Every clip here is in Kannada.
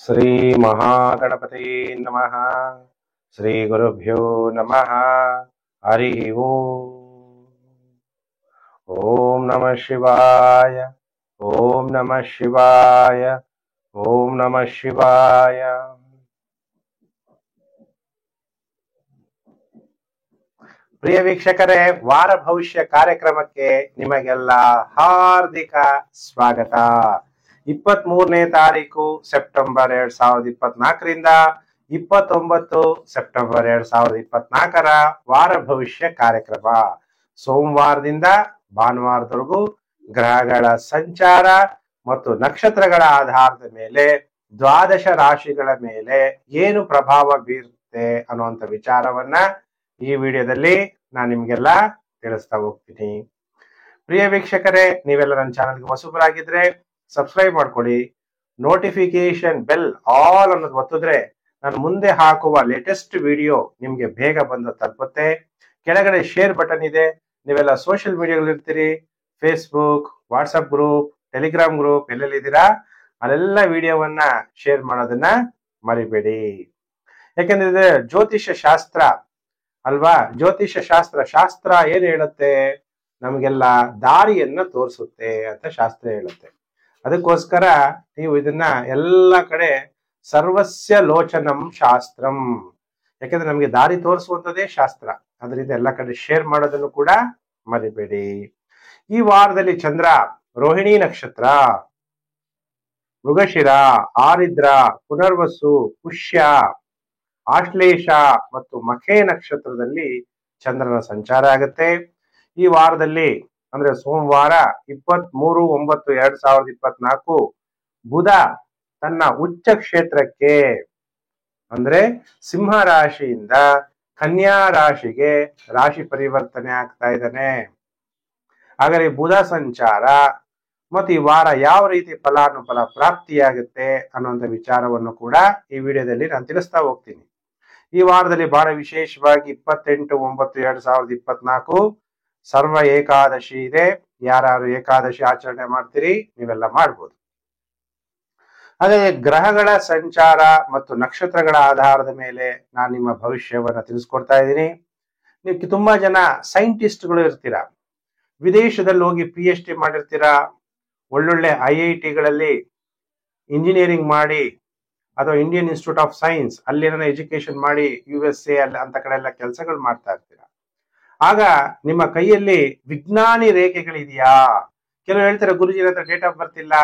ಶ್ರೀ ಮಹಾಗಣಪತಿ ನಮಃ. ಶ್ರೀ ಗುರುಭ್ಯೋ ನಮಃ. ಹರಿ ಓಂ. ಓಂ ನಮಃ ಶಿವಾಯ. ಓಂ ನಮಃ ಶಿವಾಯ. ಓಂ ನಮಃ ಶಿವಾಯ. ಪ್ರಿಯ ವೀಕ್ಷಕರೇ, ವಾರ ಭವಿಷ್ಯ ಕಾರ್ಯಕ್ರಮಕ್ಕೆ ನಿಮಗೆಲ್ಲ ಹಾರ್ದಿಕ ಸ್ವಾಗತ. 23ನೇ ತಾರೀಕು ಸೆಪ್ಟೆಂಬರ್ 2024ರಿಂದ 29 ಸೆಪ್ಟೆಂಬರ್ 2024 ವಾರ ಭವಿಷ್ಯ ಕಾರ್ಯಕ್ರಮ. ಸೋಮವಾರದಿಂದ ಭಾನುವಾರದವರೆಗೂ ಗ್ರಹಗಳ ಸಂಚಾರ ಮತ್ತು ನಕ್ಷತ್ರಗಳ ಆಧಾರದ ಮೇಲೆ ದ್ವಾದಶ ರಾಶಿಗಳ ಮೇಲೆ ಏನು ಪ್ರಭಾವ ಬೀರುತ್ತೆ ಅನ್ನುವಂಥ ವಿಚಾರವನ್ನ ಈ ವಿಡಿಯೋದಲ್ಲಿ ನಾನು ನಿಮ್ಗೆಲ್ಲ ತಿಳಿಸ್ತಾ ಹೋಗ್ತೀನಿ. ಪ್ರಿಯ ವೀಕ್ಷಕರೇ, ನೀವೆಲ್ಲ ನನ್ನ ಚಾನಲ್ಗೆ ಹೊಸಬರಾಗಿದ್ರೆ ಸಬ್ಸ್ಕ್ರೈಬ್ ಮಾಡ್ಕೊಳ್ಳಿ. ನೋಟಿಫಿಕೇಶನ್ ಬೆಲ್ ಆಲ್ ಅನ್ನೋದು ಒತ್ತಿದ್ರೆ ನಾನು ಮುಂದೆ ಹಾಕುವ ಲೇಟೆಸ್ಟ್ ವಿಡಿಯೋ ನಿಮ್ಗೆ ಬೇಗ ಬಂದು ತಲುಪುತ್ತೆ. ಕೆಳಗಡೆ ಶೇರ್ ಬಟನ್ ಇದೆ. ನೀವೆಲ್ಲ ಸೋಷಿಯಲ್ ಮೀಡಿಯಾಗಳಿರ್ತೀರಿ, Facebook, WhatsApp group, Telegram group ಎಲ್ಲೆಲ್ಲಿದ್ದೀರಾ ಅಲ್ಲೆಲ್ಲ ವಿಡಿಯೋವನ್ನ ಶೇರ್ ಮಾಡೋದನ್ನ ಮರಿಬೇಡಿ. ಯಾಕಂದ್ರೆ ಇದು ಜ್ಯೋತಿಷ್ಯ ಶಾಸ್ತ್ರ ಅಲ್ವಾ. ಜ್ಯೋತಿಷ್ಯ ಶಾಸ್ತ್ರ ಏನ್ ಹೇಳುತ್ತೆ, ನಮಗೆಲ್ಲ ದಾರಿಯನ್ನ ತೋರಿಸುತ್ತೆ ಅಂತ ಶಾಸ್ತ್ರ ಹೇಳುತ್ತೆ. ಅದಕ್ಕೋಸ್ಕರ ನೀವು ಇದನ್ನ ಎಲ್ಲ ಕಡೆ ಸರ್ವಸ್ಯ ಲೋಚನಂ ಶಾಸ್ತ್ರಂ, ಯಾಕಂದ್ರೆ ನಮಗೆ ದಾರಿ ತೋರಿಸುವಂತದ್ದೇ ಶಾಸ್ತ್ರ. ಅದರಿಂದ ಎಲ್ಲ ಕಡೆ ಶೇರ್ ಮಾಡೋದನ್ನು ಕೂಡ ಮರಿಬೇಡಿ. ಈ ವಾರದಲ್ಲಿ ಚಂದ್ರ ರೋಹಿಣಿ ನಕ್ಷತ್ರ, ಮೃಗಶಿರ, ಆರಿದ್ರ, ಪುನರ್ವಸು, ಪುಷ್ಯ, ಆಶ್ಲೇಷ ಮತ್ತು ಮಖೆ ನಕ್ಷತ್ರದಲ್ಲಿ ಚಂದ್ರನ ಸಂಚಾರ ಆಗುತ್ತೆ. ಈ ವಾರದಲ್ಲಿ ಅಂದ್ರೆ ಸೋಮವಾರ 23/9/2024 ಬುಧ ತನ್ನ ಉಚ್ಚ ಕ್ಷೇತ್ರಕ್ಕೆ ಅಂದ್ರೆ ಸಿಂಹ ರಾಶಿಯಿಂದ ಕನ್ಯಾ ರಾಶಿಗೆ ರಾಶಿ ಪರಿವರ್ತನೆ ಆಗ್ತಾ ಇದ್ದಾನೆ. ಹಾಗಾದ್ರೆ ಬುಧ ಸಂಚಾರ ಮತ್ತು ಈ ವಾರ ಯಾವ ರೀತಿ ಫಲಾನುಫಲ ಪ್ರಾಪ್ತಿಯಾಗುತ್ತೆ ಅನ್ನುವಂಥ ವಿಚಾರವನ್ನು ಕೂಡ ಈ ವಿಡಿಯೋದಲ್ಲಿ ನಾನು ತಿಳಿಸ್ತಾ ಹೋಗ್ತೀನಿ. ಈ ವಾರದಲ್ಲಿ ಬಹಳ ವಿಶೇಷವಾಗಿ 28/9/2024 ಸರ್ವ ಏಕಾದಶಿ ಇದೆ. ಯಾರು ಏಕಾದಶಿ ಆಚರಣೆ ಮಾಡ್ತೀರಿ ನೀವೆಲ್ಲ ಮಾಡ್ಬೋದು. ಹಾಗೆ ಗ್ರಹಗಳ ಸಂಚಾರ ಮತ್ತು ನಕ್ಷತ್ರಗಳ ಆಧಾರದ ಮೇಲೆ ನಾನು ನಿಮ್ಮ ಭವಿಷ್ಯವನ್ನ ತಿಳಿಸ್ಕೊಡ್ತಾ ಇದ್ದೀನಿ. ನೀವು ತುಂಬಾ ಜನ ಸೈಂಟಿಸ್ಟ್ಗಳು ಇರ್ತೀರಾ, ವಿದೇಶದಲ್ಲಿ ಹೋಗಿ PhD ಮಾಡಿರ್ತೀರಾ, ಒಳ್ಳೊಳ್ಳೆ IITಗಳಲ್ಲಿ ಇಂಜಿನಿಯರಿಂಗ್ ಮಾಡಿ ಅಥವಾ ಇಂಡಿಯನ್ ಇನ್ಸ್ಟಿಟ್ಯೂಟ್ ಆಫ್ ಸೈನ್ಸ್ ಅಲ್ಲಿ ಎಜುಕೇಶನ್ ಮಾಡಿ USA ಅಂತ ಕಡೆ ಎಲ್ಲ ಕೆಲಸಗಳು ಮಾಡ್ತಾ ಇರ್ತೀರಾ. ಆಗ ನಿಮ್ಮ ಕೈಯಲ್ಲಿ ವಿಜ್ಞಾನಿ ರೇಖೆಗಳಿದೆಯಾ? ಕೆಲವರು ಹೇಳ್ತಾರೆ, ಗುರುಜಿ ಹತ್ರ ಡೇಟ್ ಆಫ್ ಬರ್ತ್ ಇಲ್ಲ,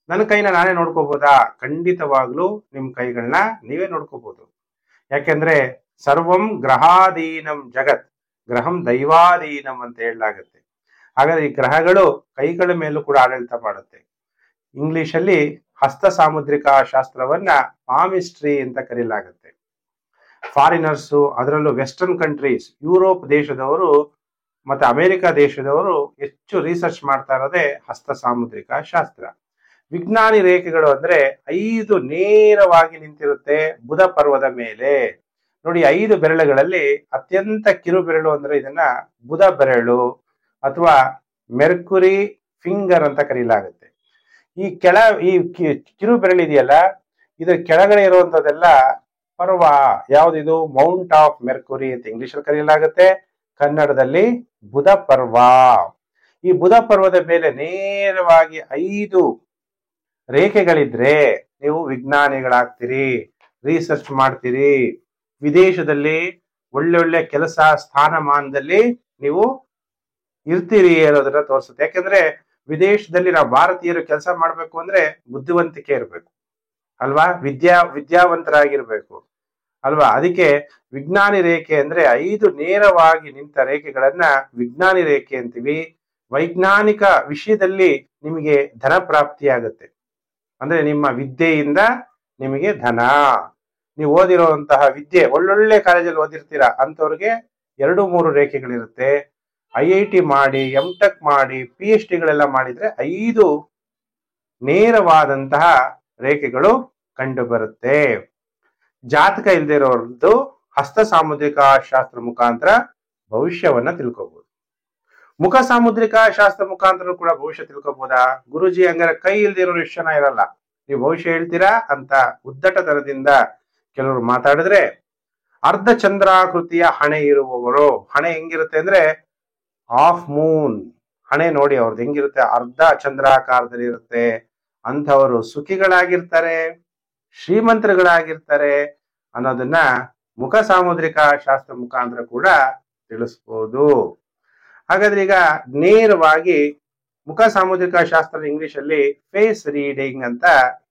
ನನ್ನ ಕೈನ ನಾನೇ ನೋಡ್ಕೋಬಹುದಾ? ಖಂಡಿತವಾಗ್ಲೂ ನಿಮ್ ಕೈಗಳನ್ನ ನೀವೇ ನೋಡ್ಕೋಬಹುದು. ಯಾಕೆಂದ್ರೆ ಸರ್ವಂ ಗ್ರಹಾಧೀನಂ ಜಗತ್, ಗ್ರಹಂ ದೈವಾಧೀನಂ ಅಂತ ಹೇಳಲಾಗುತ್ತೆ. ಹಾಗಾದ್ರೆ ಈ ಗ್ರಹಗಳು ಕೈಗಳ ಮೇಲೂ ಕೂಡ ಆಡಳಿತ ಮಾಡುತ್ತೆ. ಇಂಗ್ಲಿಷ್ ಅಲ್ಲಿ ಹಸ್ತ ಸಾಮುದ್ರಿಕ ಶಾಸ್ತ್ರವನ್ನ ಪಾಮಿಸ್ಟ್ರಿ ಅಂತ ಕರೀಲಾಗುತ್ತೆ. ಫಾರಿನರ್ಸು, ಅದರಲ್ಲೂ ವೆಸ್ಟರ್ನ್ ಕಂಟ್ರೀಸ್, ಯುರೋಪ್ ದೇಶದವರು ಮತ್ತೆ ಅಮೆರಿಕ ದೇಶದವರು ಹೆಚ್ಚು ರಿಸರ್ಚ್ ಮಾಡ್ತಾ ಇರೋದೇ ಹಸ್ತ ಸಾಮುದ್ರಿಕ ಶಾಸ್ತ್ರ. ವಿಜ್ಞಾನಿ ರೇಖೆಗಳು ಅಂದ್ರೆ 5 ನೇರವಾಗಿ ನಿಂತಿರುತ್ತೆ ಬುಧ ಪರ್ವದ ಮೇಲೆ. ನೋಡಿ, 5 ಬೆರಳುಗಳಲ್ಲಿ ಅತ್ಯಂತ ಕಿರು ಬೆರಳು ಅಂದ್ರೆ ಇದನ್ನ ಬುಧ ಬೆರಳು ಅಥವಾ ಮೆರ್ಕುರಿ ಫಿಂಗರ್ ಅಂತ ಕರೀಲಾಗುತ್ತೆ. ಈ ಕಿರು ಬೆರಳಿದೆಯಲ್ಲ, ಇದರ ಕೆಳಗಡೆ ಇರುವಂತದೆಲ್ಲ ಪರ್ವ. ಯಾವ್ದಿದು? ಮೌಂಟ್ ಆಫ್ ಮೆರ್ಕುರಿ ಅಂತ ಇಂಗ್ಲಿಷ್ ಅಲ್ಲಿ ಕರೆಯಲಾಗುತ್ತೆ, ಕನ್ನಡದಲ್ಲಿ ಬುಧ ಪರ್ವ. ಈ ಬುಧ ಪರ್ವದ ಮೇಲೆ ನೇರವಾಗಿ 5 ರೇಖೆಗಳಿದ್ರೆ ನೀವು ವಿಜ್ಞಾನಿಗಳಾಗ್ತೀರಿ, ರಿಸರ್ಚ್ ಮಾಡ್ತೀರಿ, ವಿದೇಶದಲ್ಲಿ ಒಳ್ಳೊಳ್ಳೆ ಕೆಲಸ ಸ್ಥಾನಮಾನದಲ್ಲಿ ನೀವು ಇರ್ತೀರಿ ಅನ್ನೋದನ್ನ ತೋರಿಸುತ್ತೆ. ಯಾಕಂದ್ರೆ ವಿದೇಶದಲ್ಲಿ ನಾವು ಭಾರತೀಯರು ಕೆಲಸ ಮಾಡ್ಬೇಕು ಅಂದ್ರೆ ಬುದ್ಧಿವಂತಿಕೆ ಇರ್ಬೇಕು ಅಲ್ವಾ, ವಿದ್ಯಾವಂತರಾಗಿರ್ಬೇಕು ಅಲ್ವಾ. ಅದಕ್ಕೆ ವಿಜ್ಞಾನಿ ರೇಖೆ ಅಂದ್ರೆ 5 ನೇರವಾಗಿ ನಿಂತ ರೇಖೆಗಳನ್ನ ವಿಜ್ಞಾನಿ ರೇಖೆ ಅಂತೀವಿ. ವೈಜ್ಞಾನಿಕ ವಿಷಯದಲ್ಲಿ ನಿಮಗೆ ಧನ ಪ್ರಾಪ್ತಿಯಾಗುತ್ತೆ. ಅಂದ್ರೆ ನಿಮ್ಮ ವಿದ್ಯೆಯಿಂದ ನಿಮಗೆ ಧನ. ನೀವು ಓದಿರುವಂತಹ ವಿದ್ಯೆ ಒಳ್ಳೊಳ್ಳೆ ಕಾಲೇಜಲ್ಲಿ ಓದಿರ್ತೀರಾ ಅಂತವ್ರಿಗೆ 2-3 ರೇಖೆಗಳಿರುತ್ತೆ. IIT ಮಾಡಿ, MTech ಮಾಡಿ, PhDಗಳೆಲ್ಲ ಮಾಡಿದ್ರೆ 5 ನೇರವಾದಂತಹ ರೇಖೆಗಳು ಕಂಡು ಬರುತ್ತೆ. ಜಾತಕ ಇಲ್ಲದೆ ಇರೋರ್ದು ಹಸ್ತ ಸಾಮುದ್ರಿಕ ಶಾಸ್ತ್ರ ಮುಖಾಂತರ ಭವಿಷ್ಯವನ್ನ ತಿಳ್ಕೋಬಹುದು. ಮುಖ ಸಾಮುದ್ರಿಕ ಶಾಸ್ತ್ರ ಮುಖಾಂತರ ಕೂಡ ಭವಿಷ್ಯ ತಿಳ್ಕೋಬಹುದಾ? ಗುರುಜಿ ಹಂಗಾರೆ ಕೈ ಇಲ್ದಿರೋರು ಎಷ್ಟು ಜನ ಇರಲ್ಲ, ನೀವು ಭವಿಷ್ಯ ಹೇಳ್ತೀರಾ ಅಂತ ಉದ್ದಟತನದಿಂದ ಕೆಲವರು ಮಾತಾಡಿದ್ರೆ, ಅರ್ಧ ಚಂದ್ರಾಕೃತಿಯ ಹಣೆ ಇರುವವರು, ಹಣೆ ಹೆಂಗಿರುತ್ತೆ ಅಂದ್ರೆ ಹಾಫ್ ಮೂನ್ ಹಣೆ ನೋಡಿ ಅವ್ರದ್ದು ಹೆಂಗಿರುತ್ತೆ, ಅರ್ಧ ಚಂದ್ರಾಕಾರದಲ್ಲಿ ಇರುತ್ತೆ. ಅಂಥವರು ಸುಖಿಗಳಾಗಿರ್ತಾರೆ, ಶ್ರೀಮಂತರುಗಳಾಗಿರ್ತಾರೆ ಅನ್ನೋದನ್ನ ಮುಖ ಸಾಮುದ್ರಿಕ ಶಾಸ್ತ್ರ ಮುಖಾಂತರ ಕೂಡ ತಿಳಿಸ್ಬೋದು. ಹಾಗಾದ್ರೆ ಈಗ ನೇರವಾಗಿ ಮುಖ ಸಾಮುದ್ರಿಕ ಶಾಸ್ತ್ರದ ಇಂಗ್ಲಿಷ್ ಅಲ್ಲಿ ಫೇಸ್ ರೀಡಿಂಗ್ ಅಂತ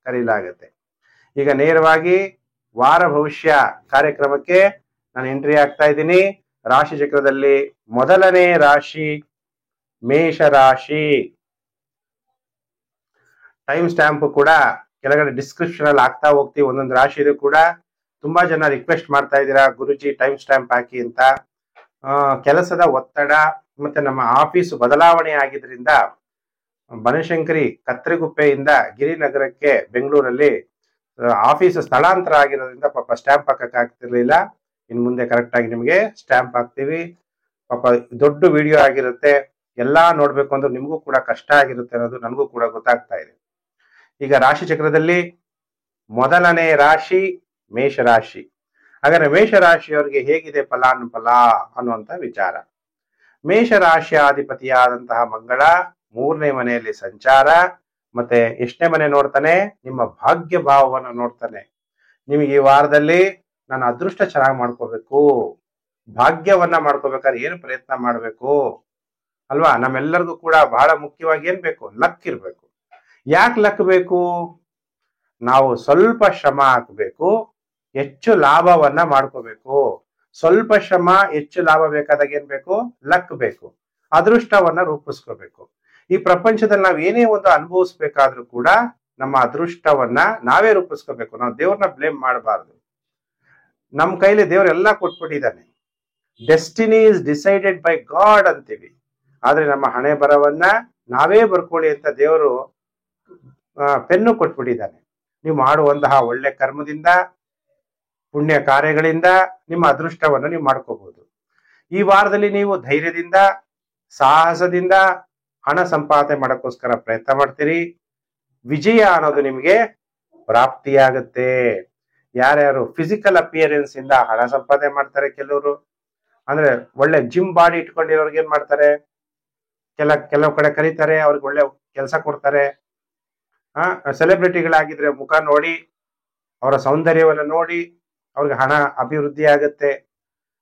ಕರೀಲಾಗುತ್ತೆ. ಈಗ ನೇರವಾಗಿ ವಾರ ಭವಿಷ್ಯ ಕಾರ್ಯಕ್ರಮಕ್ಕೆ ನಾನು ಎಂಟ್ರಿ ಆಗ್ತಾ ಇದ್ದೀನಿ. ರಾಶಿ ಚಕ್ರದಲ್ಲಿ ಮೊದಲನೇ ರಾಶಿ ಮೇಷ ರಾಶಿ. ಟೈಮ್ ಸ್ಟ್ಯಾಂಪ್ ಕೂಡ ಕೆಳಗಡೆ ಡಿಸ್ಕ್ರಿಪ್ಷನ್ ಅಲ್ಲಿ ಹಾಕ್ತಾ ಹೋಗ್ತೀವಿ, ಒಂದೊಂದು ರಾಶಿ ಇದು ಕೂಡ. ತುಂಬಾ ಜನ ರಿಕ್ವೆಸ್ಟ್ ಮಾಡ್ತಾ ಇದ್ದೀರಾ ಗುರುಜಿ ಟೈಮ್ ಸ್ಟ್ಯಾಂಪ್ ಹಾಕಿ ಅಂತ. ಕೆಲಸದ ಒತ್ತಡ ಮತ್ತೆ ನಮ್ಮ ಆಫೀಸ್ ಬದಲಾವಣೆ ಆಗಿದ್ರಿಂದ ಬನಶಂಕರಿ ಕತ್ತರಿಗುಪ್ಪೆಯಿಂದ ಗಿರಿನಗರಕ್ಕೆ ಬೆಂಗಳೂರಲ್ಲಿ ಆಫೀಸ್ ಸ್ಥಳಾಂತರ ಆಗಿರೋದ್ರಿಂದ ಪಾಪ ಸ್ಟ್ಯಾಂಪ್ ಹಾಕಕ್ ಆಗ್ತಿರ್ಲಿಲ್ಲ. ಇನ್ ಮುಂದೆ ಕರೆಕ್ಟ್ ಆಗಿ ನಿಮ್ಗೆ ಸ್ಟ್ಯಾಂಪ್ ಹಾಕ್ತಿವಿ. ಪಾಪ ದೊಡ್ಡ ವಿಡಿಯೋ ಆಗಿರುತ್ತೆ, ಎಲ್ಲಾ ನೋಡ್ಬೇಕು ಅಂದ್ರೆ ನಿಮಗೂ ಕೂಡ ಕಷ್ಟ ಆಗಿರುತ್ತೆ ಅನ್ನೋದು ನನಗೂ ಕೂಡ ಗೊತ್ತಾಗ್ತಾ ಇದೆ. ಈಗ ರಾಶಿ ಚಕ್ರದಲ್ಲಿ ಮೊದಲನೇ ರಾಶಿ ಮೇಷರಾಶಿ. ಹಾಗಾದ್ರೆ ಮೇಷರಾಶಿಯವರಿಗೆ ಹೇಗಿದೆ ಫಲಾನುಫಲ ಅನ್ನುವಂತ ವಿಚಾರ. ಮೇಷರಾಶಿಯಾಧಿಪತಿಯಾದಂತಹ ಮಂಗಳ 3ನೇ ಮನೆಯಲ್ಲಿ ಸಂಚಾರ, ಮತ್ತೆ ಎಷ್ಟನೇ ಮನೆ ನೋಡ್ತಾನೆ, ನಿಮ್ಮ ಭಾಗ್ಯ ಭಾವವನ್ನು ನೋಡ್ತಾನೆ. ನಿಮಗೆ ಈ ವಾರದಲ್ಲಿ ನಾನು ಅದೃಷ್ಟ ಚೆನ್ನಾಗಿ ಮಾಡ್ಕೋಬೇಕು, ಭಾಗ್ಯವನ್ನ ಮಾಡ್ಕೋಬೇಕಾದ್ರೆ ಏನು ಪ್ರಯತ್ನ ಮಾಡ್ಬೇಕು ಅಲ್ವಾ? ನಮ್ಮೆಲ್ಲರಿಗೂ ಕೂಡ ಬಹಳ ಮುಖ್ಯವಾಗಿ ಏನ್ ಬೇಕು? ಲಕ್ ಇರ್ಬೇಕು. ಯಾಕೆ ಲಕ್ ಬೇಕು? ನಾವು ಸ್ವಲ್ಪ ಶ್ರಮ ಹಾಕಬೇಕು, ಹೆಚ್ಚು ಲಾಭವನ್ನ ಮಾಡ್ಕೋಬೇಕು. ಸ್ವಲ್ಪ ಶ್ರಮ ಹೆಚ್ಚು ಲಾಭ ಬೇಕಾದಾಗ ಏನ್ ಬೇಕು? ಲಕ್ ಬೇಕು, ಅದೃಷ್ಟವನ್ನ ರೂಪಿಸ್ಕೋಬೇಕು. ಈ ಪ್ರಪಂಚದಲ್ಲಿ ನಾವ್ ಏನೇ ಒಂದು ಅನುಭವಿಸ್ಬೇಕಾದ್ರೂ ಕೂಡ ನಮ್ಮ ಅದೃಷ್ಟವನ್ನ ನಾವೇ ರೂಪಿಸ್ಕೋಬೇಕು. ನಾವು ದೇವ್ರನ್ನ ಬ್ಲೇಮ್ ಮಾಡಬಾರ್ದು. ನಮ್ ಕೈಲಿ ದೇವ್ರೆಲ್ಲ ಕೊಟ್ಬಿಟ್ಟಿದ್ದಾನೆ. Destiny is decided by God ಅಂತೀವಿ, ಆದ್ರೆ ನಮ್ಮ ಹಣೆ ಬರವನ್ನ ನಾವೇ ಬರ್ಕೊಳ್ಳಿ ಅಂತ ದೇವರು ಪೆನ್ನು ಕೊಟ್ಬಿಟ್ಟಿದ್ದಾನೆ. ನೀವು ಮಾಡುವಂತಹ ಒಳ್ಳೆ ಕರ್ಮದಿಂದ, ಪುಣ್ಯ ಕಾರ್ಯಗಳಿಂದ ನಿಮ್ಮ ಅದೃಷ್ಟವನ್ನು ನೀವು ಮಾಡ್ಕೋಬಹುದು. ಈ ವಾರದಲ್ಲಿ ನೀವು ಧೈರ್ಯದಿಂದ, ಸಾಹಸದಿಂದ ಹಣ ಸಂಪಾದನೆ ಮಾಡೋಕ್ಕೋಸ್ಕರ ಪ್ರಯತ್ನ ಮಾಡ್ತೀರಿ. ವಿಜಯ ಅನ್ನೋದು ನಿಮಗೆ ಪ್ರಾಪ್ತಿಯಾಗುತ್ತೆ. ಯಾರ್ಯಾರು ಫಿಸಿಕಲ್ ಅಪಿಯರೆನ್ಸ್ ಇಂದ ಹಣ ಸಂಪಾದನೆ ಮಾಡ್ತಾರೆ, ಕೆಲವರು ಅಂದ್ರೆ ಒಳ್ಳೆ ಜಿಮ್ ಬಾಡಿ ಇಟ್ಕೊಂಡಿರೋರ್ಗೆ ಏನ್ ಮಾಡ್ತಾರೆ, ಕೆಲವು ಕಡೆ ಕರೀತಾರೆ, ಅವ್ರಿಗೆ ಒಳ್ಳೆ ಕೆಲಸ ಕೊಡ್ತಾರೆ. ಸೆಲೆಬ್ರಿಟಿಗಳಾಗಿದ್ರೆ ಮುಖ ನೋಡಿ, ಅವರ ಸೌಂದರ್ಯವನ್ನು ನೋಡಿ ಅವ್ರಿಗೆ ಹಣ ಅಭಿವೃದ್ಧಿ ಆಗುತ್ತೆ.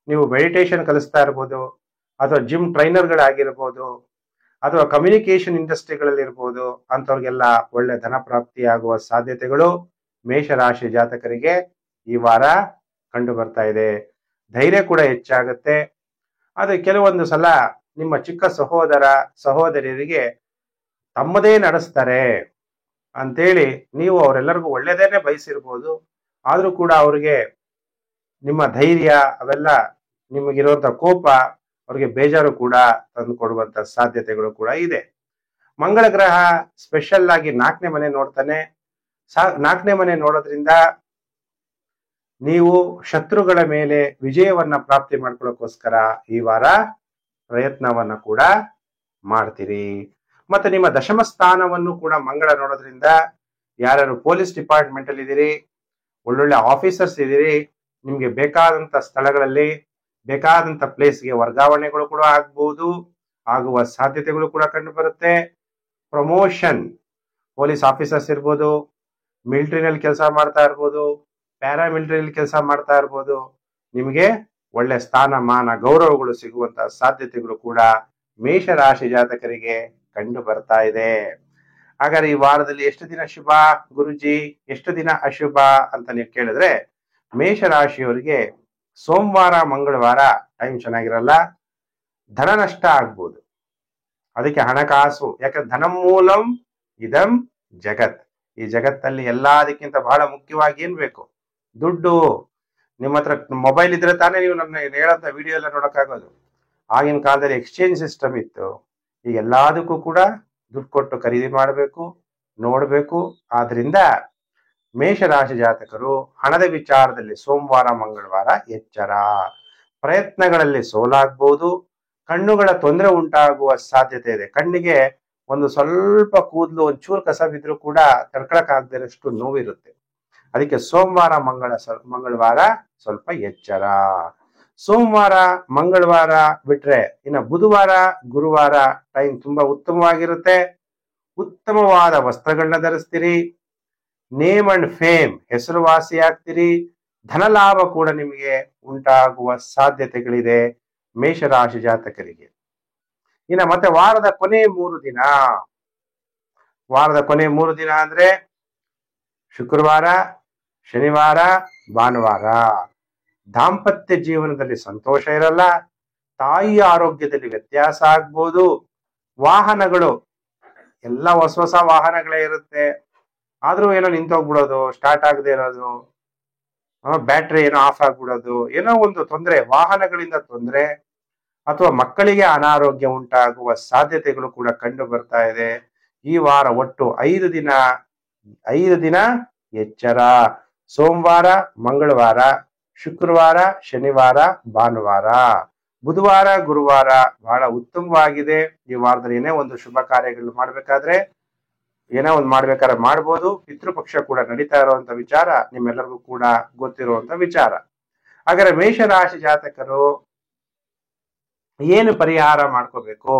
ನೀವು ಮೆಡಿಟೇಷನ್ ಕಲಿಸ್ತಾ ಇರ್ಬೋದು, ಅಥವಾ ಜಿಮ್ ಟ್ರೈನರ್ಗಳಾಗಿರ್ಬೋದು, ಅಥವಾ ಕಮ್ಯುನಿಕೇಶನ್ ಇಂಡಸ್ಟ್ರಿಗಳಲ್ಲಿ ಇರ್ಬೋದು, ಅಂತವ್ರಿಗೆಲ್ಲ ಒಳ್ಳೆ ಧನ ಪ್ರಾಪ್ತಿ ಆಗುವ ಸಾಧ್ಯತೆಗಳು ಮೇಷರಾಶಿ ಜಾತಕರಿಗೆ ಈ ವಾರ ಕಂಡು ಬರ್ತಾ ಇದೆ. ಧೈರ್ಯ ಕೂಡ ಹೆಚ್ಚಾಗುತ್ತೆ. ಆದ್ರೆ ಕೆಲವೊಂದು ಸಲ ನಿಮ್ಮ ಚಿಕ್ಕ ಸಹೋದರ ಸಹೋದರಿಯರಿಗೆ ತಮ್ಮದೇ ನಡೆಸ್ತಾರೆ ಅಂತೇಳಿ ನೀವು ಅವರೆಲ್ಲರಿಗೂ ಒಳ್ಳೆದೇನೆ ಬಯಸಿರ್ಬೋದು. ಆದ್ರೂ ಕೂಡ ಅವ್ರಿಗೆ ನಿಮ್ಮ ಧೈರ್ಯ ಅವೆಲ್ಲ, ನಿಮಗಿರುವಂತ ಕೋಪ ಅವ್ರಿಗೆ ಬೇಜಾರು ಕೂಡ ತಂದು ಕೊಡುವಂತ ಸಾಧ್ಯತೆಗಳು ಕೂಡ ಇದೆ. ಮಂಗಳ ಗ್ರಹ ಸ್ಪೆಷಲ್ ಆಗಿ 4ನೇ ಮನೆ ನೋಡ್ತಾನೆ. 4ನೇ ಮನೆ ನೋಡೋದ್ರಿಂದ ನೀವು ಶತ್ರುಗಳ ಮೇಲೆ ವಿಜಯವನ್ನ ಪ್ರಾಪ್ತಿ ಮಾಡ್ಕೊಳ್ಳೋಕೋಸ್ಕರ ಈ ವಾರ ಪ್ರಯತ್ನವನ್ನ ಕೂಡ ಮಾಡ್ತೀರಿ. ಮತ್ತೆ ನಿಮ್ಮ ದಶಮ ಸ್ಥಾನವನ್ನು ಕೂಡ ಮಂಗಳ ನೋಡೋದ್ರಿಂದ ಯಾರ್ಯಾರು ಪೊಲೀಸ್ ಡಿಪಾರ್ಟ್ಮೆಂಟ್ ಅಲ್ಲಿ ಇದೀರಿ, ಒಳ್ಳೊಳ್ಳೆ ಆಫೀಸರ್ಸ್ ಇದೀರಿ, ನಿಮ್ಗೆ ಬೇಕಾದಂತ ಸ್ಥಳಗಳಲ್ಲಿ ಬೇಕಾದಂತ ಪ್ಲೇಸ್ಗೆ ವರ್ಗಾವಣೆಗಳು ಕೂಡ ಆಗ್ಬಹುದು, ಆಗುವ ಸಾಧ್ಯತೆಗಳು ಕೂಡ ಕಂಡು ಬರುತ್ತೆ. ಪ್ರಮೋಷನ್, ಪೊಲೀಸ್ ಆಫೀಸರ್ಸ್ ಇರ್ಬೋದು, ಮಿಲಿಟರಿನಲ್ಲಿ ಕೆಲಸ ಮಾಡ್ತಾ ಇರ್ಬೋದು, ಪ್ಯಾರಾಮಿಲಿಟರಿಯಲ್ಲಿ ಕೆಲಸ ಮಾಡ್ತಾ ಇರ್ಬೋದು, ನಿಮಗೆ ಒಳ್ಳೆ ಸ್ಥಾನಮಾನ ಗೌರವಗಳು ಸಿಗುವಂತಹ ಸಾಧ್ಯತೆಗಳು ಕೂಡ ಮೇಷರಾಶಿ ಜಾತಕರಿಗೆ ಕಂಡು ಬರ್ತಾ ಇದೆ. ಹಾಗಾದ್ರೆ ಈ ವಾರದಲ್ಲಿ ಎಷ್ಟು ದಿನ ಶುಭ ಗುರುಜಿ, ಎಷ್ಟು ದಿನ ಅಶುಭ ಅಂತ ನೀವು ಕೇಳಿದ್ರೆ, ಮೇಷರಾಶಿಯವರಿಗೆ ಸೋಮವಾರ ಮಂಗಳವಾರ ಟೈಮ್ ಚೆನ್ನಾಗಿರಲ್ಲ, ಧನ ನಷ್ಟ ಆಗ್ಬೋದು. ಅದಕ್ಕೆ ಹಣಕಾಸು, ಯಾಕಂದ್ರೆ ಧನ ಮೂಲಂ ಇದಂ ಜಗತ್. ಈ ಜಗತ್ತಲ್ಲಿ ಎಲ್ಲದಕ್ಕಿಂತ ಬಹಳ ಮುಖ್ಯವಾಗಿ ಏನ್ ಬೇಕು? ದುಡ್ಡು. ನಿಮ್ಮ ಹತ್ರ ಮೊಬೈಲ್ ಇದ್ರೆ ತಾನೇ ನೀವು ನನ್ನ ಹೇಳಂತ ವಿಡಿಯೋ ಎಲ್ಲ ನೋಡಕ್ಕಾಗೋದು. ಆಗಿನ ಕಾಲದಲ್ಲಿ ಎಕ್ಸ್ಚೇಂಜ್ ಸಿಸ್ಟಮ್ ಇತ್ತು. ಈಗ ಎಲ್ಲದಕ್ಕೂ ಕೂಡ ದುಡ್ಡು ಕೊಟ್ಟು ಖರೀದಿ ಮಾಡಬೇಕು, ನೋಡ್ಬೇಕು. ಆದ್ರಿಂದ ಮೇಷರಾಶಿ ಜಾತಕರು ಹಣದ ವಿಚಾರದಲ್ಲಿ ಸೋಮವಾರ ಮಂಗಳವಾರ ಎಚ್ಚರ. ಪ್ರಯತ್ನಗಳಲ್ಲಿ ಸೋಲಾಗಬಹುದು, ಕಣ್ಣುಗಳ ತೊಂದರೆ ಉಂಟಾಗುವ ಸಾಧ್ಯತೆ ಇದೆ. ಕಣ್ಣಿಗೆ ಒಂದು ಸ್ವಲ್ಪ ಕೂದಲು ಒಂಚೂರು ಕಸ ಬಿದ್ರೂ ಕೂಡ ತಡ್ಕೊಳಕ್ ಆಗದಿರೋಷ್ಟು ನೋವಿರುತ್ತೆ. ಅದಕ್ಕೆ ಸೋಮವಾರ ಮಂಗಳವಾರ ಸ್ವಲ್ಪ ಎಚ್ಚರ. ಸೋಮವಾರ ಮಂಗಳವಾರ ಬಿಟ್ರೆ ಇನ್ನು ಬುಧವಾರ ಗುರುವಾರ ಟೈಮ್ ತುಂಬಾ ಉತ್ತಮವಾಗಿರುತ್ತೆ. ಉತ್ತಮವಾದ ವಸ್ತ್ರಗಳನ್ನ ಧರಿಸ್ತೀರಿ. ನೇಮ್ ಅಂಡ್ ಫೇಮ್ ಹೆಸರುವಾಸಿ ಆಗ್ತೀರಿ. ಧನಲಾಭ ಕೂಡ ನಿಮಗೆ ಉಂಟಾಗುವ ಸಾಧ್ಯತೆಗಳಿದೆ ಮೇಷರಾಶಿ ಜಾತಕರಿಗೆ. ಇನ್ನ ಮತ್ತೆ ವಾರದ ಕೊನೆ 3 ದಿನ. ವಾರದ ಕೊನೆ 3 ದಿನ ಅಂದ್ರೆ ಶುಕ್ರವಾರ, ಶನಿವಾರ, ಭಾನುವಾರ. ದಾಂಪತ್ಯ ಜೀವನದಲ್ಲಿ ಸಂತೋಷ ಇರಲ್ಲ. ತಾಯಿಯ ಆರೋಗ್ಯದಲ್ಲಿ ವ್ಯತ್ಯಾಸ ಆಗ್ಬೋದು. ವಾಹನಗಳು ಎಲ್ಲ ಹೊಸ ವಾಹನಗಳೇ ಇರುತ್ತೆ, ಆದ್ರೂ ಏನೋ ನಿಂತೋಗ್ಬಿಡೋದು, ಸ್ಟಾರ್ಟ್ ಆಗದೆ ಇರೋದು, ಬ್ಯಾಟ್ರಿ ಏನೋ ಆಫ್ ಆಗ್ಬಿಡೋದು, ಏನೋ ಒಂದು ತೊಂದರೆ, ವಾಹನಗಳಿಂದ ತೊಂದರೆ ಅಥವಾ ಮಕ್ಕಳಿಗೆ ಅನಾರೋಗ್ಯ ಉಂಟಾಗುವ ಸಾಧ್ಯತೆಗಳು ಕೂಡ ಕಂಡು ಬರ್ತಾ ಇದೆ. ಈ ವಾರ ಒಟ್ಟು 5 ದಿನ ಎಚ್ಚರ. ಸೋಮವಾರ, ಮಂಗಳವಾರ, ಶುಕ್ರವಾರ, ಶನಿವಾರ, ಭಾನುವಾರ. ಬುಧವಾರ, ಗುರುವಾರ ಬಹಳ ಉತ್ತಮವಾಗಿದೆ. ಈ ವಾರದಲ್ಲಿ ಏನೇ ಒಂದು ಶುಭ ಕಾರ್ಯಗಳು ಮಾಡ್ಬೇಕಾದ್ರೆ ಮಾಡ್ಬೋದು. ಪಿತೃಪಕ್ಷ ಕೂಡ ನಡೀತಾ ಇರುವಂತ ವಿಚಾರ ನಿಮ್ಮೆಲ್ಲರಿಗೂ ಕೂಡ ಗೊತ್ತಿರುವಂತ ವಿಚಾರ. ಹಾಗಾದ್ರೆ ಮೇಷರಾಶಿ ಜಾತಕರು ಏನು ಪರಿಹಾರ ಮಾಡ್ಕೋಬೇಕು?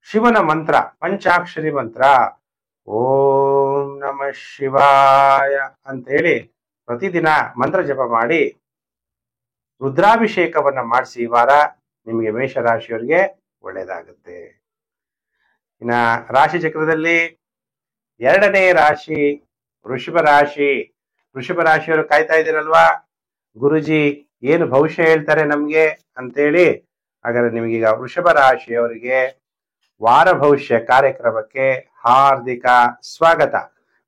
ಶಿವನ ಮಂತ್ರ, ಪಂಚಾಕ್ಷರಿ ಮಂತ್ರ ಓಂ ನಮಃ ಶಿವಾಯ ಅಂತ ಹೇಳಿ ಪ್ರತಿದಿನ ಮಂತ್ರ ಜಪ ಮಾಡಿ ರುದ್ರಾಭಿಷೇಕವನ್ನ ಮಾಡಿಸಿ ಈ ವಾರ ನಿಮಗೆ ಮೇಷರಾಶಿಯವರಿಗೆ ಒಳ್ಳೇದಾಗುತ್ತೆ. ಇನ್ನ ರಾಶಿ ಚಕ್ರದಲ್ಲಿ 2ನೇ ರಾಶಿ ವೃಷಭ ರಾಶಿ. ವೃಷಭ ರಾಶಿಯವರು ಕಾಯ್ತಾ ಇದ್ದೀರಲ್ವಾ, ಗುರುಜಿ ಏನು ಭವಿಷ್ಯ ಹೇಳ್ತಾರೆ ನಮ್ಗೆ ಅಂತೇಳಿ. ಹಾಗಾದ್ರೆ ನಿಮಗೀಗ ವೃಷಭ ರಾಶಿಯವರಿಗೆ ವಾರ ಭವಿಷ್ಯ ಕಾರ್ಯಕ್ರಮಕ್ಕೆ ಹಾರ್ದಿಕ ಸ್ವಾಗತ.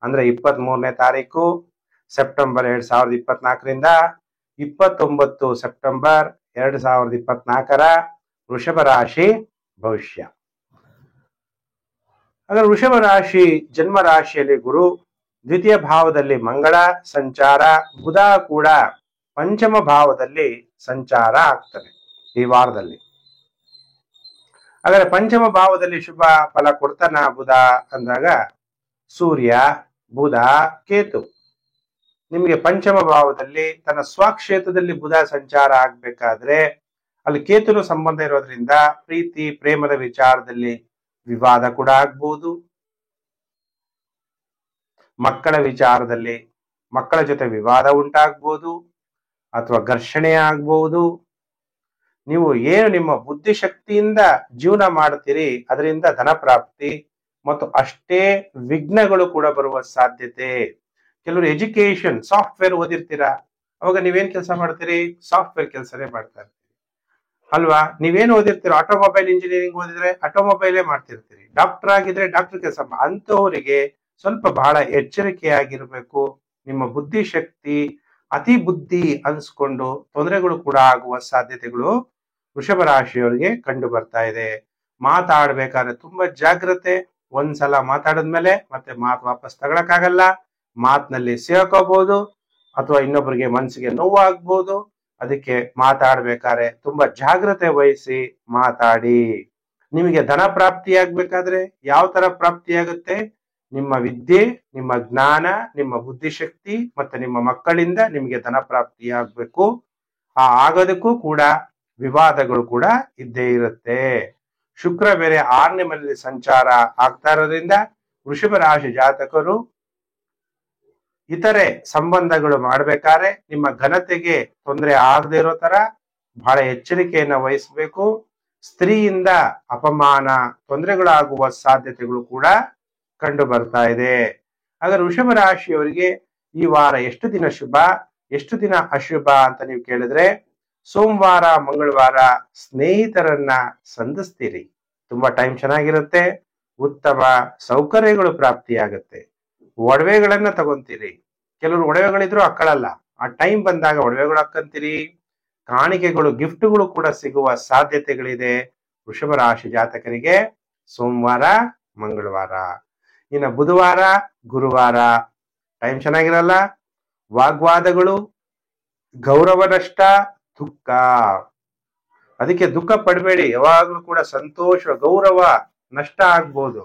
ಅಂದ್ರೆ 23ನೇ ತಾರೀಕು ಸೆಪ್ಟೆಂಬರ್ 2024ರಿಂದ 29 ಸೆಪ್ಟೆಂಬರ್ 2024 ವೃಷಭ ರಾಶಿ ಭವಿಷ್ಯ. ಹಾಗಾದ್ರೆ ವೃಷಭ ರಾಶಿ ಜನ್ಮ ರಾಶಿಯಲ್ಲಿ ಗುರು, ದ್ವಿತೀಯ ಭಾವದಲ್ಲಿ ಮಂಗಳ ಸಂಚಾರ, ಬುಧ ಕೂಡ ಪಂಚಮ ಭಾವದಲ್ಲಿ ಸಂಚಾರ ಆಗ್ತದೆ ಈ ವಾರದಲ್ಲಿ. ಹಾಗಾದ್ರೆ ಪಂಚಮ ಭಾವದಲ್ಲಿ ಶುಭ ಫಲ ಕೊಡ್ತಾನ ಬುಧ ಅಂದಾಗ ಸೂರ್ಯ, ಬುಧ, ಕೇತು. ನಿಮಗೆ ಪಂಚಮ ಭಾವದಲ್ಲಿ ತನ್ನ ಸ್ವಕ್ಷೇತ್ರದಲ್ಲಿ ಬುಧ ಸಂಚಾರ ಆಗ್ಬೇಕಾದ್ರೆ ಅಲ್ಲಿ ಕೇತುನು ಸಂಬಂಧ ಇರೋದ್ರಿಂದ ಪ್ರೀತಿ ಪ್ರೇಮದ ವಿಚಾರದಲ್ಲಿ ವಿವಾದ ಕೂಡ ಆಗ್ಬಹುದು. ಮಕ್ಕಳ ವಿಚಾರದಲ್ಲಿ ಮಕ್ಕಳ ಜೊತೆ ವಿವಾದ ಉಂಟಾಗ್ಬೋದು ಅಥವಾ ಘರ್ಷಣೆ ಆಗ್ಬಹುದು. ನೀವು ಏನು ನಿಮ್ಮ ಬುದ್ಧಿಶಕ್ತಿಯಿಂದ ಜೀವನ ಮಾಡ್ತೀರಿ ಅದರಿಂದ ಧನ ಪ್ರಾಪ್ತಿ ಮತ್ತು ಅಷ್ಟೇ ವಿಘ್ನಗಳು ಕೂಡ ಬರುವ ಸಾಧ್ಯತೆ. ಕೆಲವರು ಎಜುಕೇಶನ್ ಸಾಫ್ಟ್ವೇರ್ ಓದಿರ್ತೀರಾ, ಅವಾಗ ನೀವೇನ್ ಕೆಲಸ ಮಾಡ್ತೀರಿ? ಸಾಫ್ಟ್ವೇರ್ ಕೆಲಸನೇ ಮಾಡ್ತಾ ಇರ್ತೀರಿ ಅಲ್ವಾ. ನೀವೇನು ಓದಿರ್ತೀರೋ, ಆಟೋಮೊಬೈಲ್ ಇಂಜಿನಿಯರಿಂಗ್ ಓದಿದ್ರೆ ಆಟೋಮೊಬೈಲೇ ಮಾಡ್ತಿರ್ತೀರಿ. ಡಾಕ್ಟರ್ ಆಗಿದ್ರೆ ಡಾಕ್ಟರ್ ಕೆಲಸ. ಅಂತವರಿಗೆ ಸ್ವಲ್ಪ ಬಹಳ ಎಚ್ಚರಿಕೆಯಾಗಿರ್ಬೇಕು. ನಿಮ್ಮ ಬುದ್ಧಿಶಕ್ತಿ ಅತಿ ಬುದ್ಧಿ ಅನ್ಸ್ಕೊಂಡು ತೊಂದರೆಗಳು ಕೂಡ ಆಗುವ ಸಾಧ್ಯತೆಗಳು ವೃಷಭ ರಾಶಿಯವರಿಗೆ ಕಂಡು ಬರ್ತಾ ಇದೆ. ಮಾತಾಡ್ಬೇಕಾದ್ರೆ ತುಂಬಾ ಜಾಗ್ರತೆ. ಒಂದ್ಸಲ ಮಾತಾಡಿದ್ಮೇಲೆ ಮತ್ತೆ ಮಾತು ವಾಪಸ್ ತಗೊಳಕ್ಕಾಗಲ್ಲ. ಮಾತಿನಲ್ಲಿ ಸಿಗಾಕೋಬಹುದು ಅಥವಾ ಇನ್ನೊಬ್ಬರಿಗೆ ಮನಸ್ಸಿಗೆ ನೋವಾಗ್ಬೋದು. ಅದಕ್ಕೆ ಮಾತಾಡ್ಬೇಕಾದ್ರೆ ತುಂಬಾ ಜಾಗ್ರತೆ ವಹಿಸಿ ಮಾತಾಡಿ. ನಿಮಗೆ ಧನ ಪ್ರಾಪ್ತಿಯಾಗಬೇಕಾದ್ರೆ ಯಾವ ತರ ಪ್ರಾಪ್ತಿಯಾಗುತ್ತೆ? ನಿಮ್ಮ ವಿದ್ಯೆ, ನಿಮ್ಮ ಜ್ಞಾನ, ನಿಮ್ಮ ಬುದ್ಧಿಶಕ್ತಿ ಮತ್ತೆ ನಿಮ್ಮ ಮಕ್ಕಳಿಂದ ನಿಮಗೆ ಧನ ಪ್ರಾಪ್ತಿಯಾಗಬೇಕು. ಆಗೋದಕ್ಕೂ ಕೂಡ ವಿವಾದಗಳು ಕೂಡ ಇದ್ದೇ ಇರುತ್ತೆ. ಶುಕ್ರ ಬೇರೆ 6ನೇ ಮನೆಯಲ್ಲಿ ಸಂಚಾರ ಆಗ್ತಾ ಇರೋದ್ರಿಂದ ವೃಷಭ ರಾಶಿ ಜಾತಕರು ಇತರೆ ಸಂಬಂಧಗಳು ಮಾಡ್ಬೇಕಾದ್ರೆ ನಿಮ್ಮ ಘನತೆಗೆ ತೊಂದರೆ ಆಗದೆ ಇರೋ ತರ ಬಹಳ ಎಚ್ಚರಿಕೆಯನ್ನ ವಹಿಸಬೇಕು. ಸ್ತ್ರೀಯಿಂದ ಅಪಮಾನ ತೊಂದರೆಗಳಾಗುವ ಸಾಧ್ಯತೆಗಳು ಕೂಡ ಕಂಡು ಬರ್ತಾ ಇದೆ. ಹಾಗಾದ್ರೆ ವೃಷಭ ರಾಶಿಯವರಿಗೆ ಈ ವಾರ ಎಷ್ಟು ದಿನ ಶುಭ, ಎಷ್ಟು ದಿನ ಅಶುಭ ಅಂತ ನೀವು ಕೇಳಿದ್ರೆ, ಸೋಮವಾರ ಮಂಗಳವಾರ ಸ್ನೇಹಿತರನ್ನ ಸಂಧಿಸ್ತೀರಿ. ತುಂಬಾ ಟೈಮ್ ಚೆನ್ನಾಗಿರುತ್ತೆ. ಉತ್ತಮ ಸೌಕರ್ಯಗಳು ಪ್ರಾಪ್ತಿಯಾಗುತ್ತೆ. ಒಡವೆಗಳನ್ನ ತಗೊಂತೀರಿ. ಕೆಲವರು ಒಡವೆಗಳಿದ್ರು ಹಾಕೊಳ್ಳಲ್ಲ. ಆ ಟೈಮ್ ಬಂದಾಗ ಒಡವೆಗಳು ಹಾಕಂತೀರಿ. ಕಾಣಿಕೆಗಳು, ಗಿಫ್ಟ್ಗಳು ಕೂಡ ಸಿಗುವ ಸಾಧ್ಯತೆಗಳಿದೆ ವೃಷಭ ರಾಶಿ ಜಾತಕರಿಗೆ ಸೋಮವಾರ ಮಂಗಳವಾರ. ಇನ್ನು ಬುಧವಾರ ಗುರುವಾರ ಟೈಮ್ ಚೆನ್ನಾಗಿರಲ್ಲ. ವಾಗ್ವಾದಗಳು, ಗೌರವ ನಷ್ಟ, ದುಃಖ. ಅದಕ್ಕೆ ದುಃಖ ಪಡಬೇಡಿ. ಯಾವಾಗ್ಲೂ ಕೂಡ ಸಂತೋಷ, ಗೌರವ ನಷ್ಟ ಆಗ್ಬೋದು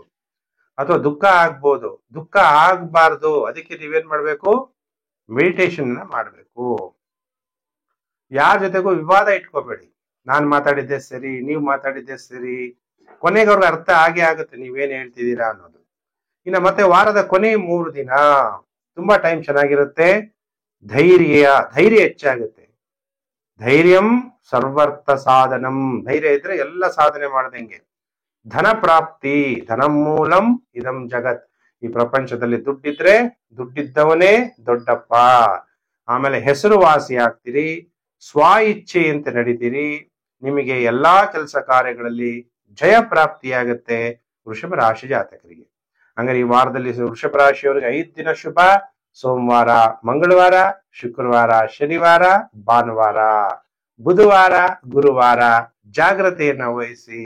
ಅಥವಾ ದುಃಖ ಆಗ್ಬೋದು. ದುಃಖ ಆಗ್ಬಾರ್ದು, ಅದಕ್ಕೆ ನೀವೇನ್ ಮಾಡ್ಬೇಕು? ಮೆಡಿಟೇಷನ್ ಮಾಡ್ಬೇಕು. ಯಾರ ಜೊತೆಗೂ ವಿವಾದ ಇಟ್ಕೋಬೇಡಿ. ನಾನ್ ಮಾತಾಡಿದ್ದೆ ಸರಿ, ನೀವು ಮಾತಾಡಿದ್ದೆ ಸರಿ, ಕೊನೆಗೆ ಅವ್ರಿಗೆ ಅರ್ಥ ಆಗೇ ಆಗುತ್ತೆ ನೀವೇನ್ ಹೇಳ್ತಿದ್ದೀರಾ ಅನ್ನೋದು. ಇನ್ನ ಮತ್ತೆ ವಾರದ ಕೊನೆ 3 ದಿನ ತುಂಬಾ ಟೈಮ್ ಚೆನ್ನಾಗಿರುತ್ತೆ. ಧೈರ್ಯ ಹೆಚ್ಚಾಗುತ್ತೆ. ಧೈರ್ಯಂ ಸರ್ವರ್ಥ ಸಾಧನಂ. ಧೈರ್ಯ ಇದ್ರೆ ಎಲ್ಲ ಸಾಧನೆ ಮಾಡ್ದಂಗೆ. ಧನ ಪ್ರಾಪ್ತಿ, ಧನಂ ಮೂಲಂ ಇದಂ ಜಗತ್. ಈ ಪ್ರಪಂಚದಲ್ಲಿ ದುಡ್ಡಿದ್ರೆ ದುಡ್ಡಿದ್ದವನೇ ದೊಡ್ಡಪ್ಪ. ಆಮೇಲೆ ಹೆಸರುವಾಸಿ ಆಗ್ತೀರಿ, ಸ್ವ ಇಚ್ಛೆಯಂತೆ ನಡೀತೀರಿ, ನಿಮಗೆ ಎಲ್ಲಾ ಕೆಲಸ ಕಾರ್ಯಗಳಲ್ಲಿ ಜಯ ಪ್ರಾಪ್ತಿಯಾಗತ್ತೆ ವೃಷಭ ರಾಶಿ ಜಾತಕರಿಗೆ. ಹಂಗಾರೆ ಈ ವಾರದಲ್ಲಿ ವೃಷಭ ರಾಶಿಯವರಿಗೆ 5 ದಿನ ಶುಭ. ಸೋಮವಾರ, ಮಂಗಳವಾರ, ಶುಕ್ರವಾರ, ಶನಿವಾರ, ಭಾನುವಾರ, ಬುಧವಾರ, ಗುರುವಾರ ಜಾಗ್ರತೆಯನ್ನು ವಹಿಸಿ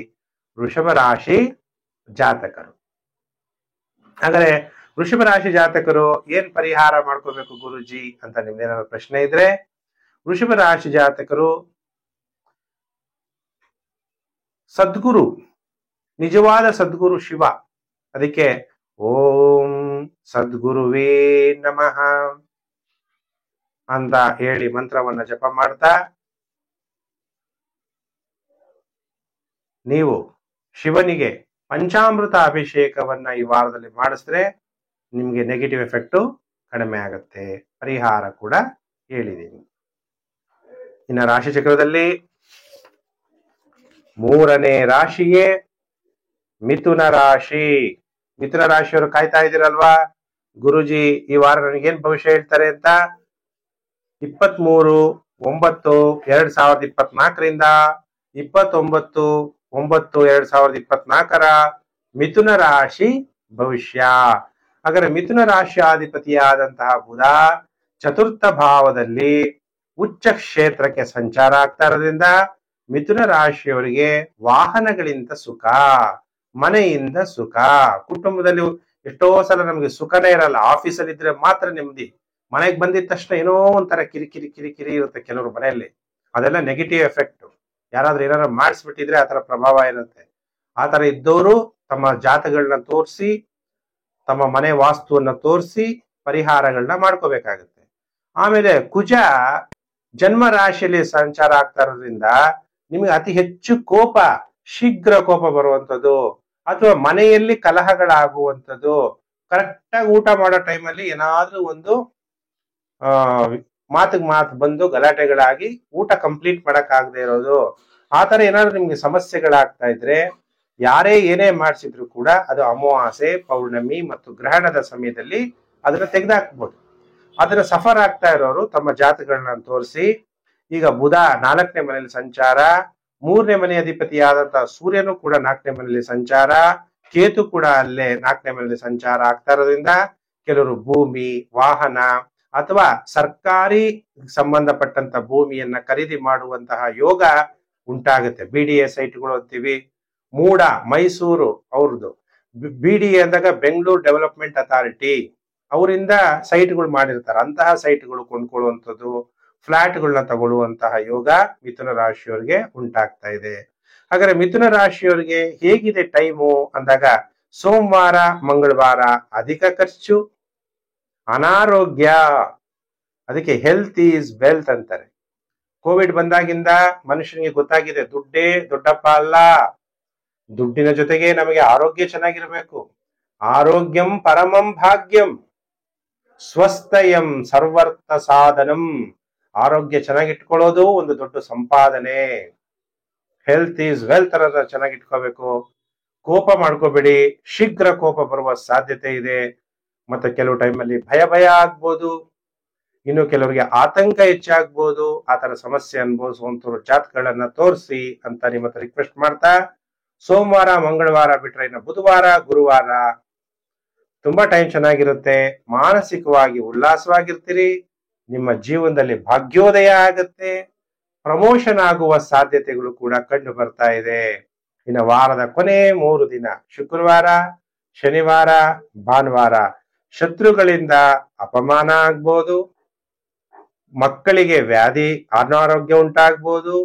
ವೃಷಭ ರಾಶಿ ಜಾತಕರು. ಹಾಗಾದ್ರೆ ವೃಷಭ ರಾಶಿ ಜಾತಕರು ಏನ್ ಪರಿಹಾರ ಮಾಡ್ಕೋಬೇಕು ಗುರುಜಿ ಅಂತ ನಿಮ್ದೇನಾದ್ರು ಪ್ರಶ್ನೆ ಇದ್ರೆ, ವೃಷಭ ರಾಶಿ ಜಾತಕರು ಸದ್ಗುರು, ನಿಜವಾದ ಸದ್ಗುರು ಶಿವ. ಅದಕ್ಕೆ ಓಂ ಸದ್ಗುರುವೇ ನಮಃ ಅಂತ ಹೇಳಿ ಮಂತ್ರವನ್ನ ಜಪ ಮಾಡ್ತಾ ನೀವು ಶಿವನಿಗೆ ಪಂಚಾಮೃತ ಅಭಿಷೇಕವನ್ನ ಈ ವಾರದಲ್ಲಿ ಮಾಡಿಸಿದ್ರೆ ನಿಮ್ಗೆ ನೆಗೆಟಿವ್ ಎಫೆಕ್ಟ್ ಕಡಿಮೆ ಆಗುತ್ತೆ. ಪರಿಹಾರ ಕೂಡ ಹೇಳಿದ್ದೀನಿ. ಇನ್ನು ರಾಶಿ ಚಕ್ರದಲ್ಲಿ 3ನೇ ರಾಶಿಯೇ ಮಿಥುನ ರಾಶಿ. ಮಿಥುನ ರಾಶಿಯವರು ಕಾಯ್ತಾ ಇದ್ದೀರಲ್ವಾ, ಗುರುಜಿ ಈ ವಾರ ನನಗೇನ್ ಭವಿಷ್ಯ ಹೇಳ್ತಾರೆ ಅಂತ. 23/9/2024ರಿಂದ 29/9/2024 ಮಿಥುನ ರಾಶಿ ಭವಿಷ್ಯ. ಹಾಗಾದ್ರೆ ಮಿಥುನ ರಾಶಿಯಾಧಿಪತಿಯಾದಂತಹ ಬುಧ ಚತುರ್ಥ ಭಾವದಲ್ಲಿ ಉಚ್ಚ ಕ್ಷೇತ್ರಕ್ಕೆ ಸಂಚಾರ ಆಗ್ತಾ ಇರೋದ್ರಿಂದ ಮಿಥುನ ರಾಶಿಯವರಿಗೆ ವಾಹನಗಳಿಂದ ಸುಖ, ಮನೆಯಿಂದ ಸುಖ. ಕುಟುಂಬದಲ್ಲಿ ಎಷ್ಟೋ ಸಲ ನಮ್ಗೆ ಸುಖನೇ ಇರಲ್ಲ. ಆಫೀಸಲ್ಲಿ ಇದ್ರೆ ಮಾತ್ರ ನೆಮ್ಮದಿ. ಮನೆಗೆ ಬಂದಿದ ತಕ್ಷಣ ಏನೋ ಒಂಥರ ಕಿರಿಕಿರಿ ಇರುತ್ತೆ ಕೆಲವರು ಮನೆಯಲ್ಲಿ. ಅದೆಲ್ಲ ನೆಗೆಟಿವ್ ಎಫೆಕ್ಟ್. ಯಾರಾದ್ರೂ ಏನಾದ್ರು ಮಾಡಿಸ್ಬಿಟ್ಟಿದ್ರೆ ಆತರ ಪ್ರಭಾವ ಇರುತ್ತೆ. ಆತರ ಇದ್ದವರು ತಮ್ಮ ಜಾತಗಳನ್ನ ತೋರಿಸಿ, ತಮ್ಮ ಮನೆ ವಾಸ್ತುವನ್ನ ತೋರಿಸಿ ಪರಿಹಾರಗಳನ್ನ ಮಾಡ್ಕೋಬೇಕಾಗತ್ತೆ. ಆಮೇಲೆ ಕುಜ ಜನ್ಮ ರಾಶಿಯಲ್ಲಿ ಸಂಚಾರ ಆಗ್ತಾ ಇರೋದ್ರಿಂದ ನಿಮಗೆ ಅತಿ ಹೆಚ್ಚು ಕೋಪ, ಶೀಘ್ರ ಕೋಪ ಬರುವಂಥದ್ದು ಅಥವಾ ಮನೆಯಲ್ಲಿ ಕಲಹಗಳಾಗುವಂಥದ್ದು. ಕರೆಕ್ಟಾಗಿ ಊಟ ಮಾಡೋ ಟೈಮಲ್ಲಿ ಏನಾದ್ರೂ ಒಂದು ಮಾತಿಗೆ ಮಾತು ಬಂದು ಗಲಾಟೆಗಳಾಗಿ ಊಟ ಕಂಪ್ಲೀಟ್ ಮಾಡಕ್ ಆಗದೆ ಇರೋದು, ಆತರ ಏನಾದ್ರು ನಿಮ್ಗೆ ಸಮಸ್ಯೆಗಳಾಗ್ತಾ ಇದ್ರೆ ಯಾರೇ ಏನೇ ಮಾಡಿಸಿದ್ರು ಕೂಡ ಅದು ಅಮಾವಾಸ್ಯೆ, ಪೌರ್ಣಮಿ ಮತ್ತು ಗ್ರಹಣದ ಸಮಯದಲ್ಲಿ ಅದನ್ನ ತೆಗೆದಾಕ್ಬೋದು. ಅದನ್ನ ಸಫರ್ ಆಗ್ತಾ ಇರೋರು ತಮ್ಮ ಜಾತಗಳನ್ನ ತೋರಿಸಿ. ಈಗ ಬುಧ 4ನೇ ಮನೆಯಲ್ಲಿ ಸಂಚಾರ, 3ನೇ ಮನೆ ಅಧಿಪತಿಯಾದಂತಹ ಸೂರ್ಯನು ಕೂಡ 4ನೇ ಮನೆಯಲ್ಲಿ ಸಂಚಾರ, ಕೇತು ಕೂಡ ಅಲ್ಲೇ 4ನೇ ಮನೆಯಲ್ಲಿ ಸಂಚಾರ ಆಗ್ತಾ ಇರೋದ್ರಿಂದ ಕೆಲವರು ಭೂಮಿ, ವಾಹನ ಅಥವಾ ಸರ್ಕಾರಿ ಸಂಬಂಧಪಟ್ಟಂತ ಭೂಮಿಯನ್ನ ಖರೀದಿ ಮಾಡುವಂತಹ ಯೋಗ ಉಂಟಾಗುತ್ತೆ. BDA ಸೈಟ್ಗಳು ಅಂತೀವಿ. ಮೂಡ ಮೈಸೂರು ಅವ್ರದ್ದು, BDA ಅಂದಾಗ ಬೆಂಗಳೂರು ಡೆವಲಪ್ಮೆಂಟ್ ಅಥಾರಿಟಿ, ಅವರಿಂದ ಸೈಟ್ಗಳು ಮಾಡಿರ್ತಾರೆ. ಅಂತಹ ಸೈಟ್ಗಳು ಕೊಂಡ್ಕೊಳ್ಳುವಂಥದ್ದು, ಫ್ಲಾಟ್ಗಳನ್ನ ತಗೊಳ್ಳುವಂತಹ ಯೋಗ ಮಿಥುನ ರಾಶಿಯವರಿಗೆ ಉಂಟಾಗ್ತಾ ಇದೆ. ಹಾಗಾದ್ರೆ ಮಿಥುನ ರಾಶಿಯವರಿಗೆ ಹೇಗಿದೆ ಟೈಮು ಅಂದಾಗ, ಸೋಮವಾರ, ಮಂಗಳವಾರ ಅಧಿಕ ಖರ್ಚು, ಅನಾರೋಗ್ಯ. ಅದಕ್ಕೆ ಹೆಲ್ತ್ ಈಸ್ ವೆಲ್ತ್ ಅಂತಾರೆ. ಕೋವಿಡ್ ಬಂದಾಗಿಂದ ಮನುಷ್ಯನಿಗೆ ಗೊತ್ತಾಗಿದೆ ದುಡ್ಡೇ ದೊಡ್ಡಪ್ಪ ಅಲ್ಲ, ದುಡ್ಡಿನ ಜೊತೆಗೆ ನಮಗೆ ಆರೋಗ್ಯ ಚೆನ್ನಾಗಿರ್ಬೇಕು. ಆರೋಗ್ಯಂ ಪರಮಂ ಭಾಗ್ಯಂ, ಸ್ವಸ್ಥಯಂ ಸರ್ವರ್ಥ ಸಾಧನಂ. ಆರೋಗ್ಯ ಚೆನ್ನಾಗಿಟ್ಕೊಳ್ಳೋದು ಒಂದು ದೊಡ್ಡ ಸಂಪಾದನೆ. ಹೆಲ್ತ್ ಈಸ್ ವೆಲ್ತ್ ಅನ್ನೋದನ್ನ ಚೆನ್ನಾಗಿಟ್ಕೋಬೇಕು. ಕೋಪ ಮಾಡ್ಕೋಬೇಡಿ, ಶೀಘ್ರ ಕೋಪ ಬರುವ ಸಾಧ್ಯತೆ ಇದೆ. ಮತ್ತೆ ಕೆಲವು ಟೈಮಲ್ಲಿ ಭಯ ಆಗ್ಬೋದು, ಇನ್ನು ಕೆಲವರಿಗೆ ಆತಂಕ ಹೆಚ್ಚಾಗ್ಬೋದು. ಆತರ ಸಮಸ್ಯೆ ಅನುಭವಿಸುವಂತವ್ರು ಜಾತಕಗಳನ್ನ ತೋರಿಸಿ ಅಂತ ನಿಮ್ಮ ಹತ್ರ ರಿಕ್ವೆಸ್ಟ್ ಮಾಡ್ತಾ, ಸೋಮವಾರ, ಮಂಗಳವಾರ ಬಿಟ್ರೆ ಇನ್ನು ಬುಧವಾರ, ಗುರುವಾರ ತುಂಬಾ ಟೈಮ್ ಚೆನ್ನಾಗಿರುತ್ತೆ. ಮಾನಸಿಕವಾಗಿ ಉಲ್ಲಾಸವಾಗಿರ್ತೀರಿ. ನಿಮ್ಮ ಜೀವನದಲ್ಲಿ ಭಾಗ್ಯೋದಯ ಆಗುತ್ತೆ. ಪ್ರಮೋಷನ್ ಆಗುವ ಸಾಧ್ಯತೆಗಳು ಕೂಡ ಕಂಡು ಬರ್ತಾ ಇದೆ. ಇನ್ನು ವಾರದ ಕೊನೆ 3 ದಿನ ಶುಕ್ರವಾರ, ಶನಿವಾರ, ಭಾನುವಾರ ಶತ್ರುಗಳಿಂದ ಅಪಮಾನ ಆಗ್ಬೋದು, ಮಕ್ಕಳಿಗೆ ವ್ಯಾಧಿ ಅನಾರೋಗ್ಯ ಉಂಟಾಗ್ಬೋದು.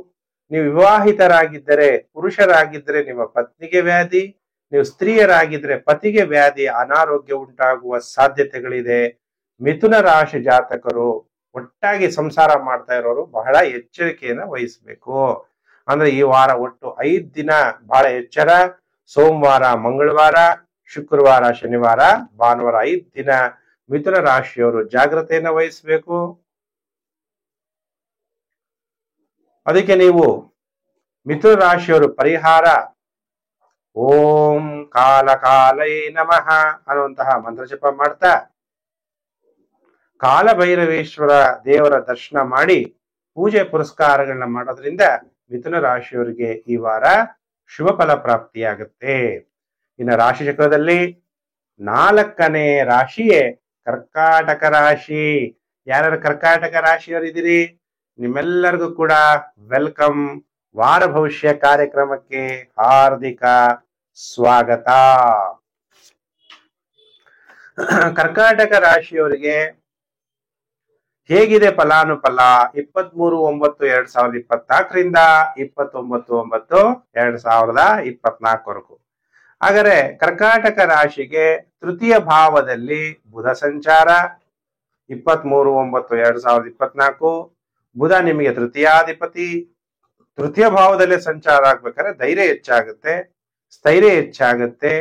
ನೀವು ವಿವಾಹಿತರಾಗಿದ್ದರೆ, ಪುರುಷರಾಗಿದ್ದರೆ ನಿಮ್ಮ ಪತ್ನಿಗೆ ವ್ಯಾಧಿ, ನೀವು ಸ್ತ್ರೀಯರಾಗಿದ್ರೆ ಪತಿಗೆ ವ್ಯಾಧಿ ಅನಾರೋಗ್ಯ ಉಂಟಾಗುವ ಸಾಧ್ಯತೆಗಳಿದೆ. ಮಿಥುನ ರಾಶಿ ಜಾತಕರು ಒಟ್ಟಾಗಿ ಸಂಸಾರ ಮಾಡ್ತಾ ಇರೋರು ಬಹಳ ಎಚ್ಚರಿಕೆಯನ್ನ ವಹಿಸ್ಬೇಕು. ಅಂದ್ರೆ ಈ ವಾರ ಒಟ್ಟು 5 ದಿನ ಬಹಳ ಎಚ್ಚರ. ಸೋಮವಾರ, ಮಂಗಳವಾರ, ಶುಕ್ರವಾರ, ಶನಿವಾರ, ಭಾನುವಾರ 5 ದಿನ ಮಿಥುನ ರಾಶಿಯವರು ಜಾಗ್ರತೆಯನ್ನ ವಹಿಸ್ಬೇಕು. ಅದಕ್ಕೆ ನೀವು ಮಿಥುನ ರಾಶಿಯವರು ಪರಿಹಾರ ಓಂ ಕಾಲ ಕಾಲೈ ನಮಃ ಅನ್ನುವಂತಹ ಮಂತ್ರ ಜಪ ಮಾಡ್ತಾ ಕಾಲಭೈರವೇಶ್ವರ ದೇವರ ದರ್ಶನ ಮಾಡಿ ಪೂಜೆ ಪುರಸ್ಕಾರಗಳನ್ನ ಮಾಡೋದ್ರಿಂದ ಮಿಥುನ ರಾಶಿಯವರಿಗೆ ಈ ವಾರ ಶುಭ ಫಲ ಪ್ರಾಪ್ತಿಯಾಗುತ್ತೆ. ಇನ್ನು ರಾಶಿ ಚಕ್ರದಲ್ಲಿ 4ನೇ ರಾಶಿಯೇ ಕರ್ಕಾಟಕ ರಾಶಿ. ಯಾರ್ಯಾರು ಕರ್ಕಾಟಕ ರಾಶಿಯವರಿದ್ದೀರಿ ನಿಮ್ಮೆಲ್ಲರಿಗೂ ಕೂಡ ವೆಲ್ಕಮ್. ವಾರ ಭವಿಷ್ಯ ಕಾರ್ಯಕ್ರಮಕ್ಕೆ ಹಾರ್ದಿಕ ಸ್ವಾಗತ. ಕರ್ಕಾಟಕ ರಾಶಿಯವರಿಗೆ ಹೇಗಿದೆ ಫಲಾನುಫಲ 23/9/2024ರಿಂದ 29/9/2024ವರೆಗೂ. ಹಾಗಾದ್ರೆ ಕರ್ಕಾಟಕ ರಾಶಿಗೆ ತೃತೀಯ ಭಾವದಲ್ಲಿ ಬುಧ ಸಂಚಾರ 23/9/2024. ಬುಧ ನಿಮಗೆ ತೃತೀಯಾಧಿಪತಿ. ತೃತೀಯ ಭಾವದಲ್ಲೇ ಸಂಚಾರ ಆಗ್ಬೇಕಾದ್ರೆ ಧೈರ್ಯ ಹೆಚ್ಚಾಗುತ್ತೆ, ಸ್ಥೈರ್ಯ ಹೆಚ್ಚಾಗುತ್ತೆ.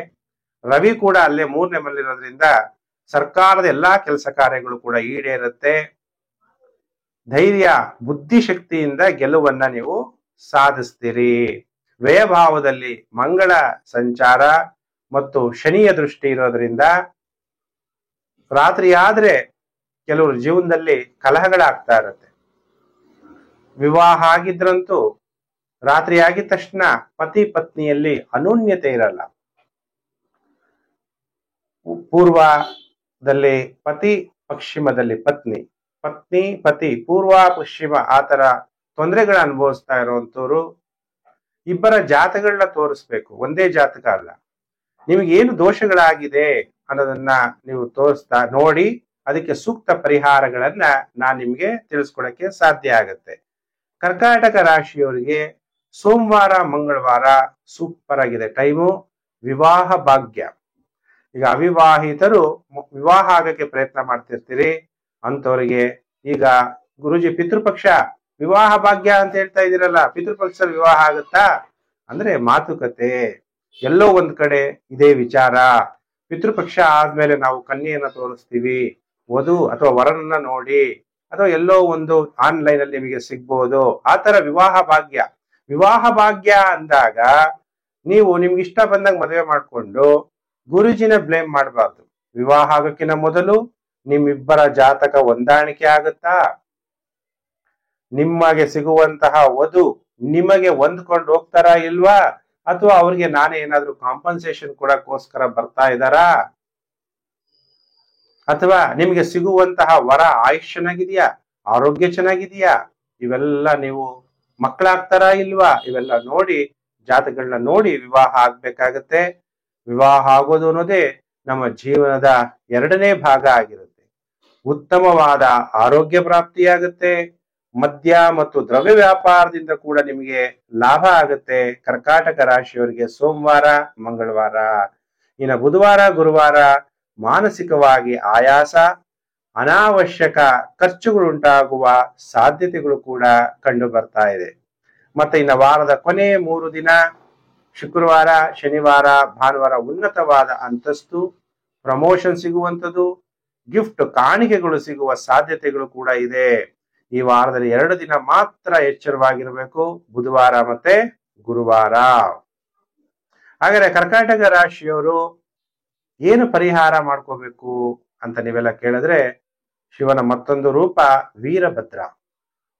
ರವಿ ಕೂಡ ಅಲ್ಲೇ 3ನೇ ಮನೆಯಲ್ಲಿರೋದ್ರಿಂದ ಸರ್ಕಾರದ ಎಲ್ಲಾ ಕೆಲಸ ಕಾರ್ಯಗಳು ಕೂಡ ಈಡೇರುತ್ತೆ. ಧೈರ್ಯ, ಬುದ್ಧಿಶಕ್ತಿಯಿಂದ ಗೆಲುವನ್ನ ನೀವು ಸಾಧಿಸ್ತೀರಿ. ವ್ಯಯಭಾವದಲ್ಲಿ ಮಂಗಳ ಸಂಚಾರ ಮತ್ತು ಶನಿಯ ದೃಷ್ಟಿ ಇರೋದ್ರಿಂದ ರಾತ್ರಿ ಆದ್ರೆ ಕೆಲವರು ಜೀವನದಲ್ಲಿ ಕಲಹಗಳಾಗ್ತಾ ಇರುತ್ತೆ. ವಿವಾಹ ಆಗಿದ್ರಂತೂ ರಾತ್ರಿ ಆಗಿದ ತಕ್ಷಣ ಪತಿ ಪತ್ನಿಯಲ್ಲಿ ಅನೋನ್ಯತೆ ಇರಲ್ಲ. ಪೂರ್ವದಲ್ಲಿ ಪತಿ, ಪಶ್ಚಿಮದಲ್ಲಿ ಪತ್ನಿ, ಪತ್ನಿ ಪತಿ, ಪೂರ್ವ ಪಶ್ಚಿಮ ಆತರ ತೊಂದರೆಗಳನ್ನ ಅನುಭವಿಸ್ತಾ ಇರುವಂತವ್ರು ಇಬ್ಬರ ಜಾತಗಳನ್ನ ತೋರಿಸ್ಬೇಕು, ಒಂದೇ ಜಾತಕ ಅಲ್ಲ. ನಿಮಗೆ ಏನು ದೋಷಗಳಾಗಿದೆ ಅನ್ನೋದನ್ನ ನೀವು ತೋರಿಸ್ತಾ ನೋಡಿ ಅದಕ್ಕೆ ಸೂಕ್ತ ಪರಿಹಾರಗಳನ್ನ ನಾನ್ ನಿಮ್ಗೆ ತಿಳಿಸ್ಕೊಡಕ್ಕೆ ಸಾಧ್ಯ ಆಗತ್ತೆ. ಕರ್ಕಾಟಕ ರಾಶಿಯವರಿಗೆ ಸೋಮವಾರ, ಮಂಗಳವಾರ ಸೂಪರ್ ಆಗಿದೆ ಟೈಮು. ವಿವಾಹ ಭಾಗ್ಯ. ಈಗ ಅವಿವಾಹಿತರು ವಿವಾಹ ಆಗಕ್ಕೆ ಪ್ರಯತ್ನ ಮಾಡ್ತಿರ್ತೀರಿ ಅಂತವರಿಗೆ ಈಗ ಗುರುಜಿ ಪಿತೃಪಕ್ಷ ವಿವಾಹ ಭಾಗ್ಯ ಅಂತ ಹೇಳ್ತಾ ಇದೀರಲ್ಲ, ಪಿತೃಪಕ್ಷ ವಿವಾಹ ಆಗುತ್ತಾ ಅಂದ್ರೆ ಮಾತುಕತೆ. ಎಲ್ಲೋ ಒಂದ್ ಕಡೆ ಇದೇ ವಿಚಾರ. ಪಿತೃಪಕ್ಷ ಆದ್ಮೇಲೆ ನಾವು ಕನ್ಯೆಯನ್ನ ತೋರಿಸ್ತೀವಿ, ವಧು ಅಥವಾ ವರನನ್ನ ನೋಡಿ, ಅಥವಾ ಎಲ್ಲೋ ಒಂದು ಆನ್ಲೈನ್ ಅಲ್ಲಿ ನಿಮಗೆ ಸಿಗ್ಬಹುದು. ಆತರ ವಿವಾಹ ಭಾಗ್ಯ. ವಿವಾಹ ಭಾಗ್ಯ ಅಂದಾಗ ನೀವು ನಿಮ್ಗೆ ಇಷ್ಟ ಬಂದಾಗ ಮದುವೆ ಮಾಡ್ಕೊಂಡು ಗುರುಜಿನ ಬ್ಲೇಮ್ ಮಾಡಬಾರ್ದು. ವಿವಾಹ ಆಗೋಕ್ಕಿಂತ ಮೊದಲು ನಿಮ್ಮಿಬ್ಬರ ಜಾತಕ ಹೊಂದಾಣಿಕೆ ಆಗುತ್ತಾ, ನಿಮಗೆ ಸಿಗುವಂತಹ ವಧು ನಿಮಗೆ ಹೊಂದ್ಕೊಂಡು ಹೋಗ್ತಾರಾ ಇಲ್ವಾ, ಅಥವಾ ಅವ್ರಿಗೆ ನಾನೇ ಏನಾದ್ರೂ ಕಾಂಪನ್ಸೇಷನ್ ಕೊಡಕ್ಕೋಸ್ಕರ ಬರ್ತಾ ಇದ್ದಾರಾ, ಅಥವಾ ನಿಮ್ಗೆ ಸಿಗುವಂತಹ ವರ ಆಯುಷ್ ಚೆನ್ನಾಗಿದೆಯಾ, ಆರೋಗ್ಯ ಚೆನ್ನಾಗಿದೆಯಾ, ಇವೆಲ್ಲ ನೀವು ಮಕ್ಕಳಾಗ್ತಾರಾ ಇಲ್ವಾ, ಇವೆಲ್ಲ ನೋಡಿ ಜಾತಕಗಳನ್ನ ನೋಡಿ ವಿವಾಹ ಆಗ್ಬೇಕಾಗತ್ತೆ. ವಿವಾಹ ಆಗೋದು ಅನ್ನೋದೇ ನಮ್ಮ ಜೀವನದ 2ನೇ ಭಾಗ ಆಗಿರುತ್ತೆ. ಉತ್ತಮವಾದ ಆರೋಗ್ಯ ಪ್ರಾಪ್ತಿಯಾಗುತ್ತೆ. ಮದ್ಯ ಮತ್ತು ದ್ರವ್ಯ ವ್ಯಾಪಾರದಿಂದ ಕೂಡ ನಿಮಗೆ ಲಾಭ ಆಗುತ್ತೆ. ಕರ್ಕಾಟಕ ರಾಶಿಯವರಿಗೆ ಸೋಮವಾರ, ಮಂಗಳವಾರ. ಇನ್ನು ಬುಧವಾರ, ಗುರುವಾರ ಮಾನಸಿಕವಾಗಿ ಆಯಾಸ, ಅನಾವಶ್ಯಕ ಖರ್ಚುಗಳುಂಟಾಗುವ ಸಾಧ್ಯತೆಗಳು ಕೂಡ ಕಂಡು ಬರ್ತಾ ಇದೆ. ಮತ್ತೆ ಇನ್ನು ವಾರದ ಕೊನೆ 3 ದಿನ ಶುಕ್ರವಾರ, ಶನಿವಾರ, ಭಾನುವಾರ ಉನ್ನತವಾದ ಅಂತಸ್ತು, ಪ್ರಮೋಷನ್ ಸಿಗುವಂಥದ್ದು, ಗಿಫ್ಟ್ ಕಾಣಿಕೆಗಳು ಸಿಗುವ ಸಾಧ್ಯತೆಗಳು ಕೂಡ ಇದೆ. ಈ ವಾರದಲ್ಲಿ 2 ದಿನ ಮಾತ್ರ ಎಚ್ಚರವಾಗಿರಬೇಕು, ಬುಧವಾರ ಮತ್ತೆ ಗುರುವಾರ. ಹಾಗಾದ್ರೆ ಕರ್ಕಾಟಕ ರಾಶಿಯವರು ಏನು ಪರಿಹಾರ ಮಾಡ್ಕೋಬೇಕು ಅಂತ ನೀವೆಲ್ಲ ಕೇಳಿದ್ರೆ, ಶಿವನ ಮತ್ತೊಂದು ರೂಪ ವೀರಭದ್ರ.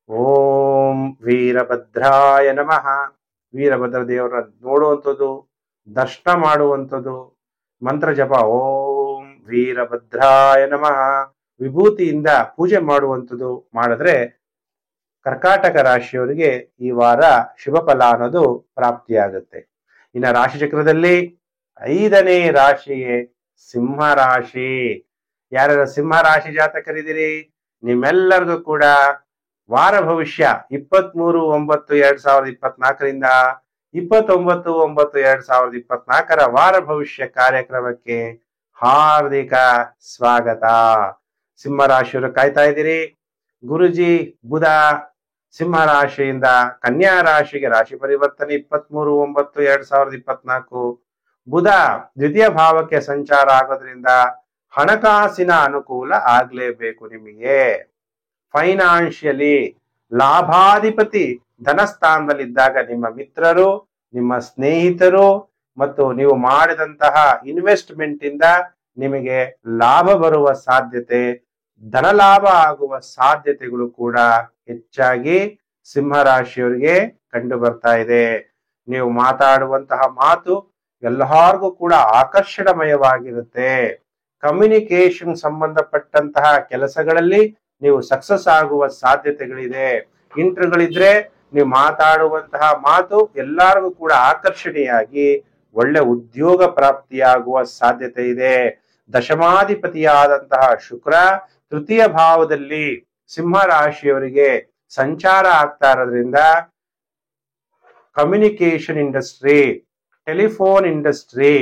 ಓಂ ವೀರಭದ್ರಾಯ ನಮಃ. ವೀರಭದ್ರ ದೇವರ ನೋಡುವಂಥದ್ದು, ದರ್ಶನ ಮಾಡುವಂಥದ್ದು, ಮಂತ್ರ ಜಪ ಓಂ ವೀರಭದ್ರಾಯ ನಮಃ ವಿಭೂತಿಯಿಂದ ಪೂಜೆ ಮಾಡುವಂಥದ್ದು ಮಾಡಿದ್ರೆ ಕರ್ಕಾಟಕ ರಾಶಿಯವರಿಗೆ ಈ ವಾರ ಶುಭ ಫಲ ಅನ್ನೋದು ಪ್ರಾಪ್ತಿಯಾಗುತ್ತೆ. ಇನ್ನು ರಾಶಿ ಚಕ್ರದಲ್ಲಿ 5ನೇ ರಾಶಿಯೇ ಸಿಂಹ ರಾಶಿ. ಯಾರ್ಯಾರು ಸಿಂಹ ರಾಶಿ ಜಾತಕರಿದ್ದೀರಿ ನಿಮ್ಮೆಲ್ಲರಿಗೂ ಕೂಡ ವಾರ ಭವಿಷ್ಯ 23/9/2024ರಿಂದ 29/9/2024 ವಾರ ಭವಿಷ್ಯ ಕಾರ್ಯಕ್ರಮಕ್ಕೆ ಹಾರ್ದಿಕ ಸ್ವಾಗತ. ಸಿಂಹ ರಾಶಿಯವರು ಕಾಯ್ತಾ ಇದ್ದೀರಿ. ಗುರುಜಿ ಬುಧ ಸಿಂಹ ರಾಶಿಯಿಂದ ಕನ್ಯಾ ರಾಶಿಗೆ ರಾಶಿ ಪರಿವರ್ತನೆ 23/9/2024. ಬುಧ ದ್ವಿತೀಯ ಭಾವಕ್ಕೆ ಸಂಚಾರ ಆಗೋದ್ರಿಂದ ಹಣಕಾಸಿನ ಅನುಕೂಲ ಆಗ್ಲೇಬೇಕು. ನಿಮಗೆ ಫೈನಾನ್ಷಿಯಲಿ ಲಾಭಾಧಿಪತಿ ಧನಸ್ಥಾನದಲ್ಲಿದ್ದಾಗ ನಿಮ್ಮ ಮಿತ್ರರು, ನಿಮ್ಮ ಸ್ನೇಹಿತರು ಮತ್ತು ನೀವು ಮಾಡಿದಂತಹ ಇನ್ವೆಸ್ಟ್ಮೆಂಟ್ ಇಂದ ನಿಮಗೆ ಲಾಭ ಬರುವ ಸಾಧ್ಯತೆ, ಧನ ಲಾಭ ಆಗುವ ಸಾಧ್ಯತೆಗಳು ಕೂಡ ಹೆಚ್ಚಾಗಿ ಸಿಂಹ ರಾಶಿಯವರಿಗೆ ಕಂಡು ಬರ್ತಾ ಇದೆ. ನೀವು ಮಾತಾಡುವಂತಹ ಮಾತು ಎಲ್ಲರಿಗೂ ಕೂಡ ಆಕರ್ಷಣಮಯವಾಗಿರುತ್ತೆ. ಕಮ್ಯುನಿಕೇಶನ್ ಸಂಬಂಧಪಟ್ಟಂತಹ ಕೆಲಸಗಳಲ್ಲಿ ನೀವು ಸಕ್ಸಸ್ ಆಗುವ ಸಾಧ್ಯತೆಗಳಿದೆ. ಇಂಟರ್ಗಳಿದ್ರೆ ನೀವು ಮಾತಾಡುವಂತಹ ಮಾತು ಎಲ್ಲರಿಗೂ ಕೂಡ ಆಕರ್ಷಣೀಯಾಗಿ ಒಳ್ಳೆ ಉದ್ಯೋಗ ಪ್ರಾಪ್ತಿಯಾಗುವ ಸಾಧ್ಯತೆ ಇದೆ. ದಶಮಾಧಿಪತಿಯಾದಂತಹ ಶುಕ್ರ ತೃತೀಯ ಭಾವದಲ್ಲಿ ಸಿಂಹ ರಾಶಿಯವರಿಗೆ ಸಂಚಾರ ಆಗ್ತಾ ಇರೋದ್ರಿಂದ ಕಮ್ಯುನಿಕೇಶನ್ ಇಂಡಸ್ಟ್ರಿ, ಟೆಲಿಫೋನ್ ಇಂಡಸ್ಟ್ರಿ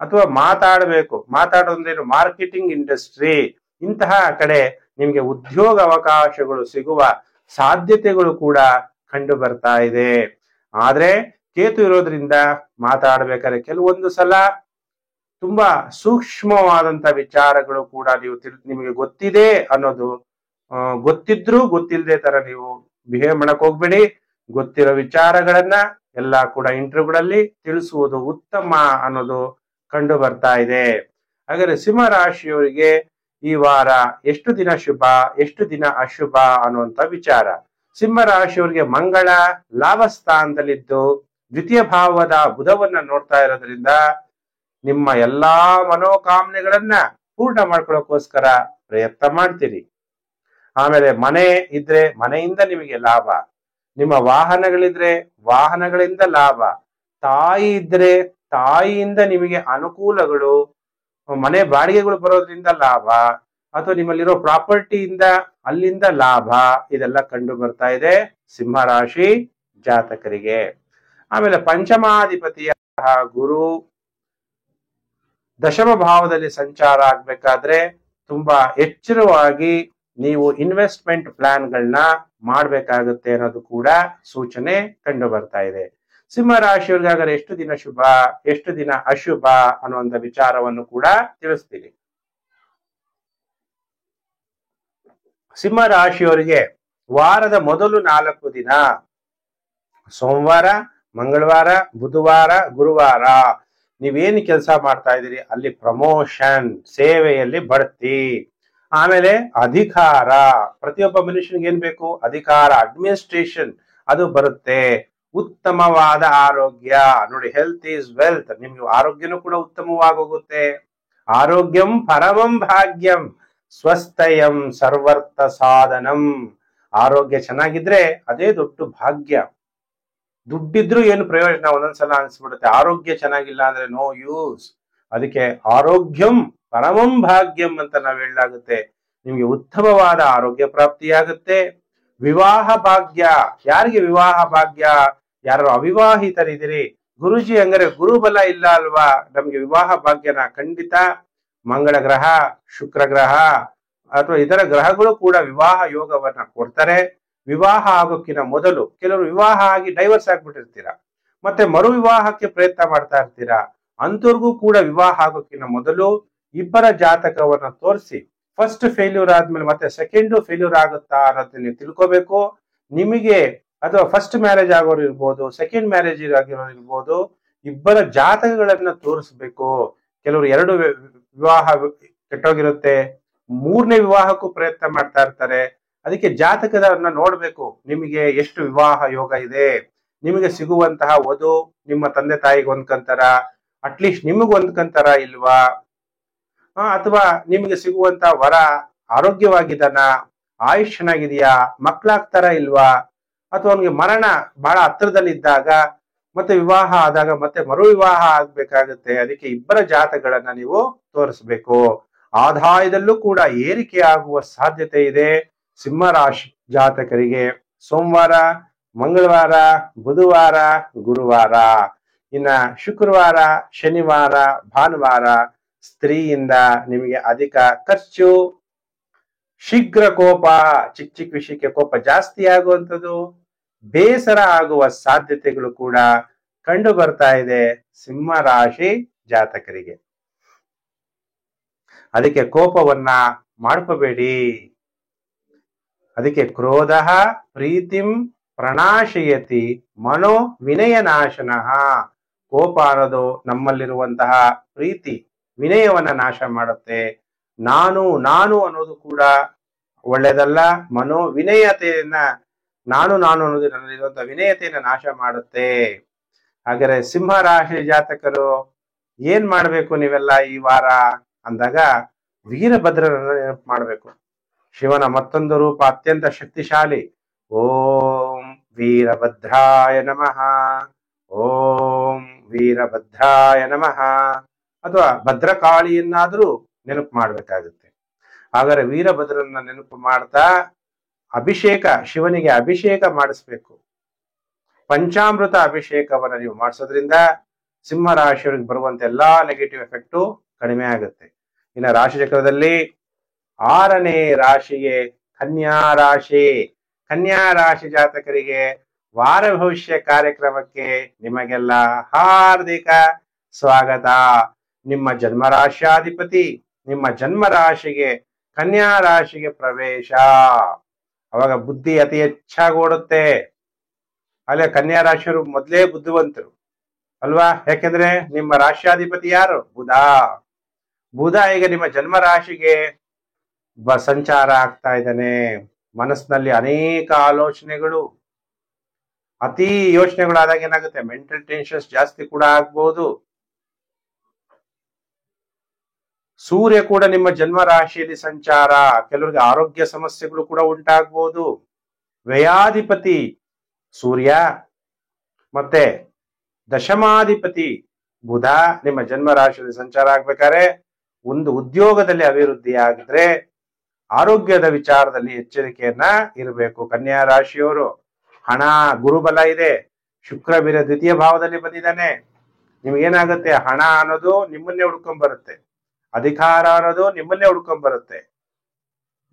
ಅಥವಾ ಮಾತಾಡೋದ್ರೇನು ಮಾರ್ಕೆಟಿಂಗ್ ಇಂಡಸ್ಟ್ರಿ, ಇಂತಹ ಕಡೆ ನಿಮಗೆ ಉದ್ಯೋಗ ಅವಕಾಶಗಳು ಸಿಗುವ ಸಾಧ್ಯತೆಗಳು ಕೂಡ ಕಂಡು ಬರ್ತಾ ಇದೆ. ಆದ್ರೆ ಕೇತು ಇರೋದ್ರಿಂದ ಮಾತಾಡ್ಬೇಕಾದ್ರೆ ಕೆಲವೊಂದು ಸಲ ತುಂಬಾ ಸೂಕ್ಷ್ಮವಾದಂತ ವಿಚಾರಗಳು ಕೂಡ ನಿಮಗೆ ಗೊತ್ತಿದೆ ಅನ್ನೋದು ಗೊತ್ತಿದ್ರೂ ಗೊತ್ತಿಲ್ಲದೆ ತರ ನೀವು ಬಿಹೇವ್ ಮಾಡಕ್ ಹೋಗ್ಬೇಡಿ. ಗೊತ್ತಿರೋ ವಿಚಾರಗಳನ್ನ ಎಲ್ಲ ಕೂಡ ಇಂಟರ್ವ್ಯೂಗಳಲ್ಲಿ ತಿಳಿಸುವುದು ಉತ್ತಮ ಅನ್ನೋದು ಕಂಡು ಬರ್ತಾ ಇದೆ. ಹಾಗಾದ್ರೆ ಸಿಂಹ ರಾಶಿಯವರಿಗೆ ಈ ವಾರ ಎಷ್ಟು ದಿನ ಶುಭ, ಎಷ್ಟು ದಿನ ಅಶುಭ ಅನ್ನುವಂತ ವಿಚಾರ. ಸಿಂಹ ರಾಶಿಯವರಿಗೆ ಮಂಗಳ ಲಾಭ ಸ್ಥಾನದಲ್ಲಿದ್ದು ದ್ವಿತೀಯ ಭಾವದ ಬುಧವನ್ನ ನೋಡ್ತಾ ಇರೋದ್ರಿಂದ ನಿಮ್ಮ ಎಲ್ಲಾ ಮನೋಕಾಮನೆಗಳನ್ನ ಪೂರ್ಣ ಮಾಡ್ಕೊಳ್ಳೋಕೋಸ್ಕರ ಪ್ರಯತ್ನ ಮಾಡ್ತೀರಿ. ಆಮೇಲೆ ಮನೆ ಇದ್ರೆ ಮನೆಯಿಂದ ನಿಮಗೆ ಲಾಭ, ನಿಮ್ಮ ವಾಹನಗಳಿದ್ರೆ ವಾಹನಗಳಿಂದ ಲಾಭ, ತಾಯಿ ಇದ್ರೆ ತಾಯಿಯಿಂದ ನಿಮಗೆ ಅನುಕೂಲಗಳು, ಮನೆ ಬಾಡಿಗೆಗಳು ಬರೋದ್ರಿಂದ ಲಾಭ, ಅಥವಾ ನಿಮ್ಮಲ್ಲಿರೋ ಪ್ರಾಪರ್ಟಿಯಿಂದ ಅಲ್ಲಿಂದ ಲಾಭ, ಇದೆಲ್ಲ ಕಂಡು ಬರ್ತಾ ಇದೆ ಸಿಂಹ ರಾಶಿ ಜಾತಕರಿಗೆ. ಆಮೇಲೆ ಪಂಚಮಾಧಿಪತಿಯ ಗುರು ದಶಮ ಭಾವದಲ್ಲಿ ಸಂಚಾರ ಆಗ್ಬೇಕಾದ್ರೆ ತುಂಬಾ ಎಚ್ಚರವಾಗಿ ನೀವು ಇನ್ವೆಸ್ಟ್ಮೆಂಟ್ ಪ್ಲಾನ್ಗಳನ್ನ ಮಾಡ್ಬೇಕಾಗುತ್ತೆ ಅನ್ನೋದು ಕೂಡ ಸೂಚನೆ ಕಂಡು ಬರ್ತಾ ಇದೆ. ಸಿಂಹ ರಾಶಿಯವರಿಗಾಗಲೇ ಎಷ್ಟು ದಿನ ಶುಭ, ಎಷ್ಟು ದಿನ ಅಶುಭ ಅನ್ನುವಂಥ ವಿಚಾರವನ್ನು ಕೂಡ ತಿಳಿಸ್ತೀನಿ. ಸಿಂಹ ರಾಶಿಯವರಿಗೆ ವಾರದ ಮೊದಲು 4 ದಿನ ಸೋಮವಾರ, ಮಂಗಳವಾರ, ಬುಧವಾರ, ಗುರುವಾರ ನೀವೇನು ಕೆಲಸ ಮಾಡ್ತಾ ಇದ್ದೀರಿ ಅಲ್ಲಿ ಪ್ರಮೋಷನ್, ಸೇವೆಯಲ್ಲಿ ಬಡ್ತಿ, ಆಮೇಲೆ ಅಧಿಕಾರ, ಪ್ರತಿಯೊಬ್ಬ ಮನುಷ್ಯನಿಗೆ ಏನ್ ಬೇಕು? ಅಧಿಕಾರ, ಅಡ್ಮಿನಿಸ್ಟ್ರೇಷನ್ ಅದು ಬರುತ್ತೆ. ಉತ್ತಮವಾದ ಆರೋಗ್ಯ ನೋಡಿ, ಹೆಲ್ತ್ ಈಸ್ ವೆಲ್ತ್, ನಿಮ್ಗೆ ಆರೋಗ್ಯನೂ ಕೂಡ ಉತ್ತಮವಾಗಿ ಹೋಗುತ್ತೆ. ಆರೋಗ್ಯಂ ಪರಮಂ ಭಾಗ್ಯಂ ಸ್ವಸ್ಥಯಂ ಸರ್ವರ್ಥ ಸಾಧನಂ. ಆರೋಗ್ಯ ಚೆನ್ನಾಗಿದ್ರೆ ಅದೇ ದೊಡ್ಡ ಭಾಗ್ಯ. ದುಡ್ಡಿದ್ರು ಏನು ಪ್ರಯೋಜನ ಒಂದೊಂದ್ಸಲ ಅನ್ಸ್ಬಿಡುತ್ತೆ, ಆರೋಗ್ಯ ಚೆನ್ನಾಗಿಲ್ಲ ಅಂದ್ರೆ ನೋ ಯೂಸ್. ಅದಕ್ಕೆ ಆರೋಗ್ಯಂ ಪರಮಂ ಭಾಗ್ಯಂ ಅಂತ ನಾವ್ ಹೇಳಲಾಗುತ್ತೆ. ನಿಮ್ಗೆ ಉತ್ತಮವಾದ ಆರೋಗ್ಯ ಪ್ರಾಪ್ತಿಯಾಗುತ್ತೆ. ವಿವಾಹ ಭಾಗ್ಯ, ಯಾರಿಗೆ ವಿವಾಹ ಭಾಗ್ಯ? ಯಾರು ಅವಿವಾಹಿತರಿದ್ದೀರಿ, ಗುರುಜಿ ಹಂಗಾರೆ ಗುರುಬಲ ಇಲ್ಲ ಅಲ್ವಾ? ನಮ್ಗೆ ವಿವಾಹ ಭಾಗ್ಯನ ಖಂಡಿತ ಮಂಗಳ ಗ್ರಹ, ಶುಕ್ರ ಗ್ರಹ ಅಥವಾ ಇತರ ಗ್ರಹಗಳು ಕೂಡ ವಿವಾಹ ಯೋಗವನ್ನ ಕೊಡ್ತಾರೆ. ವಿವಾಹ ಆಗೋಕ್ಕಿಂತ ಮೊದಲು ಕೆಲವರು ವಿವಾಹ ಆಗಿ ಡೈವರ್ಸ್ ಆಗ್ಬಿಟ್ಟಿರ್ತೀರಾ, ಮತ್ತೆ ಮರು ವಿವಾಹಕ್ಕೆ ಪ್ರಯತ್ನ ಮಾಡ್ತಾ ಇರ್ತೀರಾ. ಅಂತವ್ರಿಗೂ ಕೂಡ ವಿವಾಹ ಆಗೋಕ್ಕಿಂತ ಮೊದಲು ಇಬ್ಬರ ಜಾತಕವನ್ನ ತೋರಿಸಿ, ಫಸ್ಟ್ ಫೇಲ್ಯೂರ್ ಆದ್ಮೇಲೆ ಮತ್ತೆ ಸೆಕೆಂಡ್ ಫೇಲ್ಯೂರ್ ಆಗುತ್ತಾ ಅನ್ನೋದನ್ನ ನೀವು ತಿಳ್ಕೋಬೇಕು. ನಿಮಗೆ ಅಥವಾ ಫಸ್ಟ್ ಮ್ಯಾರೇಜ್ ಆಗೋರು ಇರ್ಬೋದು, ಸೆಕೆಂಡ್ ಮ್ಯಾರೇಜ್ ಆಗಿರೋರು ಇರ್ಬೋದು, ಇಬ್ಬರ ಜಾತಕಗಳನ್ನ ತೋರಿಸ್ಬೇಕು. ಕೆಲವರು 2 ವಿವಾಹ ಕೆಟ್ಟೋಗಿರುತ್ತೆ, 3ನೇ ವಿವಾಹಕ್ಕೂ ಪ್ರಯತ್ನ ಮಾಡ್ತಾ ಇರ್ತಾರೆ. ಅದಕ್ಕೆ ಜಾತಕದನ್ನ ನೋಡ್ಬೇಕು, ನಿಮಗೆ ಎಷ್ಟು ವಿವಾಹ ಯೋಗ ಇದೆ, ನಿಮಗೆ ಸಿಗುವಂತಹ ವಧು ನಿಮ್ಮ ತಂದೆ ತಾಯಿಗೆ ಹೊಂದ್ಕಂತಾರ, ಅಟ್ಲೀಸ್ಟ್ ನಿಮಗ್ ಹೊಂದ್ಕಂತಾರ ಇಲ್ವಾ, ಅಥವಾ ನಿಮಗೆ ಸಿಗುವಂತ ವರ ಆರೋಗ್ಯವಾಗಿದ್ದಾನ, ಆಯುಷ್ ಚೆನ್ನಾಗಿದೆಯಾ, ಮಕ್ಳಾಗ್ತಾರ ಇಲ್ವಾ, ಅಥವಾ ಅವನಿಗೆ ಮರಣ ಬಹಳ ಹತ್ರದಲ್ಲಿದ್ದಾಗ ಮತ್ತೆ ವಿವಾಹ ಆದಾಗ ಮತ್ತೆ ಮರು ವಿವಾಹ ಆಗ್ಬೇಕಾಗುತ್ತೆ. ಅದಕ್ಕೆ ಇಬ್ಬರ ಜಾತಕಗಳನ್ನ ನೀವು ತೋರಿಸ್ಬೇಕು. ಆದಾಯದಲ್ಲೂ ಕೂಡ ಏರಿಕೆ ಆಗುವ ಸಾಧ್ಯತೆ ಇದೆ ಸಿಂಹ ರಾಶಿ ಜಾತಕರಿಗೆ. ಸೋಮವಾರ ಮಂಗಳವಾರ, ಬುಧವಾರ, ಗುರುವಾರ. ಇನ್ನ ಶುಕ್ರವಾರ, ಶನಿವಾರ, ಭಾನುವಾರ ಸ್ತ್ರೀಯಿಂದ ನಿಮಗೆ ಅಧಿಕ ಖರ್ಚು, ಶೀಘ್ರ ಕೋಪ, ಚಿಕ್ಕ ಚಿಕ್ಕ ವಿಷಯಕ್ಕೆ ಕೋಪ ಜಾಸ್ತಿ ಆಗುವಂಥದ್ದು, ಬೇಸರ ಆಗುವ ಸಾಧ್ಯತೆಗಳು ಕೂಡ ಕಂಡು ಬರ್ತಾ ಇದೆ ಸಿಂಹ ರಾಶಿ ಜಾತಕರಿಗೆ. ಅದಕ್ಕೆ ಕೋಪವನ್ನ ಮಾಡ್ಕೋಬೇಡಿ. ಅದಕ್ಕೆ ಕ್ರೋಧ ಪ್ರೀತಿಂ ಪ್ರಣಾಶಯತಿ ಮನೋ ವಿನಯ ನಾಶನಃ. ಕೋಪ ಅನ್ನೋದು ನಮ್ಮಲ್ಲಿರುವಂತಹ ಪ್ರೀತಿ ವಿನಯವನ್ನ ನಾಶ ಮಾಡುತ್ತೆ. ನಾನು ಅನ್ನೋದು ಕೂಡ ಒಳ್ಳೆಯದಲ್ಲ. ಮನೋ ವಿನಯತೆಯನ್ನ ನಾನು ಅನ್ನೋದು ನನ್ನಲ್ಲಿರುವಂತಹ ವಿನಯತೆಯನ್ನ ನಾಶ ಮಾಡುತ್ತೆ. ಹಾಗಾದ್ರೆ ಸಿಂಹ ರಾಶಿ ಜಾತಕರು ಏನ್ ಮಾಡ್ಬೇಕು ನೀವೆಲ್ಲ ಈ ವಾರ ಅಂದಾಗ ವೀರಭದ್ರರನ್ನ ನೆನಪು ಮಾಡ್ಬೇಕು. ಶಿವನ ಮತ್ತೊಂದು ರೂಪ ಅತ್ಯಂತ ಶಕ್ತಿಶಾಲಿ. ಓಂ ವೀರಭದ್ರಾಯ ನಮಃ, ಓಂ ವೀರಭದ್ರಾಯ ನಮಃ, ಅಥವಾ ಭದ್ರಕಾಳಿಯನ್ನಾದ್ರೂ ನೆನಪು ಮಾಡ್ಬೇಕಾಗುತ್ತೆ. ಹಾಗಾದ್ರೆ ವೀರಭದ್ರನ್ನ ನೆನಪು ಮಾಡ್ತಾ ಅಭಿಷೇಕ, ಶಿವನಿಗೆ ಅಭಿಷೇಕ ಮಾಡಿಸ್ಬೇಕು. ಪಂಚಾಮೃತ ಅಭಿಷೇಕವನ್ನ ನೀವು ಮಾಡಿಸೋದ್ರಿಂದ ಸಿಂಹ ರಾಶಿಯವರಿಗೆ ಬರುವಂತ ಎಲ್ಲಾ ನೆಗೆಟಿವ್ ಎಫೆಕ್ಟು ಕಡಿಮೆ ಆಗುತ್ತೆ. ಇನ್ನು ರಾಶಿ ಚಕ್ರದಲ್ಲಿ 6ನೇ ರಾಶಿಗೆ ಕನ್ಯಾ ರಾಶಿ. ಕನ್ಯಾ ರಾಶಿ ಜಾತಕರಿಗೆ ವಾರ ಭವಿಷ್ಯ ಕಾರ್ಯಕ್ರಮಕ್ಕೆ ನಿಮಗೆಲ್ಲ ಹಾರ್ದಿಕ ಸ್ವಾಗತ. ನಿಮ್ಮ ಜನ್ಮ ರಾಶ್ಯಾಧಿಪತಿ ನಿಮ್ಮ ಜನ್ಮ ರಾಶಿಗೆ ಕನ್ಯಾ ರಾಶಿಗೆ ಪ್ರವೇಶ. ಅವಾಗ ಬುದ್ಧಿ ಅತಿ ಹೆಚ್ಚಾಗಿ ಓಡುತ್ತೆ. ಅಲ್ಲೇ ಕನ್ಯಾ ರಾಶಿಯವರು ಮೊದಲೇ ಬುದ್ಧಿವಂತರು ಅಲ್ವಾ? ಯಾಕೆಂದ್ರೆ ನಿಮ್ಮ ರಾಶ್ಯಾಧಿಪತಿ ಯಾರು? ಬುಧ ಈಗ ನಿಮ್ಮ ಜನ್ಮ ರಾಶಿಗೆ ಸಂಚಾರ ಆಗ್ತಾ ಇದ್ದಾನೆ. ಮನಸ್ಸಿನಲ್ಲಿ ಅನೇಕ ಆಲೋಚನೆಗಳು, ಅತಿ ಯೋಚನೆಗಳಾದಾಗ ಏನಾಗುತ್ತೆ, ಮೆಂಟಲ್ ಟೆನ್ಷನ್ಸ್ ಜಾಸ್ತಿ ಕೂಡ ಆಗ್ಬಹುದು. ಸೂರ್ಯ ಕೂಡ ನಿಮ್ಮ ಜನ್ಮ ರಾಶಿಯಲ್ಲಿ ಸಂಚಾರ, ಕೆಲವರಿಗೆ ಆರೋಗ್ಯ ಸಮಸ್ಯೆಗಳು ಕೂಡ ಉಂಟಾಗಬಹುದು. ವ್ಯಯಾಧಿಪತಿ ಸೂರ್ಯ ಮತ್ತೆ ದಶಮಾಧಿಪತಿ ಬುಧ ನಿಮ್ಮ ಜನ್ಮ ರಾಶಿಯಲ್ಲಿ ಸಂಚಾರ ಆಗ್ಬೇಕಾದ್ರೆ ಒಂದು ಉದ್ಯೋಗದಲ್ಲಿ ಅಭಿವೃದ್ಧಿ ಆಗಿದ್ರೆ ಆರೋಗ್ಯದ ವಿಚಾರದಲ್ಲಿ ಎಚ್ಚರಿಕೆಯನ್ನ ಇರಬೇಕು. ಕನ್ಯಾ ರಾಶಿಯವರು ಹಣ ಗುರುಬಲ ಇದೆ, ಶುಕ್ರ ಬೇರೆ ದ್ವಿತೀಯ ಭಾವದಲ್ಲಿ ಬಂದಿದ್ದಾನೆ. ನಿಮ್ಗೇನಾಗುತ್ತೆ, ಹಣ ಅನ್ನೋದು ನಿಮ್ಮನ್ನೇ ಹುಡ್ಕೊಂಡ್ ಬರುತ್ತೆ, ಅಧಿಕಾರ ಅನ್ನೋದು ನಿಮ್ಮನ್ನೇ ಹುಡ್ಕೊಂಡ್ ಬರುತ್ತೆ.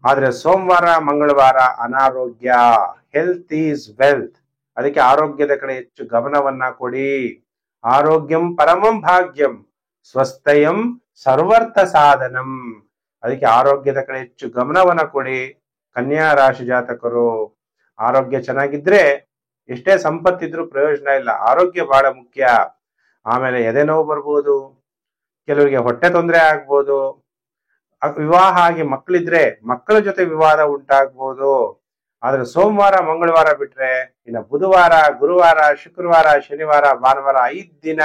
ಆದ್ರೆ ಸೋಮವಾರ ಮಂಗಳವಾರ ಅನಾರೋಗ್ಯ, ಹೆಲ್ತ್ ಈಸ್ ವೆಲ್ತ್. ಅದಕ್ಕೆ ಆರೋಗ್ಯದ ಕಡೆ ಹೆಚ್ಚು ಗಮನವನ್ನ ಕೊಡಿ. ಆರೋಗ್ಯಂ ಪರಮಂ ಭಾಗ್ಯಂ ಸ್ವಸ್ಥಯಂ ಸರ್ವರ್ಥ ಸಾಧನಂ. ಅದಕ್ಕೆ ಆರೋಗ್ಯದ ಕಡೆ ಹೆಚ್ಚು ಗಮನವನ್ನ ಕೊಡಿ ಕನ್ಯಾ ರಾಶಿ ಜಾತಕರು. ಆರೋಗ್ಯ ಚೆನ್ನಾಗಿದ್ರೆ ಎಷ್ಟೇ ಸಂಪತ್ತಿದ್ರೂ ಪ್ರಯೋಜನ ಇಲ್ಲ, ಆರೋಗ್ಯ ಬಹಳ ಮುಖ್ಯ. ಆಮೇಲೆ ಎದೆ ನೋವು ಬರ್ಬೋದು, ಕೆಲವರಿಗೆ ಹೊಟ್ಟೆ ತೊಂದರೆ ಆಗ್ಬೋದು, ವಿವಾಹ ಆಗಿ ಮಕ್ಕಳಿದ್ರೆ ಮಕ್ಕಳ ಜೊತೆ ವಿವಾದ ಉಂಟಾಗ್ಬೋದು. ಆದ್ರೆ ಸೋಮವಾರ ಮಂಗಳವಾರ ಬಿಟ್ರೆ ಇನ್ನು ಬುಧವಾರ, ಗುರುವಾರ, ಶುಕ್ರವಾರ, ಶನಿವಾರ, ಭಾನುವಾರ 5 ದಿನ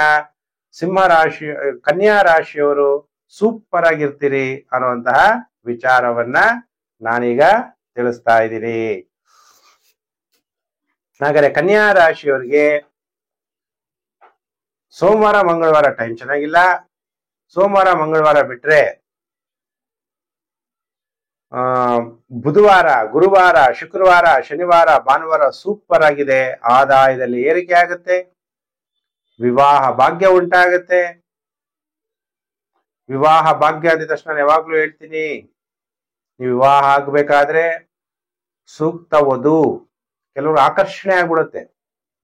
ಸಿಂಹ ರಾಶಿ ಕನ್ಯಾ ರಾಶಿಯವರು ಸೂಪರ್ ಆಗಿರ್ತೀರಿ ಅನ್ನುವಂತಹ ವಿಚಾರವನ್ನ ನಾನೀಗ ತಿಳಿಸ್ತಾ ಇದ್ದೀನಿ. ಹಾಗಾದ್ರೆ ಕನ್ಯಾ ರಾಶಿಯವರಿಗೆ ಸೋಮವಾರ ಮಂಗಳವಾರ ಟೈಮ್ ಚೆನ್ನಾಗಿಲ್ಲ. ಸೋಮವಾರ ಮಂಗಳವಾರ ಬಿಟ್ರೆ ಬುಧವಾರ, ಗುರುವಾರ, ಶುಕ್ರವಾರ, ಶನಿವಾರ, ಭಾನುವಾರ ಸೂಪರ್ ಆಗಿದೆ. ಆದಾಯದಲ್ಲಿ ಏರಿಕೆ ಆಗುತ್ತೆ, ವಿವಾಹ ಭಾಗ್ಯ ಉಂಟಾಗುತ್ತೆ. ವಿವಾಹ ಭಾಗ್ಯ ಅಂದ ತಕ್ಷಣ ಯಾವಾಗ್ಲೂ ಹೇಳ್ತೀನಿ, ನೀವು ವಿವಾಹ ಆಗ್ಬೇಕಾದ್ರೆ ಸೂಕ್ತ ವಧು. ಕೆಲವರು ಆಕರ್ಷಣೆ ಆಗ್ಬಿಡುತ್ತೆ.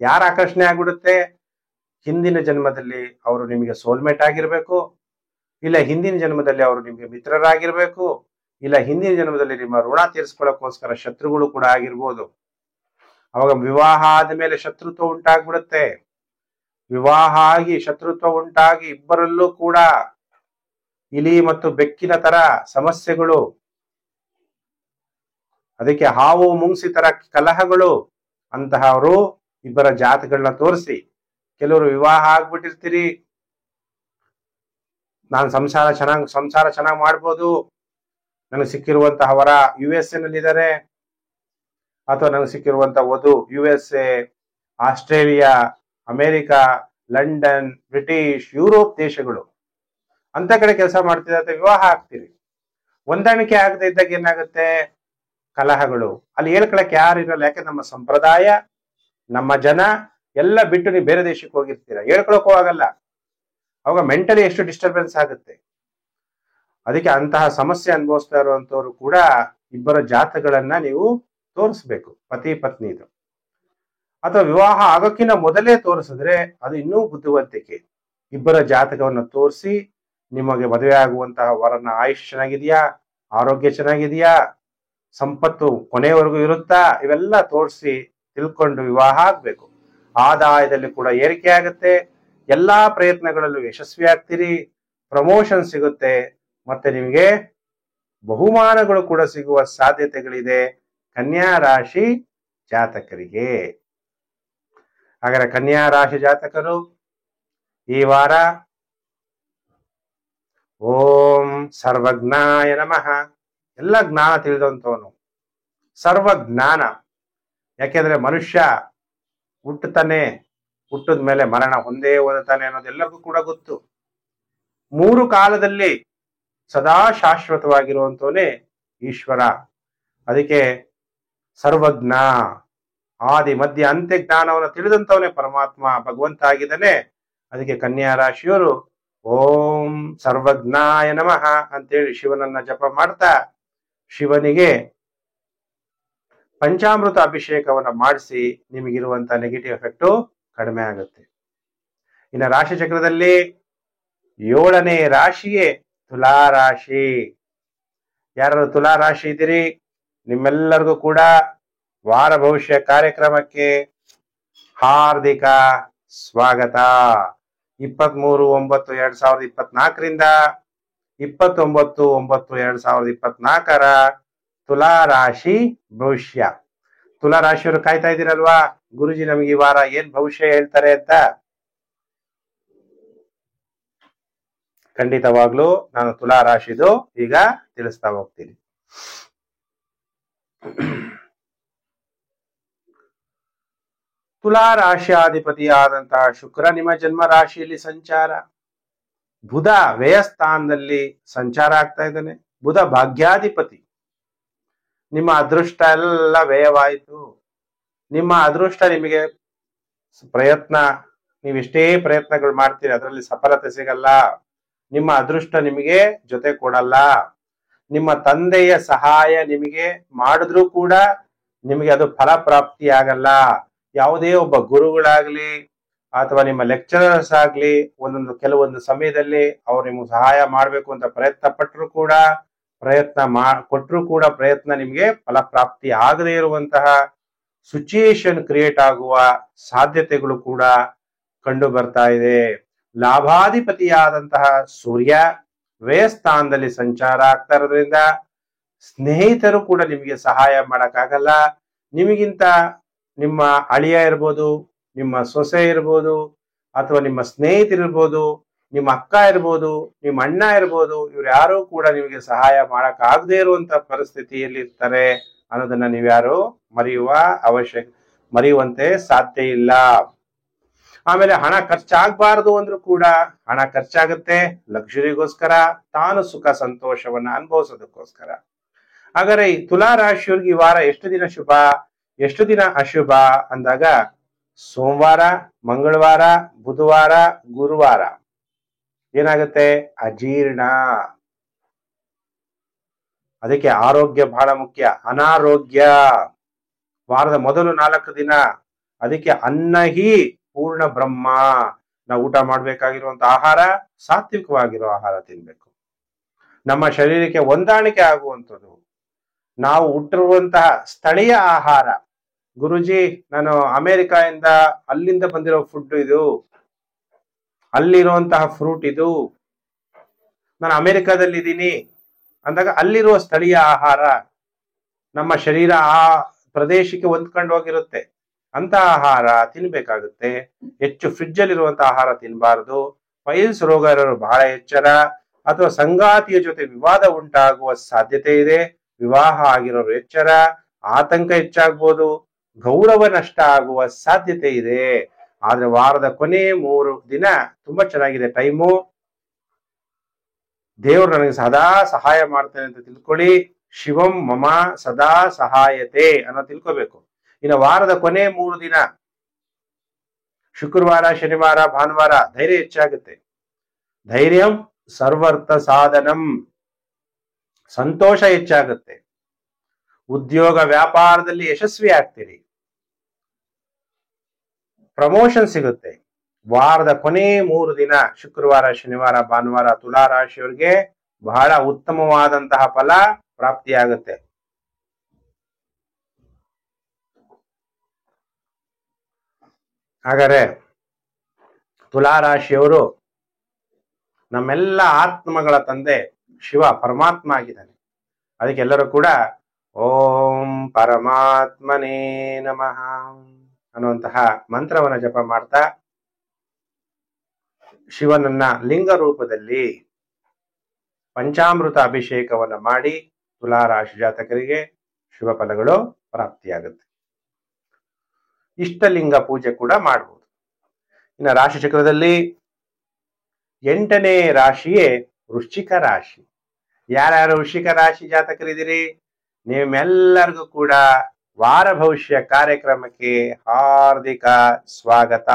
ಯಾರು ಆಕರ್ಷಣೆ ಆಗ್ಬಿಡುತ್ತೆ? ಹಿಂದಿನ ಜನ್ಮದಲ್ಲಿ ಅವರು ನಿಮಗೆ ಸೋಲ್ಮೇಟ್ ಆಗಿರ್ಬೇಕು, ಇಲ್ಲ ಹಿಂದಿನ ಜನ್ಮದಲ್ಲಿ ಅವರು ನಿಮಗೆ ಮಿತ್ರರಾಗಿರ್ಬೇಕು, ಇಲ್ಲ ಹಿಂದಿನ ಜನ್ಮದಲ್ಲಿ ನಿಮ್ಮ ಋಣ ತೀರಿಸ್ಕೊಳ್ಳೋಕೋಸ್ಕರ ಶತ್ರುಗಳು ಕೂಡ ಆಗಿರ್ಬೋದು. ಅವಾಗ ವಿವಾಹ ಆದ್ಮೇಲೆ ಶತ್ರುತ್ವ ಉಂಟಾಗ್ಬಿಡುತ್ತೆ. ವಿವಾಹ ಆಗಿ ಶತ್ರುತ್ವ ಉಂಟಾಗಿ ಇಬ್ಬರಲ್ಲೂ ಕೂಡ ಇಲಿ ಮತ್ತು ಬೆಕ್ಕಿನ ತರ ಸಮಸ್ಯೆಗಳು, ಅದಕ್ಕೆ ಹಾವು ಮುಂಗ್ಸಿ ತರ ಕಲಹಗಳು. ಅಂತಹವರು ಇಬ್ಬರ ಜಾತಗಳನ್ನ ತೋರಿಸಿ, ಕೆಲವರು ವಿವಾಹ ಆಗ್ಬಿಟ್ಟಿರ್ತೀರಿ, ನಾನು ಸಂಸಾರ ಚೆನ್ನಾಗಿ ಮಾಡ್ಬೋದು, ನನಗೆ ಸಿಕ್ಕಿರುವಂತಹ ವರ USA ನಲ್ಲಿದ್ದಾರೆ, ಅಥವಾ ನನಗೆ ಸಿಕ್ಕಿರುವಂತಹ ವಧು USA, Australia, America, London, British, Europe ದೇಶಗಳು ಅಂತ ಕಡೆ ಕೆಲಸ ಮಾಡ್ತಿದ್ದ ವಿವಾಹ ಆಗ್ತೀರಿ. ಹೊಂದಾಣಿಕೆ ಆಗದೆ ಇದ್ದಾಗ ಏನಾಗುತ್ತೆ? ಕಲಹಗಳು. ಅಲ್ಲಿ ಹೇಳ್ಕೊಳಕ್ ಯಾರು ಇರಲ್ಲ. ಯಾಕೆ ನಮ್ಮ ಸಂಪ್ರದಾಯ, ನಮ್ಮ ಜನ ಎಲ್ಲ ಬಿಟ್ಟು ನೀವು ಬೇರೆ ದೇಶಕ್ಕೆ ಹೋಗಿರ್ತೀರ, ಹೇಳ್ಕೊಳಕ್ಕೂ ಆಗಲ್ಲ. ಅವಾಗ ಮೆಂಟಲಿ ಎಷ್ಟು ಡಿಸ್ಟರ್ಬೆನ್ಸ್ ಆಗುತ್ತೆ. ಅದಕ್ಕೆ ಅಂತಹ ಸಮಸ್ಯೆ ಅನುಭವಿಸ್ತಾ ಇರುವಂತವ್ರು ಕೂಡ ಇಬ್ಬರ ಜಾತಗಳನ್ನ ನೀವು ತೋರಿಸ್ಬೇಕು, ಪತಿ ಪತ್ನಿದು. ಅಥವಾ ವಿವಾಹ ಆಗೋಕ್ಕಿಂತ ಮೊದಲೇ ತೋರಿಸಿದ್ರೆ ಅದು ಇನ್ನೂ ಬುದ್ಧಿವಂತಿಕೆ. ಇಬ್ಬರ ಜಾತಕವನ್ನು ತೋರಿಸಿ ನಿಮಗೆ ಮದುವೆ ಆಗುವಂತಹ ವರನ ಆಯುಷ್ ಚೆನ್ನಾಗಿದೆಯಾ, ಆರೋಗ್ಯ ಚೆನ್ನಾಗಿದೆಯಾ, ಸಂಪತ್ತು ಕೊನೆಯವರೆಗೂ ಇರುತ್ತಾ, ಇವೆಲ್ಲ ತೋರಿಸಿ ತಿಳ್ಕೊಂಡು ವಿವಾಹ ಆಗ್ಬೇಕು. ಆದಾಯದಲ್ಲಿ ಕೂಡ ಏರಿಕೆ ಆಗುತ್ತೆ, ಎಲ್ಲಾ ಪ್ರಯತ್ನಗಳಲ್ಲೂ ಯಶಸ್ವಿ ಆಗ್ತೀರಿ, ಪ್ರಮೋಷನ್ ಸಿಗುತ್ತೆ, ಮತ್ತೆ ನಿಮಗೆ ಬಹುಮಾನಗಳು ಕೂಡ ಸಿಗುವ ಸಾಧ್ಯತೆಗಳಿದೆ ಕನ್ಯಾ ರಾಶಿ ಜಾತಕರಿಗೆ. ಹಾಗಾದ್ರೆ ಕನ್ಯಾ ರಾಶಿ ಜಾತಕರು ಈ ವಾರ ಓಂ ಸರ್ವಜ್ಞಾಯ ನಮಃ, ಎಲ್ಲ ಜ್ಞಾನ ತಿಳಿದಂತವನು, ಸರ್ವಜ್ಞಾನ. ಯಾಕೆಂದ್ರೆ ಮನುಷ್ಯ ಹುಟ್ಟುತ್ತಾನೆ, ಹುಟ್ಟಿದ ಮೇಲೆ ಮರಣ ಹೊಂದೇ ಹೊಂದುತ್ತಾನೆ ಅನ್ನೋದು ಎಲ್ಲರಿಗೂ ಕೂಡ ಗೊತ್ತು. 3 ಕಾಲದಲ್ಲಿ ಸದಾ ಶಾಶ್ವತವಾಗಿರುವಂತವನೇ ಈಶ್ವರ. ಅದಕ್ಕೆ ಸರ್ವಜ್ಞ, ಆದಿ ಮಧ್ಯ ಅಂತ್ಯ ಜ್ಞಾನವನ್ನು ತಿಳಿದಂತವನೇ ಪರಮಾತ್ಮ ಭಗವಂತ ಆಗಿದ್ದಾನೆ. ಅದಕ್ಕೆ ಕನ್ಯಾ ರಾಶಿಯವರು ಓಂ ಸರ್ವಜ್ಞಾಯ ನಮಃ ಅಂತೇಳಿ ಶಿವನನ್ನ ಜಪ ಮಾಡ್ತಾ ಶಿವನಿಗೆ ಪಂಚಾಮೃತ ಅಭಿಷೇಕವನ್ನ ಮಾಡಿಸಿ ನಿಮಗಿರುವಂತ ನೆಗೆಟಿವ್ ಎಫೆಕ್ಟ್ ಕಡಿಮೆ ಆಗುತ್ತೆ. ಇನ್ನು ರಾಶಿ ಚಕ್ರದಲ್ಲಿ 7ನೇ ರಾಶಿಯೇ ತುಲಾ ರಾಶಿ. ಯಾರು ತುಲಾ ರಾಶಿ ಇದ್ದೀರಿ, ನಿಮ್ಮೆಲ್ಲರಿಗೂ ಕೂಡ ವಾರ ಭವಿಷ್ಯ ಕಾರ್ಯಕ್ರಮಕ್ಕೆ ಹಾರ್ದಿಕ ಸ್ವಾಗತ. 23/9/2024ರಿಂದ 29/9/2024 ತುಲಾ ರಾಶಿ ಭವಿಷ್ಯ. ತುಲಾ ರಾಶಿಯವರು ಕಾಯ್ತಾ ಇದ್ದೀರಲ್ವಾ, ಗುರುಜಿ ನಮಗೆ ಈ ವಾರ ಏನ್ ಭವಿಷ್ಯ ಹೇಳ್ತಾರೆ ಅಂತ. ಖಂಡಿತವಾಗ್ಲೂ ನಾನು ತುಲಾ ರಾಶಿದು ಈಗ ತಿಳಿಸ್ತಾ ಹೋಗ್ತೀನಿ. ತುಲಾ ರಾಶಿಯಾಧಿಪತಿಯಾದಂತಹ ಶುಕ್ರ ನಿಮ್ಮ ಜನ್ಮ ರಾಶಿಯಲ್ಲಿ ಸಂಚಾರ, ಬುಧ ವ್ಯಯಸ್ಥಾನದಲ್ಲಿ ಸಂಚಾರ ಆಗ್ತಾ ಇದ್ದಾನೆ. ಬುಧ ಭಾಗ್ಯಾಧಿಪತಿ. ನಿಮ್ಮ ಅದೃಷ್ಟ ಎಲ್ಲ ವ್ಯಯವಾಯಿತು. ನಿಮ್ಮ ಅದೃಷ್ಟ ನಿಮಗೆ ಪ್ರಯತ್ನ, ನೀವೆಷ್ಟೇ ಪ್ರಯತ್ನಗಳು ಮಾಡ್ತೀರಿ ಅದರಲ್ಲಿ ಸಫಲತೆ ಸಿಗಲ್ಲ. ನಿಮ್ಮ ಅದೃಷ್ಟ ನಿಮಗೆ ಜೊತೆ ಕೊಡಲ್ಲ. ನಿಮ್ಮ ತಂದೆಯ ಸಹಾಯ ನಿಮಗೆ ಮಾಡಿದ್ರೂ ಕೂಡ ನಿಮಗೆ ಅದು ಫಲಪ್ರಾಪ್ತಿ ಆಗಲ್ಲ. ಯಾವುದೇ ಒಬ್ಬ ಗುರುಗಳಾಗ್ಲಿ ಅಥವಾ ನಿಮ್ಮ ಲೆಕ್ಚರರ್ಸ್ ಆಗ್ಲಿ ಕೆಲವೊಂದು ಸಮಯದಲ್ಲಿ ಅವ್ರು ನಿಮ್ಗೆ ಸಹಾಯ ಮಾಡ್ಬೇಕು ಅಂತ ಪ್ರಯತ್ನ ಪಟ್ಟರು ಕೂಡ ಕೊಟ್ಟರು ಕೂಡ ಪ್ರಯತ್ನ ನಿಮಗೆ ಫಲಪ್ರಾಪ್ತಿ ಆಗದೇ ಇರುವಂತಹ ಸಿಚುಯೇಷನ್ ಕ್ರಿಯೇಟ್ ಆಗುವ ಸಾಧ್ಯತೆಗಳು ಕೂಡ ಕಂಡು ಬರ್ತಾ ಇದೆ. ಲಾಭಾಧಿಪತಿಯಾದಂತಹ ಸೂರ್ಯ ವ್ಯಯಸ್ಥಾನದಲ್ಲಿ ಸಂಚಾರ ಆಗ್ತಾ ಇರೋದ್ರಿಂದ ಸ್ನೇಹಿತರು ಕೂಡ ನಿಮಗೆ ಸಹಾಯ ಮಾಡಕ್ಕಾಗಲ್ಲ. ನಿಮಗಿಂತ ನಿಮ್ಮ ಅಳಿಯ ಇರ್ಬೋದು, ನಿಮ್ಮ ಸೊಸೆ ಇರ್ಬೋದು, ಅಥವಾ ನಿಮ್ಮ ಸ್ನೇಹಿತರಿರ್ಬೋದು, ನಿಮ್ಮ ಅಕ್ಕ ಇರ್ಬೋದು, ನಿಮ್ಮ ಅಣ್ಣ ಇರ್ಬೋದು, ಇವ್ರು ಯಾರು ಕೂಡ ನಿಮಗೆ ಸಹಾಯ ಮಾಡಕ್ ಆಗದೆ ಇರುವಂತ ಪರಿಸ್ಥಿತಿಯಲ್ಲಿ ಇರ್ತಾರೆ ಅನ್ನೋದನ್ನ ನೀವ್ಯಾರು ಮರೆಯುವಂತೆ ಸಾಧ್ಯ ಇಲ್ಲ. ಆಮೇಲೆ ಹಣ ಖರ್ಚಾಗಬಾರದು ಅಂದ್ರೂ ಕೂಡ ಹಣ ಖರ್ಚಾಗುತ್ತೆ, ಲಕ್ಸುರಿಗೋಸ್ಕರ, ತಾನು ಸುಖ ಸಂತೋಷವನ್ನ ಅನುಭವಿಸೋದಕ್ಕೋಸ್ಕರ. ಹಾಗಾದ್ರೆ ಈ ತುಲಾ ರಾಶಿಯವ್ರಿಗೆ ಈ ವಾರ ಎಷ್ಟು ದಿನ ಶುಭ, ಎಷ್ಟು ದಿನ ಅಶುಭ ಅಂದಾಗ ಸೋಮವಾರ, ಮಂಗಳವಾರ, ಬುಧವಾರ, ಗುರುವಾರ ಏನಾಗುತ್ತೆ, ಅಜೀರ್ಣ. ಅದಕ್ಕೆ ಆರೋಗ್ಯ ಬಹಳ ಮುಖ್ಯ. ಅನಾರೋಗ್ಯ ವಾರದ ಮೊದಲು 4 ದಿನ. ಅದಕ್ಕೆ ಅನ್ನಹಿ ಪೂರ್ಣ ಬ್ರಹ್ಮ. ನಾವು ಊಟ ಮಾಡ್ಬೇಕಾಗಿರುವಂತ ಆಹಾರ ಸಾತ್ವಿಕವಾಗಿರೋ ಆಹಾರ ತಿನ್ಬೇಕು. ನಮ್ಮ ಶರೀರಕ್ಕೆ ಹೊಂದಾಣಿಕೆ ಆಗುವಂಥದ್ದು, ನಾವು ಹುಟ್ಟಿರುವಂತಹ ಸ್ಥಳೀಯ ಆಹಾರ. ಗುರುಜಿ ನಾನು ಅಮೆರಿಕಾದಿಂದ ಅಲ್ಲಿಂದ ಬಂದಿರೋ ಫುಡ್ ಇದು, ಅಲ್ಲಿರುವಂತಹ ಫ್ರೂಟ್ ಇದು, ನಾನು ಅಮೆರಿಕಾದಲ್ಲಿ ಇದ್ದೀನಿ ಅಂದಾಗ ಅಲ್ಲಿರುವ ಸ್ಥಳೀಯ ಆಹಾರ, ನಮ್ಮ ಶರೀರ ಆ ಪ್ರದೇಶಕ್ಕೆ ಹೊಂದ್ಕೊಂಡು ಹೋಗಿರುತ್ತೆ ಅಂತ ಆಹಾರ ತಿನ್ಬೇಕಾಗುತ್ತೆ. ಹೆಚ್ಚು ಫ್ರಿಡ್ಜ್ ಅಲ್ಲಿರುವಂತಹ ಆಹಾರ ತಿನ್ಬಾರ್ದು. ಪೈಲ್ಸ್ ರೋಗ ಇರೋರು ಬಹಳ ಎಚ್ಚರ. ಅಥವಾ ಸಂಗಾತಿಯ ಜೊತೆ ವಿವಾದ ಉಂಟಾಗುವ ಸಾಧ್ಯತೆ ಇದೆ. ವಿವಾಹ ಆಗಿರೋರು ಎಚ್ಚರ. ಆತಂಕ ಹೆಚ್ಚಾಗ್ಬೋದು, ಗೌರವ ನಷ್ಟ ಆಗುವ ಸಾಧ್ಯತೆ ಇದೆ. ಆದ್ರೆ ವಾರದ ಕೊನೆ 3 ದಿನ ತುಂಬಾ ಚೆನ್ನಾಗಿದೆ ಟೈಮು. ದೇವರು ನನಗೆ ಸದಾ ಸಹಾಯ ಮಾಡ್ತಾನೆ ಅಂತ ತಿಳ್ಕೊಳ್ಳಿ. ಶಿವಂ ಮಮ ಸದಾ ಸಹಾಯತೆ ಅನ್ನೋ ತಿಳ್ಕೋಬೇಕು. ಇನ್ನು ವಾರದ ಕೊನೆ 3 ದಿನ ಶುಕ್ರವಾರ, ಶನಿವಾರ, ಭಾನುವಾರ ಧೈರ್ಯ ಹೆಚ್ಚಾಗುತ್ತೆ. ಧೈರ್ಯಂ ಸರ್ವರ್ಥ ಸಾಧನಂ, ಸಂತೋಷ ಹೆಚ್ಚಾಗುತ್ತೆ. ಉದ್ಯೋಗ ವ್ಯಾಪಾರದಲ್ಲಿ ಯಶಸ್ವಿ ಆಗ್ತೀರಿ. ಪ್ರಮೋಷನ್ ಸಿಗುತ್ತೆ. ವಾರದ ಕೊನೆ 3 ದಿನ ಶುಕ್ರವಾರ, ಶನಿವಾರ, ಭಾನುವಾರ ತುಲಾ ರಾಶಿಯವರಿಗೆ ಬಹಳ ಉತ್ತಮವಾದಂತಹ ಫಲ ಪ್ರಾಪ್ತಿಯಾಗುತ್ತೆ. ಹಾಗಾದ್ರೆ ತುಲಾ ರಾಶಿಯವರು ನಮ್ಮೆಲ್ಲ ಆತ್ಮಗಳ ತಂದೆ ಶಿವ ಪರಮಾತ್ಮ ಆಗಿದ್ದಾನೆ. ಅದಕ್ಕೆಲ್ಲರೂ ಕೂಡ ಓಂ ಪರಮಾತ್ಮನೇ ನಮಃ ಅನ್ನುವಂತಹ ಮಂತ್ರವನ್ನ ಜಪ ಮಾಡ್ತಾ ಶಿವನನ್ನ ಲಿಂಗ ರೂಪದಲ್ಲಿ ಪಂಚಾಮೃತ ಅಭಿಷೇಕವನ್ನ ಮಾಡಿ ತುಲಾ ರಾಶಿ ಜಾತಕರಿಗೆ ಶುಭ ಫಲಗಳು ಪ್ರಾಪ್ತಿಯಾಗುತ್ತೆ. ಇಷ್ಟಲಿಂಗ ಪೂಜೆ ಕೂಡ ಮಾಡಬಹುದು. ಇನ್ನು ರಾಶಿ ಚಕ್ರದಲ್ಲಿ 8ನೇ ರಾಶಿಯೇ ವೃಶ್ಚಿಕ ರಾಶಿ. ಯಾರ್ಯಾರು ವೃಶ್ಚಿಕ ರಾಶಿ ಜಾತಕರಿದ್ದೀರಿ, ನಿಮ್ಮೆಲ್ಲರಿಗೂ ಕೂಡ ವಾರ ಭವಿಷ್ಯ ಕಾರ್ಯಕ್ರಮಕ್ಕೆ ಹಾರ್ದಿಕ ಸ್ವಾಗತ.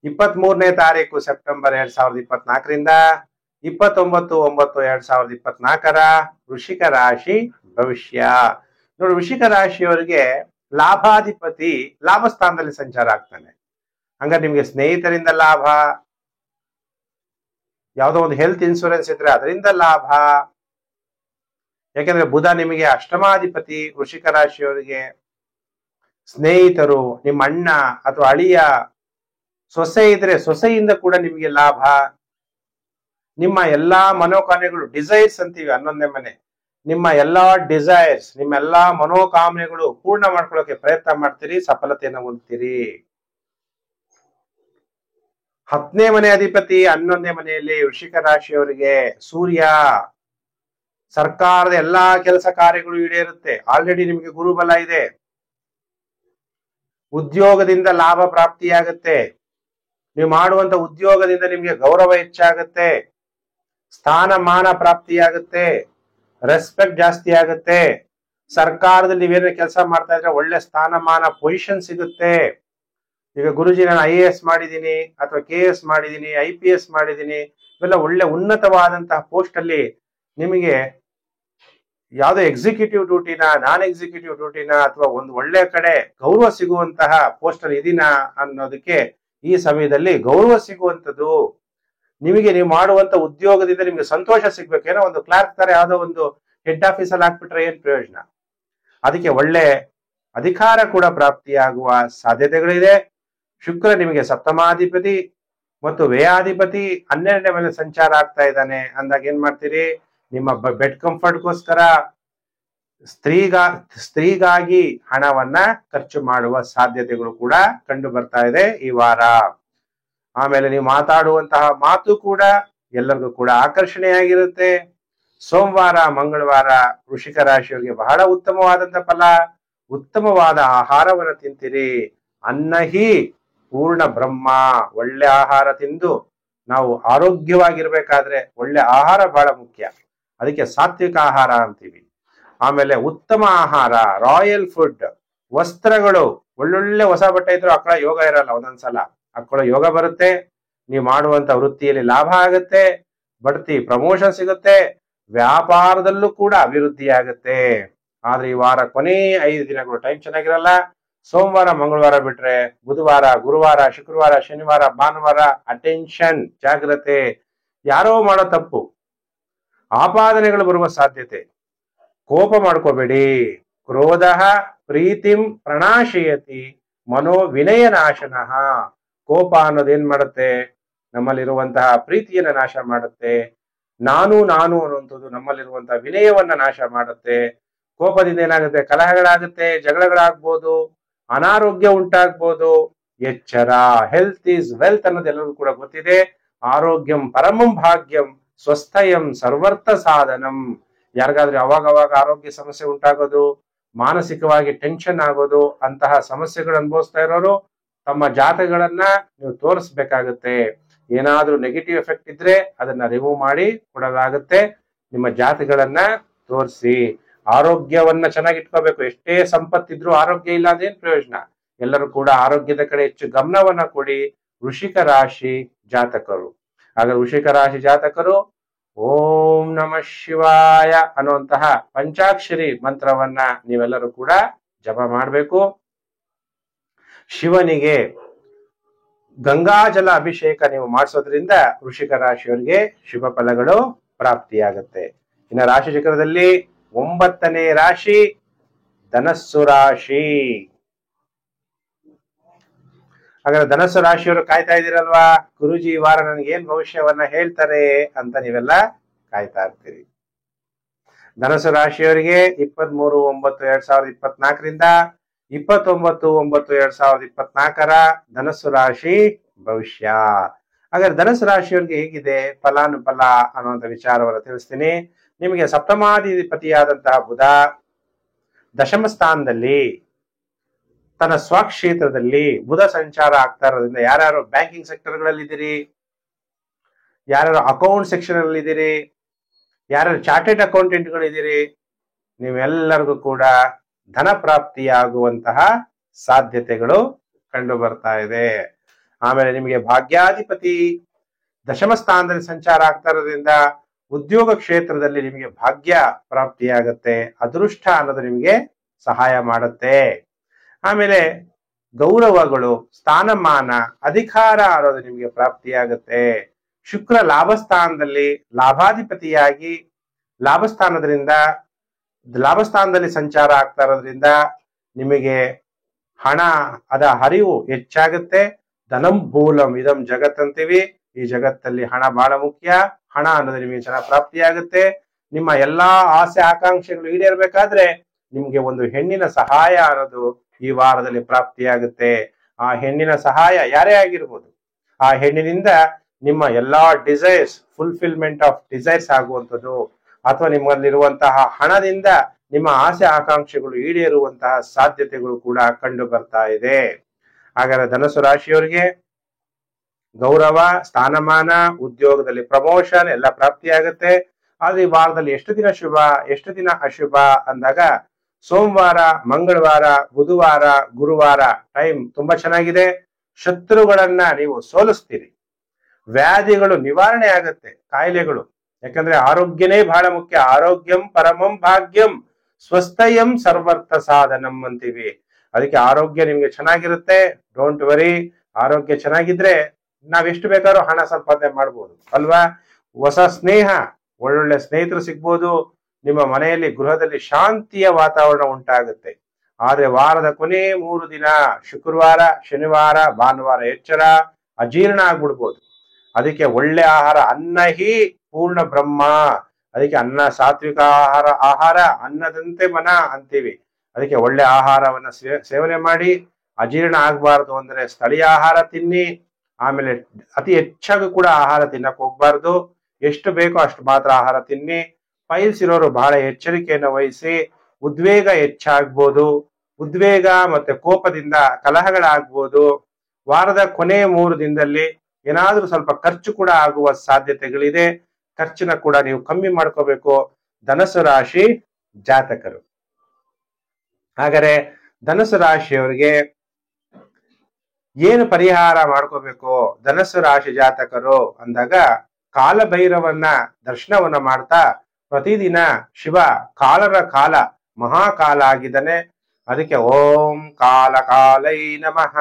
23ನೇ ತಾರೀಕು ಸೆಪ್ಟೆಂಬರ್ 2024ರಿಂದ 29/9/2024 ವೃಶ್ಚಿಕ ರಾಶಿ ಭವಿಷ್ಯ. ನೋಡಿ, ವೃಶ್ಚಿಕ ರಾಶಿಯವರಿಗೆ ಲಾಭಾಧಿಪತಿ ಲಾಭ ಸ್ಥಾನದಲ್ಲಿ ಸಂಚಾರ ಆಗ್ತಾನೆ. ಹಂಗಾರೆ ನಿಮ್ಗೆ ಸ್ನೇಹಿತರಿಂದ ಲಾಭ, ಯಾವುದೋ ಒಂದು ಹೆಲ್ತ್ ಇನ್ಶೂರೆನ್ಸ್ ಇದ್ರೆ ಅದರಿಂದ ಲಾಭ. ಯಾಕೆಂದ್ರೆ ಬುಧ ನಿಮಗೆ ಅಷ್ಟಮಾಧಿಪತಿ. ವೃಶ್ಚಿಕ ರಾಶಿಯವರಿಗೆ ಸ್ನೇಹಿತರು, ನಿಮ್ಮ ಅಣ್ಣ ಅಥವಾ ಅಳಿಯ, ಸೊಸೆ ಇದ್ರೆ ಸೊಸೆಯಿಂದ ಕೂಡ ನಿಮಗೆ ಲಾಭ. ನಿಮ್ಮ ಎಲ್ಲಾ ಮನೋಕಾಮನೆಗಳು, ಡಿಸೈರ್ಸ್ ಅಂತೀವಿ 11ನೇ ಮನೆ, ನಿಮ್ಮ ಎಲ್ಲಾ ಡಿಸೈರ್ಸ್, ನಿಮ್ಮ ಎಲ್ಲಾ ಮನೋಕಾಮನೆಗಳು ಪೂರ್ಣ ಮಾಡ್ಕೊಳ್ಳೋಕೆ ಪ್ರಯತ್ನ ಮಾಡ್ತೀರಿ, ಸಫಲತೆಯನ್ನು ಹೊಂದ್ತೀರಿ. 10ನೇ ಮನೆ ಅಧಿಪತಿ 11ನೇ ಮನೆಯಲ್ಲಿ ವೃಶ್ಚಿಕ ರಾಶಿಯವರಿಗೆ ಸೂರ್ಯ. ಸರ್ಕಾರದ ಎಲ್ಲಾ ಕೆಲಸ ಕಾರ್ಯಗಳು ಈಡೇರುತ್ತೆ. ಆಲ್ರೆಡಿ ನಿಮಗೆ ಗುರುಬಲ ಇದೆ. ಉದ್ಯೋಗದಿಂದ ಲಾಭ ಪ್ರಾಪ್ತಿಯಾಗುತ್ತೆ. ನೀವು ಮಾಡುವಂತ ಉದ್ಯೋಗದಿಂದ ನಿಮಗೆ ಗೌರವ ಹೆಚ್ಚಾಗುತ್ತೆ. ಸ್ಥಾನಮಾನ ಪ್ರಾಪ್ತಿಯಾಗುತ್ತೆ. ರೆಸ್ಪೆಕ್ಟ್ ಜಾಸ್ತಿ ಆಗುತ್ತೆ. ಸರ್ಕಾರದಲ್ಲಿ ನೀವೇನೇ ಕೆಲಸ ಮಾಡ್ತಾ ಇದ್ರೆ ಒಳ್ಳೆ ಸ್ಥಾನಮಾನ ಪೊಸಿಷನ್ ಸಿಗುತ್ತೆ. ಈಗ ಗುರುಜಿ ನಾನು IAS ಮಾಡಿದ್ದೀನಿ ಅಥವಾ KS ಮಾಡಿದ್ದೀನಿ, IPS ಮಾಡಿದ್ದೀನಿ, ಇವೆಲ್ಲ ಒಳ್ಳೆ ಉನ್ನತವಾದಂತಹ ಪೋಸ್ಟ್ ಅಲ್ಲಿ ನಿಮಗೆ ಯಾವುದೋ ಎಕ್ಸಿಕ್ಯೂಟಿವ್ ಡ್ಯೂಟಿನ, ನಾನ್ ಎಕ್ಸಿಕ್ಯೂಟಿವ್ ಡ್ಯೂಟಿನ ಅಥವಾ ಒಂದು ಒಳ್ಳೆ ಕಡೆ ಗೌರವ ಸಿಗುವಂತಹ ಪೋಸ್ಟ್ ಅಲ್ಲಿ ಇದೀನಾ ಅನ್ನೋದಕ್ಕೆ ಈ ಸಮಯದಲ್ಲಿ ಗೌರವ ಸಿಗುವಂಥದ್ದು. ನಿಮಗೆ ನೀವು ಮಾಡುವಂತ ಉದ್ಯೋಗದಿಂದ ನಿಮ್ಗೆ ಸಂತೋಷ ಸಿಗ್ಬೇಕು. ಏನೋ ಒಂದು ಕ್ಲಾರ್ಕ್ ತರ ಯಾವುದೋ ಒಂದು ಹೆಡ್ ಆಫೀಸ್ ಅಲ್ಲಿ ಹಾಕ್ಬಿಟ್ರೆ ಏನ್ ಪ್ರಯೋಜನ? ಅದಕ್ಕೆ ಒಳ್ಳೆ ಅಧಿಕಾರ ಕೂಡ ಪ್ರಾಪ್ತಿಯಾಗುವ ಸಾಧ್ಯತೆಗಳಿದೆ. ಶುಕ್ರ ನಿಮಗೆ ಸಪ್ತಮಾಧಿಪತಿ ಮತ್ತು ವ್ಯಯಾಧಿಪತಿ 12ನೇ ಮೇಲೆ ಸಂಚಾರ ಆಗ್ತಾ ಇದ್ದಾನೆ ಅಂದಾಗ ಏನ್ ಮಾಡ್ತೀರಿ? ನಿಮ್ಮ ಬೆಡ್ ಕಂಫರ್ಟ್ಗೋಸ್ಕರ ಸ್ತ್ರೀಗಾಗಿ ಹಣವನ್ನ ಖರ್ಚು ಮಾಡುವ ಸಾಧ್ಯತೆಗಳು ಕೂಡ ಕಂಡು ಬರ್ತಾ ಇದೆ ಈ ವಾರ. ಆಮೇಲೆ ನೀವು ಮಾತಾಡುವಂತಹ ಮಾತು ಕೂಡ ಎಲ್ಲರಿಗೂ ಕೂಡ ಆಕರ್ಷಣೆಯಾಗಿರುತ್ತೆ. ಸೋಮವಾರ, ಮಂಗಳವಾರ ವೃಶ್ಚಿಕ ರಾಶಿಯವರಿಗೆ ಬಹಳ ಉತ್ತಮವಾದಂತ ಫಲ. ಉತ್ತಮವಾದ ಆಹಾರವನ್ನು ತಿಂತೀರಿ. ಅನ್ನಹಿ ಪೂರ್ಣ ಬ್ರಹ್ಮ. ಒಳ್ಳೆ ಆಹಾರ ತಿಂದು ನಾವು ಆರೋಗ್ಯವಾಗಿರ್ಬೇಕಾದ್ರೆ ಒಳ್ಳೆ ಆಹಾರ ಬಹಳ ಮುಖ್ಯ. ಅದಕ್ಕೆ ಸಾತ್ವಿಕ ಆಹಾರ ಅಂತೀವಿ. ಆಮೇಲೆ ಉತ್ತಮ ಆಹಾರ, ರಾಯಲ್ ಫುಡ್, ವಸ್ತ್ರಗಳು, ಒಳ್ಳೊಳ್ಳೆ ಹೊಸ ಬಟ್ಟೆ ಇದ್ರು ಹಾಕೊಳ್ಳೋ ಯೋಗ ಇರಲ್ಲ. ಒಂದೊಂದ್ಸಲ ಹಾಕೊಳ್ಳೋ ಯೋಗ ಬರುತ್ತೆ. ನೀವು ಮಾಡುವಂತ ವೃತ್ತಿಯಲ್ಲಿ ಲಾಭ ಆಗುತ್ತೆ. ಬಡ್ತಿ, ಪ್ರಮೋಷನ್ ಸಿಗುತ್ತೆ. ವ್ಯಾಪಾರದಲ್ಲೂ ಕೂಡ ಅಭಿವೃದ್ಧಿ ಆಗುತ್ತೆ. ಆದ್ರೆ ಈ ವಾರ ಕೊನೆ 5 ದಿನಗಳು ಟೈಮ್ ಚೆನ್ನಾಗಿರಲ್ಲ. ಸೋಮವಾರ, ಮಂಗಳವಾರ ಬಿಟ್ರೆ ಬುಧವಾರ, ಗುರುವಾರ, ಶುಕ್ರವಾರ, ಶನಿವಾರ, ಭಾನುವಾರ ಅಟೆನ್ಷನ್, ಜಾಗ್ರತೆ. ಯಾರೋ ಮಾಡೋ ತಪ್ಪು, ಆಪಾದನೆಗಳು ಬರುವ ಸಾಧ್ಯತೆ. ಕೋಪ ಮಾಡ್ಕೋಬೇಡಿ. ಕ್ರೋಧ ಪ್ರೀತಿಂ ಪ್ರಣಾಶಯತಿ ಮನೋ ವಿನಯ ನಾಶನಃ. ಕೋಪ ಅನ್ನೋದೇನ್ ಮಾಡುತ್ತೆ? ನಮ್ಮಲ್ಲಿರುವಂತಹ ಪ್ರೀತಿಯನ್ನ ನಾಶ ಮಾಡುತ್ತೆ. ನಾನು ಅನ್ನುವಂಥದ್ದು ನಮ್ಮಲ್ಲಿರುವಂತಹ ವಿನಯವನ್ನ ನಾಶ ಮಾಡುತ್ತೆ. ಕೋಪದಿಂದ ಏನಾಗುತ್ತೆ? ಕಲಹಗಳಾಗುತ್ತೆ, ಜಗಳಗಳಾಗ್ಬೋದು, ಅನಾರೋಗ್ಯ ಉಂಟಾಗ್ಬೋದು. ಎಚ್ಚರ. ಹೆಲ್ತ್ ಈಸ್ ವೆಲ್ತ್ ಅನ್ನೋದು ಎಲ್ಲರಿಗೂ ಕೂಡ ಗೊತ್ತಿದೆ. ಆರೋಗ್ಯಂ ಪರಮಂ ಭಾಗ್ಯಂ ಸ್ವಸ್ಥಯಂ ಸರ್ವರ್ಥ ಸಾಧನಂ. ಯಾರಿಗಾದ್ರೂ ಅವಾಗ ಆರೋಗ್ಯ ಸಮಸ್ಯೆ ಉಂಟಾಗೋದು, ಮಾನಸಿಕವಾಗಿ ಟೆನ್ಷನ್ ಆಗೋದು, ಅಂತಹ ಸಮಸ್ಯೆಗಳು ಅನುಭವಿಸ್ತಾ ಇರೋರು ತಮ್ಮ ಜಾತಕಗಳನ್ನ ನೀವು ತೋರಿಸ್ಬೇಕಾಗತ್ತೆ. ಏನಾದ್ರೂ ನೆಗೆಟಿವ್ ಎಫೆಕ್ಟ್ ಇದ್ರೆ ಅದನ್ನ ರಿಮೂವ್ ಮಾಡಿ ಕೊಡಲಾಗುತ್ತೆ. ನಿಮ್ಮ ಜಾತಕಗಳನ್ನ ತೋರಿಸಿ. ಆರೋಗ್ಯವನ್ನ ಚೆನ್ನಾಗಿ ಇಟ್ಕೋಬೇಕು. ಎಷ್ಟೇ ಸಂಪತ್ತಿದ್ರು ಆರೋಗ್ಯ ಇಲ್ಲ ಅದೇನ್ ಪ್ರಯೋಜನ? ಎಲ್ಲರೂ ಕೂಡ ಆರೋಗ್ಯದ ಕಡೆ ಹೆಚ್ಚು ಗಮನವನ್ನ ಕೊಡಿ. ವೃಷಿಕ ರಾಶಿ ಜಾತಕರು, ಆಗ ವೃಷಿಕ ರಾಶಿ ಜಾತಕರು ಓಂ ನಮಃ ಶಿವಾಯ ಅನ್ನುವಂತಹ ಪಂಚಾಕ್ಷರಿ ಮಂತ್ರವನ್ನ ನೀವೆಲ್ಲರೂ ಕೂಡ ಜಪ ಮಾಡಬೇಕು. ಶಿವನಿಗೆ ಗಂಗಾಜಲ ಅಭಿಷೇಕ ನೀವು ಮಾಡಿಸೋದ್ರಿಂದ ವೃಷಿಕ ರಾಶಿಯವರಿಗೆ ಶುಭ ಫಲಗಳು ಪ್ರಾಪ್ತಿಯಾಗುತ್ತೆ. ಇನ್ನು ರಾಶಿ ಚಕ್ರದಲ್ಲಿ 9ನೇ ರಾಶಿ ಧನಸ್ಸು ರಾಶಿ. ಹಾಗಾದ್ರೆ ಧನಸ್ಸು ರಾಶಿಯವರು ಕಾಯ್ತಾ ಇದ್ದೀರಲ್ವಾ, ಗುರುಜಿ ಈ ವಾರ ನನಗೆ ಏನ್ ಭವಿಷ್ಯವನ್ನ ಹೇಳ್ತಾರೆ ಅಂತ ನೀವೆಲ್ಲ ಕಾಯ್ತಾ ಇರ್ತೀರಿ. ಧನಸ್ಸು ರಾಶಿಯವರಿಗೆ 23/9/2024ರಿಂದ 29/9/2024 ಧನಸ್ಸು ರಾಶಿ ಭವಿಷ್ಯ. ಹಾಗಾದ್ರೆ ಧನಸ್ಸು ರಾಶಿಯವರಿಗೆ ಹೇಗಿದೆ ಫಲಾನುಫಲ ಅನ್ನುವಂಥ ವಿಚಾರವನ್ನು ತಿಳಿಸ್ತೀನಿ. ನಿಮಗೆ ಸಪ್ತಮಾಧಿಪತಿಯಾದಂತಹ ಬುಧ ದಶಮ ಸ್ಥಾನದಲ್ಲಿ ತನ್ನ ಸ್ವಕ್ಷೇತ್ರದಲ್ಲಿ ಬುಧ ಸಂಚಾರ ಆಗ್ತಾ ಇರೋದ್ರಿಂದ ಯಾರ್ಯಾರು ಬ್ಯಾಂಕಿಂಗ್ ಸೆಕ್ಟರ್ಗಳಲ್ಲಿ ಇದ್ದೀರಿ, ಯಾರ್ಯಾರು ಅಕೌಂಟ್ ಸೆಕ್ಷನ್ ಅಲ್ಲಿ ಇದ್ದೀರಿ, ಯಾರ್ಯಾರು ಚಾರ್ಟೆಡ್ ಅಕೌಂಟೆಂಟ್ಗಳಿದ್ದೀರಿ, ನೀವೆಲ್ಲರಿಗೂ ಕೂಡ ಧನ ಪ್ರಾಪ್ತಿಯಾಗುವಂತಹ ಸಾಧ್ಯತೆಗಳು ಕಂಡು ಬರ್ತಾ ಇದೆ. ಆಮೇಲೆ ನಿಮಗೆ ಭಾಗ್ಯಾಧಿಪತಿ ದಶಮ ಸ್ಥಾನದಲ್ಲಿ ಸಂಚಾರ ಆಗ್ತಾ ಇರೋದ್ರಿಂದ ಉದ್ಯೋಗ ಕ್ಷೇತ್ರದಲ್ಲಿ ನಿಮಗೆ ಭಾಗ್ಯ ಪ್ರಾಪ್ತಿಯಾಗತ್ತೆ, ಅದೃಷ್ಟ ಅನ್ನೋದು ನಿಮಗೆ ಸಹಾಯ ಮಾಡುತ್ತೆ. ಆಮೇಲೆ ಗೌರವಗಳು, ಸ್ಥಾನಮಾನ, ಅಧಿಕಾರ ಅನ್ನೋದು ನಿಮಗೆ ಪ್ರಾಪ್ತಿಯಾಗುತ್ತೆ. ಶುಕ್ರ ಲಾಭಸ್ಥಾನದಲ್ಲಿ ಲಾಭಾಧಿಪತಿಯಾಗಿ ಲಾಭಸ್ಥಾನದಲ್ಲಿ ಸಂಚಾರ ಆಗ್ತಾ ಇರೋದ್ರಿಂದ ನಿಮಗೆ ಹಣ ಅದ ಹರಿವು ಹೆಚ್ಚಾಗುತ್ತೆ. ಧನಂ ಮೂಲಂ ಇದಂ ಜಗತ್ ಅಂತೀವಿ, ಈ ಜಗತ್ತಲ್ಲಿ ಹಣ ಬಹಳ ಮುಖ್ಯ. ಹಣ ಅನ್ನೋದು ನಿಮಗೆ ಚೆನ್ನಾಗಿ ಪ್ರಾಪ್ತಿಯಾಗುತ್ತೆ. ನಿಮ್ಮ ಎಲ್ಲಾ ಆಸೆ ಆಕಾಂಕ್ಷೆಗಳು ಈಡೇರ್ಬೇಕಾದ್ರೆ ನಿಮ್ಗೆ ಒಂದು ಹೆಣ್ಣಿನ ಸಹಾಯ ಅನ್ನೋದು ಈ ವಾರದಲ್ಲಿ ಪ್ರಾಪ್ತಿಯಾಗುತ್ತೆ. ಆ ಹೆಣ್ಣಿನ ಸಹಾಯ ಯಾರೇ ಆಗಿರ್ಬೋದು, ಆ ಹೆಣ್ಣಿನಿಂದ ನಿಮ್ಮ ಎಲ್ಲಾ ಡಿಸೈರ್ಸ್ ಫುಲ್ಫಿಲ್ಮೆಂಟ್ ಆಫ್ ಡಿಸೈರ್ಸ್ ಆಗುವಂಥದ್ದು, ಅಥವಾ ನಿಮ್ಮಲ್ಲಿರುವಂತಹ ಹಣದಿಂದ ನಿಮ್ಮ ಆಸೆ ಆಕಾಂಕ್ಷೆಗಳು ಈಡೇರುವಂತಹ ಸಾಧ್ಯತೆಗಳು ಕೂಡ ಕಂಡು ಬರ್ತಾ ಇದೆ. ಹಾಗಾದ್ರೆ ಧನಸ್ಸು ರಾಶಿಯವರಿಗೆ ಗೌರವ, ಸ್ಥಾನಮಾನ, ಉದ್ಯೋಗದಲ್ಲಿ ಪ್ರಮೋಷನ್ ಎಲ್ಲ ಪ್ರಾಪ್ತಿಯಾಗುತ್ತೆ. ಆದ್ರೆ ಈ ವಾರದಲ್ಲಿ ಎಷ್ಟು ದಿನ ಶುಭ ಎಷ್ಟು ದಿನ ಅಶುಭ ಅಂದಾಗ ಸೋಮವಾರ, ಮಂಗಳವಾರ, ಬುಧವಾರ, ಗುರುವಾರ ಟೈಮ್ ತುಂಬಾ ಚೆನ್ನಾಗಿದೆ. ಶತ್ರುಗಳನ್ನ ನೀವು ಸೋಲಿಸ್ತೀರಿ, ವ್ಯಾಧಿಗಳು ನಿವಾರಣೆ ಆಗುತ್ತೆ, ಕಾಯಿಲೆಗಳು. ಯಾಕಂದ್ರೆ ಆರೋಗ್ಯನೇ ಬಹಳ ಮುಖ್ಯ. ಆರೋಗ್ಯಂ ಪರಮಂ ಭಾಗ್ಯಂ ಸ್ವಸ್ಥಯಂ ಸರ್ವರ್ಥ ಸಾಧನಂ ಅಂತೀವಿ. ಅದಕ್ಕೆ ಆರೋಗ್ಯ ನಿಮ್ಗೆ ಚೆನ್ನಾಗಿರುತ್ತೆ, ಡೋಂಟ್ ವರಿ. ಆರೋಗ್ಯ ಚೆನ್ನಾಗಿದ್ರೆ ನಾವೆಷ್ಟು ಬೇಕಾದ್ರೂ ಹಣ ಸಂಪಾದನೆ ಮಾಡ್ಬೋದು ಅಲ್ವಾ. ಹೊಸ ಸ್ನೇಹ, ಒಳ್ಳೊಳ್ಳೆ ಸ್ನೇಹಿತರು ಸಿಗ್ಬೋದು. ನಿಮ್ಮ ಮನೆಯಲ್ಲಿ ಗೃಹದಲ್ಲಿ ಶಾಂತಿಯ ವಾತಾವರಣ ಉಂಟಾಗುತ್ತೆ. ಆದ್ರೆ ವಾರದ ಕೊನೆ 3 ದಿನ ಶುಕ್ರವಾರ, ಶನಿವಾರ, ಭಾನುವಾರ ಎಚ್ಚರ, ಅಜೀರ್ಣ ಆಗ್ಬಿಡ್ಬೋದು. ಅದಕ್ಕೆ ಒಳ್ಳೆ ಆಹಾರ, ಅನ್ನ ಹಿ ಪೂರ್ಣ ಬ್ರಹ್ಮ. ಅದಕ್ಕೆ ಅನ್ನ ಸಾತ್ವಿಕ ಆಹಾರ ಅನ್ನದಂತೆ ಮನ ಅಂತೀವಿ. ಅದಕ್ಕೆ ಒಳ್ಳೆ ಆಹಾರವನ್ನ ಸೇವನೆ ಮಾಡಿ. ಅಜೀರ್ಣ ಆಗ್ಬಾರ್ದು ಅಂದ್ರೆ ಸ್ಥಳೀಯ ಆಹಾರ ತಿನ್ನಿ. ಆಮೇಲೆ ಅತಿ ಹೆಚ್ಚಾಗಿ ಕೂಡ ಆಹಾರ ತಿನ್ನಕ್ ಹೋಗ್ಬಾರ್ದು, ಎಷ್ಟು ಬೇಕೋ ಅಷ್ಟು ಮಾತ್ರ ಆಹಾರ ತಿನ್ನಿ. ಫೈಲ್ಸ್ ಇರೋರು ಬಹಳ ಎಚ್ಚರಿಕೆಯನ್ನು ವಹಿಸಿ. ಉದ್ವೇಗ ಹೆಚ್ಚಾಗ್ಬೋದು, ಉದ್ವೇಗ ಮತ್ತೆ ಕೋಪದಿಂದ ಕಲಹಗಳಾಗ್ಬೋದು. ವಾರದ ಕೊನೆ 3 ದಿನದಲ್ಲಿ ಏನಾದ್ರೂ ಸ್ವಲ್ಪ ಖರ್ಚು ಕೂಡ ಆಗುವ ಸಾಧ್ಯತೆಗಳಿದೆ. ಖರ್ಚನ್ನ ಕೂಡ ನೀವು ಕಮ್ಮಿ ಮಾಡ್ಕೋಬೇಕು ಧನಸ್ಸು ರಾಶಿ ಜಾತಕರು. ಹಾಗಾದ್ರೆ ಧನಸ್ಸು ರಾಶಿಯವರಿಗೆ ಏನು ಪರಿಹಾರ ಮಾಡ್ಕೋಬೇಕು ಧನಸ್ಸು ರಾಶಿ ಜಾತಕರು ಅಂದಾಗ, ಕಾಲಭೈರವನ್ನ ದರ್ಶನವನ್ನ ಮಾಡ್ತಾ ಪ್ರತಿದಿನ ಶಿವ ಕಾಲರ ಕಾಲ ಮಹಾಕಾಲ ಆಗಿದ್ದಾನೆ. ಅದಕ್ಕೆ ಓಂ ಕಾಲ ಕಾಲೈ ನಮಃ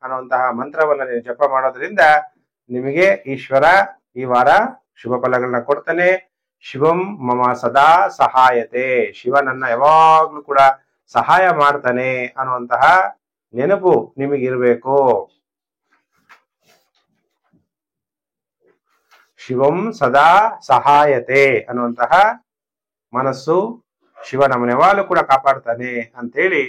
ಅನ್ನುವಂತಹ ಮಂತ್ರವನ್ನ ನೀವು ಜಪ ಮಾಡೋದ್ರಿಂದ ನಿಮಗೆ ಈಶ್ವರ ಈ ವಾರ ಶುಭ ಫಲಗಳನ್ನ ಕೊಡ್ತಾನೆ. ಶಿವಂ ಮಮ ಸದಾ ಸಹಾಯತೆ, ಶಿವ ನನ್ನ ಯಾವಾಗ್ಲೂ ಕೂಡ ಸಹಾಯ ಮಾಡ್ತಾನೆ ಅನ್ನುವಂತಹ ನೆನಪು ನಿಮಗಿರ್ಬೇಕು. ಶಿವಂ ಸದಾ ಸಹಾಯತೆ ಅನ್ನುವಂತಹ ಮನಸ್ಸು, ಶಿವ ನಮ್ಮನ್ನ ಯಾವಾಗಲೂ ಕೂಡ ಕಾಪಾಡ್ತಾನೆ ಅಂತೇಳಿ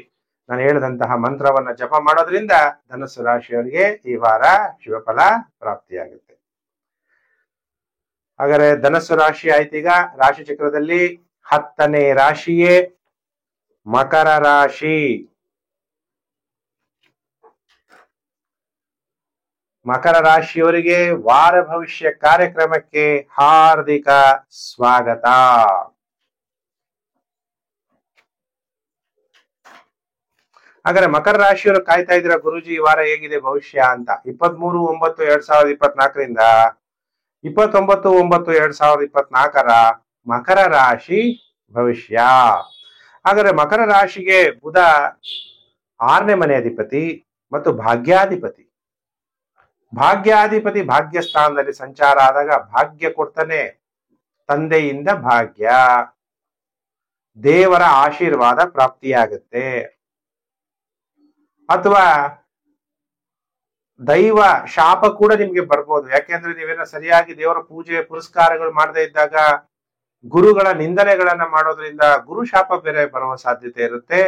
ನಾನು ಹೇಳಿದಂತಹ ಮಂತ್ರವನ್ನ ಜಪ ಮಾಡೋದ್ರಿಂದ ಧನಸ್ಸು ರಾಶಿಯವರಿಗೆ ಈ ವಾರ ಶಿವಫಲ ಪ್ರಾಪ್ತಿಯಾಗುತ್ತೆ. ಹಾಗಾದ್ರೆ ಧನಸ್ಸು ರಾಶಿ ಆಯ್ತೀಗ. ರಾಶಿ ಚಕ್ರದಲ್ಲಿ 10ನೇ ರಾಶಿಯೇ ಮಕರ ರಾಶಿ. ಮಕರ ರಾಶಿಯವರಿಗೆ ವಾರ ಭವಿಷ್ಯ ಕಾರ್ಯಕ್ರಮಕ್ಕೆ ಹಾರ್ದಿಕ ಸ್ವಾಗತ. ಹಾಗಾದ್ರೆ ಮಕರ ರಾಶಿಯವರು ಕಾಯ್ತಾ ಇದ್ದೀರಾ ಗುರುಜಿ ಈ ವಾರ ಹೇಗಿದೆ ಭವಿಷ್ಯ ಅಂತ. 23/9/2024ರಿಂದ 29/9/2024 ಮಕರ ರಾಶಿ ಭವಿಷ್ಯ. ಹಾಗಾದ್ರೆ ಮಕರ ರಾಶಿಗೆ ಬುಧ 6ನೇ ಮನೆ ಅಧಿಪತಿ ಮತ್ತು ಭಾಗ್ಯಾಧಿಪತಿ. ಭಾಗ್ಯ ಸ್ಥಾನದಲ್ಲಿ ಸಂಚಾರ ಆದಾಗ ಭಾಗ್ಯ ಕೊಡ್ತಾನೆ. ತಂದೆಯಿಂದ ಭಾಗ್ಯ, ದೇವರ ಆಶೀರ್ವಾದ ಪ್ರಾಪ್ತಿಯಾಗುತ್ತೆ, ಅಥವಾ ದೈವ ಶಾಪ ಕೂಡ ನಿಮ್ಗೆ ಬರ್ಬೋದು. ಯಾಕೆಂದ್ರೆ ನೀವೇನ ಸರಿಯಾಗಿ ದೇವರ ಪೂಜೆ ಪುರಸ್ಕಾರಗಳು ಮಾಡದೇ ಇದ್ದಾಗ ಗುರುಗಳ ನಿಂದನೆಗಳನ್ನ ಮಾಡೋದ್ರಿಂದ ಗುರು ಶಾಪ ಬೇರೆ ಬರುವ ಸಾಧ್ಯತೆ ಇರುತ್ತೆ.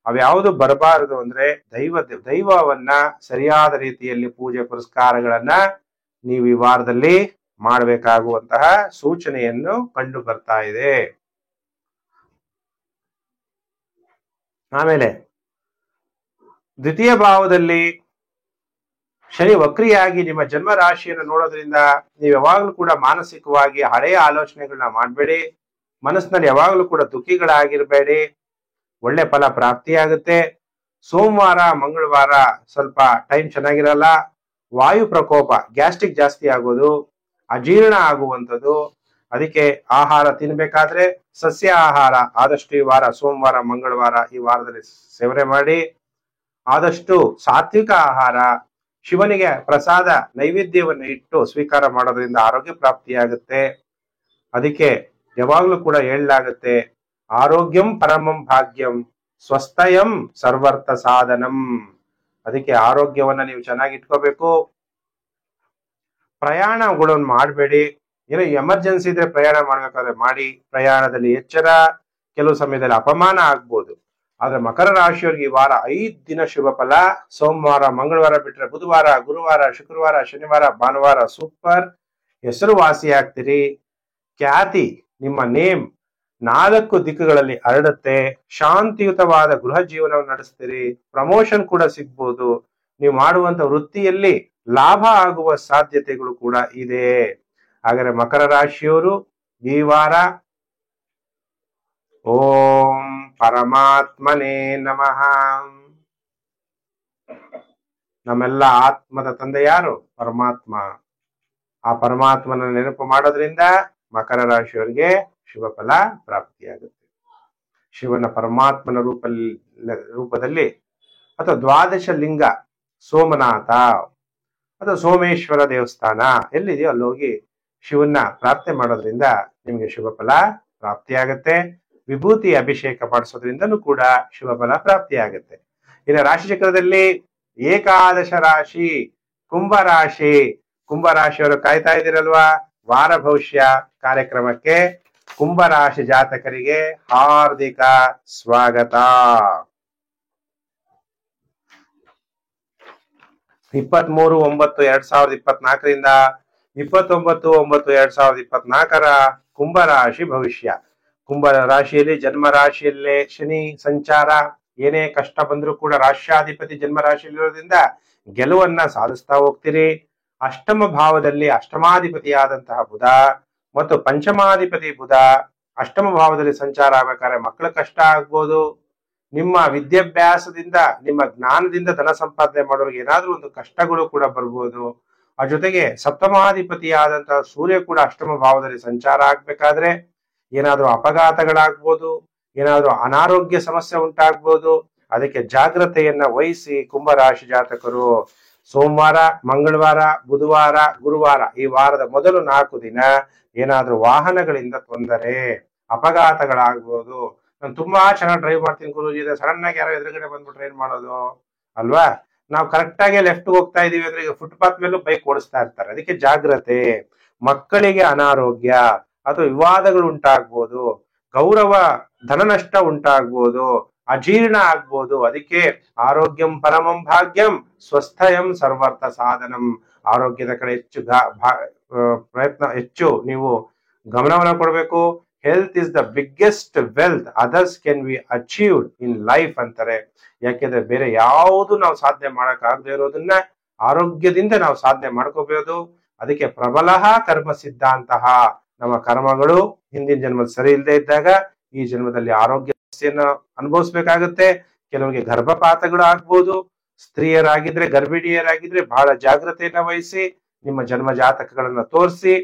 ಅವ್ಯಾವುದು ಬರಬಾರದು ಅಂದ್ರೆ ದೈವವನ್ನ ಸರಿಯಾದ ರೀತಿಯಲ್ಲಿ ಪೂಜೆ ಪುರಸ್ಕಾರಗಳನ್ನ ನೀವು ಈ ವಾರದಲ್ಲಿ ಮಾಡಬೇಕಾಗುವಂತಹ ಸೂಚನೆಯನ್ನು ಕಂಡು ಬರ್ತಾ ಇದೆ. ಆಮೇಲೆ ದ್ವಿತೀಯ ಭಾವದಲ್ಲಿ ಶನಿ ವಕ್ರಿಯಾಗಿ ನಿಮ್ಮ ಜನ್ಮ ರಾಶಿಯನ್ನು ನೋಡೋದ್ರಿಂದ ನೀವು ಯಾವಾಗಲೂ ಕೂಡ ಮಾನಸಿಕವಾಗಿ ಹಳೆಯ ಆಲೋಚನೆಗಳನ್ನ ಮಾಡಬೇಡಿ. ಮನಸ್ಸಿನಲ್ಲಿ ಯಾವಾಗಲೂ ಕೂಡ ದುಃಖಿಗಳಾಗಿರ್ಬೇಡಿ. ಒಳ್ಳೆ ಫಲ ಪ್ರಾಪ್ತಿಯಾಗುತ್ತೆ. ಸೋಮವಾರ ಮಂಗಳವಾರ ಸ್ವಲ್ಪ ಟೈಮ್ ಚೆನ್ನಾಗಿರಲ್ಲ. ವಾಯು ಪ್ರಕೋಪ, ಗ್ಯಾಸ್ಟ್ರಿಕ್ ಜಾಸ್ತಿ ಆಗೋದು, ಅಜೀರ್ಣ ಆಗುವಂಥದ್ದು. ಅದಕ್ಕೆ ಆಹಾರ ತಿನ್ಬೇಕಾದ್ರೆ ಸಸ್ಯ ಆಹಾರ ಆದಷ್ಟು ಈ ವಾರ ಸೋಮವಾರ ಮಂಗಳವಾರ ಈ ವಾರದಲ್ಲಿ ಸೇವನೆ ಮಾಡಿ. ಆದಷ್ಟು ಸಾತ್ವಿಕ ಆಹಾರ, ಶಿವನಿಗೆ ಪ್ರಸಾದ ನೈವೇದ್ಯವನ್ನು ಇಟ್ಟು ಸ್ವೀಕಾರ ಮಾಡೋದ್ರಿಂದ ಆರೋಗ್ಯ ಪ್ರಾಪ್ತಿಯಾಗುತ್ತೆ. ಅದಕ್ಕೆ ಯಾವಾಗ್ಲೂ ಕೂಡ ಹೇಳಲಾಗುತ್ತೆ, ಆರೋಗ್ಯಂ ಪರಮಂ ಭಾಗ್ಯಂ ಸ್ವಸ್ಥಯಂ ಸರ್ವರ್ಥ ಸಾಧನಂ. ಅದಕ್ಕೆ ಆರೋಗ್ಯವನ್ನ ನೀವು ಚೆನ್ನಾಗಿ ಇಟ್ಕೋಬೇಕು. ಪ್ರಯಾಣಗಳನ್ನು ಮಾಡಬೇಡಿ. ಏನೋ ಎಮರ್ಜೆನ್ಸಿ ಇದ್ರೆ ಪ್ರಯಾಣ ಮಾಡ್ಬೇಕಾದ್ರೆ ಮಾಡಿ. ಪ್ರಯಾಣದಲ್ಲಿ ಎಚ್ಚರ. ಕೆಲವು ಸಮಯದಲ್ಲಿ ಅಪಮಾನ ಆಗ್ಬೋದು. ಆದ್ರೆ ಮಕರ ರಾಶಿಯವರಿಗೆ ಈ ವಾರ 5 ದಿನ ಶುಭ ಫಲ. ಸೋಮವಾರ ಮಂಗಳವಾರ ಬಿಟ್ರೆ ಬುಧವಾರ, ಗುರುವಾರ, ಶುಕ್ರವಾರ, ಶನಿವಾರ, ಭಾನುವಾರ ಸೂಪರ್. ಹೆಸರುವಾಸಿ ಆಗ್ತೀರಿ. ಖ್ಯಾತಿ, ನಿಮ್ಮ ನೇಮ್ 4 ದಿಕ್ಕುಗಳಲ್ಲಿ ಹರಡುತ್ತೆ. ಶಾಂತಿಯುತವಾದ ಗೃಹ ಜೀವನವನ್ನು ನಡೆಸ್ತೀರಿ. ಪ್ರಮೋಷನ್ ಕೂಡ ಸಿಗ್ಬೋದು. ನೀವು ಮಾಡುವಂತ ವೃತ್ತಿಯಲ್ಲಿ ಲಾಭ ಆಗುವ ಸಾಧ್ಯತೆಗಳು ಕೂಡ ಇದೆ. ಹಾಗಾದ್ರೆ ಮಕರ ರಾಶಿಯವರು ಈ ವಾರ ಓಂ ಪರಮಾತ್ಮನೇ ನಮಃ. ನಮ್ಮೆಲ್ಲ ಆತ್ಮದ ತಂದೆ ಯಾರು? ಪರಮಾತ್ಮ. ಆ ಪರಮಾತ್ಮನ ನೆನಪು ಮಾಡೋದ್ರಿಂದ ಮಕರ ರಾಶಿಯವರಿಗೆ ಶುಭ ಫಲ ಪ್ರಾಪ್ತಿಯಾಗುತ್ತೆ. ಶಿವನ ಪರಮಾತ್ಮನ ರೂಪದಲ್ಲಿ ಅಥವಾ 12 ಲಿಂಗ, ಸೋಮನಾಥ ಅಥವಾ ಸೋಮೇಶ್ವರ ದೇವಸ್ಥಾನ ಎಲ್ಲಿದೆಯೋ ಅಲ್ಲಿ ಹೋಗಿ ಶಿವನ್ನ ಪ್ರಾರ್ಥನೆ ಮಾಡೋದ್ರಿಂದ ನಿಮಗೆ ಶುಭ ಫಲ ಪ್ರಾಪ್ತಿಯಾಗತ್ತೆ. ವಿಭೂತಿ ಅಭಿಷೇಕ ಮಾಡಿಸೋದ್ರಿಂದನೂ ಕೂಡ ಶುಭ ಫಲ ಪ್ರಾಪ್ತಿಯಾಗತ್ತೆ. ಇನ್ನು ರಾಶಿ ಚಕ್ರದಲ್ಲಿ ಏಕಾದಶ ರಾಶಿ ಕುಂಭರಾಶಿ. ಕುಂಭರಾಶಿಯವರು ಕಾಯ್ತಾ ಇದ್ದೀರಲ್ವಾ ವಾರ ಭವಿಷ್ಯ ಕಾರ್ಯಕ್ರಮಕ್ಕೆ. ಕುಂಭರಾಶಿ ಜಾತಕರಿಗೆ ಹಾರ್ದಿಕ ಸ್ವಾಗತ. 23/9/2024ರಿಂದ 29/9/2024 ಕುಂಭರಾಶಿ ಭವಿಷ್ಯ. ಕುಂಭ ರಾಶಿಯಲ್ಲಿ ಜನ್ಮ ರಾಶಿಯಲ್ಲೇ ಶನಿ ಸಂಚಾರ. ಏನೇ ಕಷ್ಟ ಬಂದ್ರೂ ಕೂಡ ರಾಷ್ಟ್ರಾಧಿಪತಿ ಜನ್ಮ ರಾಶಿಯಲ್ಲಿರೋದ್ರಿಂದ ಗೆಲುವನ್ನ ಸಾಧಿಸ್ತಾ ಹೋಗ್ತೀರಿ. ಅಷ್ಟಮ ಭಾವದಲ್ಲಿ ಅಷ್ಟಮಾಧಿಪತಿಯಾದಂತಹ ಬುಧ ಮತ್ತು ಪಂಚಮಾಧಿಪತಿ ಬುಧ ಅಷ್ಟಮ ಭಾವದಲ್ಲಿ ಸಂಚಾರ ಆಗ್ಬೇಕಾದ್ರೆ ಮಕ್ಕಳ ಕಷ್ಟ ಆಗ್ಬೋದು. ನಿಮ್ಮ ವಿದ್ಯಾಭ್ಯಾಸದಿಂದ ನಿಮ್ಮ ಜ್ಞಾನದಿಂದ ಧನ ಸಂಪಾದನೆ ಮಾಡೋರಿಗೆ ಏನಾದ್ರೂ ಒಂದು ಕಷ್ಟಗಳು ಕೂಡ ಬರ್ಬೋದು. ಆ ಜೊತೆಗೆ ಸಪ್ತಮಾಧಿಪತಿಯಾದಂತಹ ಸೂರ್ಯ ಕೂಡ ಅಷ್ಟಮ ಭಾವದಲ್ಲಿ ಸಂಚಾರ ಆಗ್ಬೇಕಾದ್ರೆ ಏನಾದ್ರೂ ಅಪಘಾತಗಳಾಗ್ಬೋದು, ಏನಾದ್ರೂ ಅನಾರೋಗ್ಯ ಸಮಸ್ಯೆ ಉಂಟಾಗ್ಬೋದು. ಅದಕ್ಕೆ ಜಾಗ್ರತೆಯನ್ನ ವಹಿಸಿ ಕುಂಭರಾಶಿ ಜಾತಕರು ಸೋಮವಾರ, ಮಂಗಳವಾರ, ಬುಧವಾರ, ಗುರುವಾರ ಈ ವಾರದ ಮೊದಲು 4 ದಿನ ಏನಾದ್ರೂ ವಾಹನಗಳಿಂದ ತೊಂದರೆ, ಅಪಘಾತಗಳಾಗ್ಬೋದು. ನಾನು ತುಂಬಾ ಚೆನ್ನಾಗಿ ಡ್ರೈವ್ ಮಾಡ್ತೀನಿ ಗುರುಜಿ, ಸಡನ್ ಆಗಿ ಯಾರೋ ಎದುರುಗಡೆ ಬಂದ್ಬಿಟ್ರೆ ಏನ್ ಮಾಡೋದು ಅಲ್ವಾ? ನಾವು ಕರೆಕ್ಟ್ ಆಗಿ ಲೆಫ್ಟ್ ಹೋಗ್ತಾ ಇದೀವಿ ಅಂದ್ರೆ ಈಗ ಫುಟ್ಪಾತ್ ಮೇಲೂ ಬೈಕ್ ಓಡಿಸ್ತಾ ಇರ್ತಾರೆ. ಅದಕ್ಕೆ ಜಾಗ್ರತೆ. ಮಕ್ಕಳಿಗೆ ಅನಾರೋಗ್ಯ ಅಥವಾ ವಿವಾದಗಳು ಉಂಟಾಗ್ಬೋದು, ಗೌರವ ಧನ ನಷ್ಟ ಉಂಟಾಗ್ಬೋದು, ಅಜೀರ್ಣ ಆಗ್ಬೋದು. ಅದಕ್ಕೆ ಆರೋಗ್ಯಂ ಪರಮಂ ಭಾಗ್ಯಂ ಸ್ವಸ್ಥಯಂ ಸರ್ವರ್ಥ ಸಾಧನಂ. ಆರೋಗ್ಯದ ಕಡೆ ಹೆಚ್ಚು ನೀವು ಗಮನವನ್ನು ಕೊಡಬೇಕು. Health is the biggest wealth others can be achieved in life ಅಂತಾರೆ. ಯಾಕೆಂದ್ರೆ ಬೇರೆ ಯಾವುದು ನಾವು ಸಾಧನೆ ಮಾಡಕ್ ಆಗದೆ ಇರೋದನ್ನ ಆರೋಗ್ಯದಿಂದ ನಾವು ಸಾಧನೆ ಮಾಡ್ಕೋಬಹುದು. ಅದಕ್ಕೆ ಪ್ರಬಲಃ ಕರ್ಮ ಸಿದ್ಧಾಂತಹ. ನಮ್ಮ ಕರ್ಮಗಳು ಹಿಂದಿನ ಜನ್ಮದಲ್ಲಿ ಸರಿ ಇಲ್ಲದೆ ಇದ್ದಾಗ ಈ ಜನ್ಮದಲ್ಲಿ ಆರೋಗ್ಯ ಸಮಸ್ಯೆಯನ್ನು ಅನುಭವಿಸ್ಬೇಕಾಗತ್ತೆ. ಕೆಲವರಿಗೆ ಗರ್ಭಪಾತಗಳು ಆಗ್ಬೋದು. ಸ್ತ್ರೀಯರಾಗಿದ್ರೆ, ಗರ್ಭಿಣಿಯರಾಗಿದ್ರೆ ಬಹಳ ಜಾಗ್ರತೆಯನ್ನ ವಹಿಸಿ ನಿಮ್ಮ ಜನ್ಮ ಜಾತಕಗಳನ್ನ ತೋರಿಸಿ.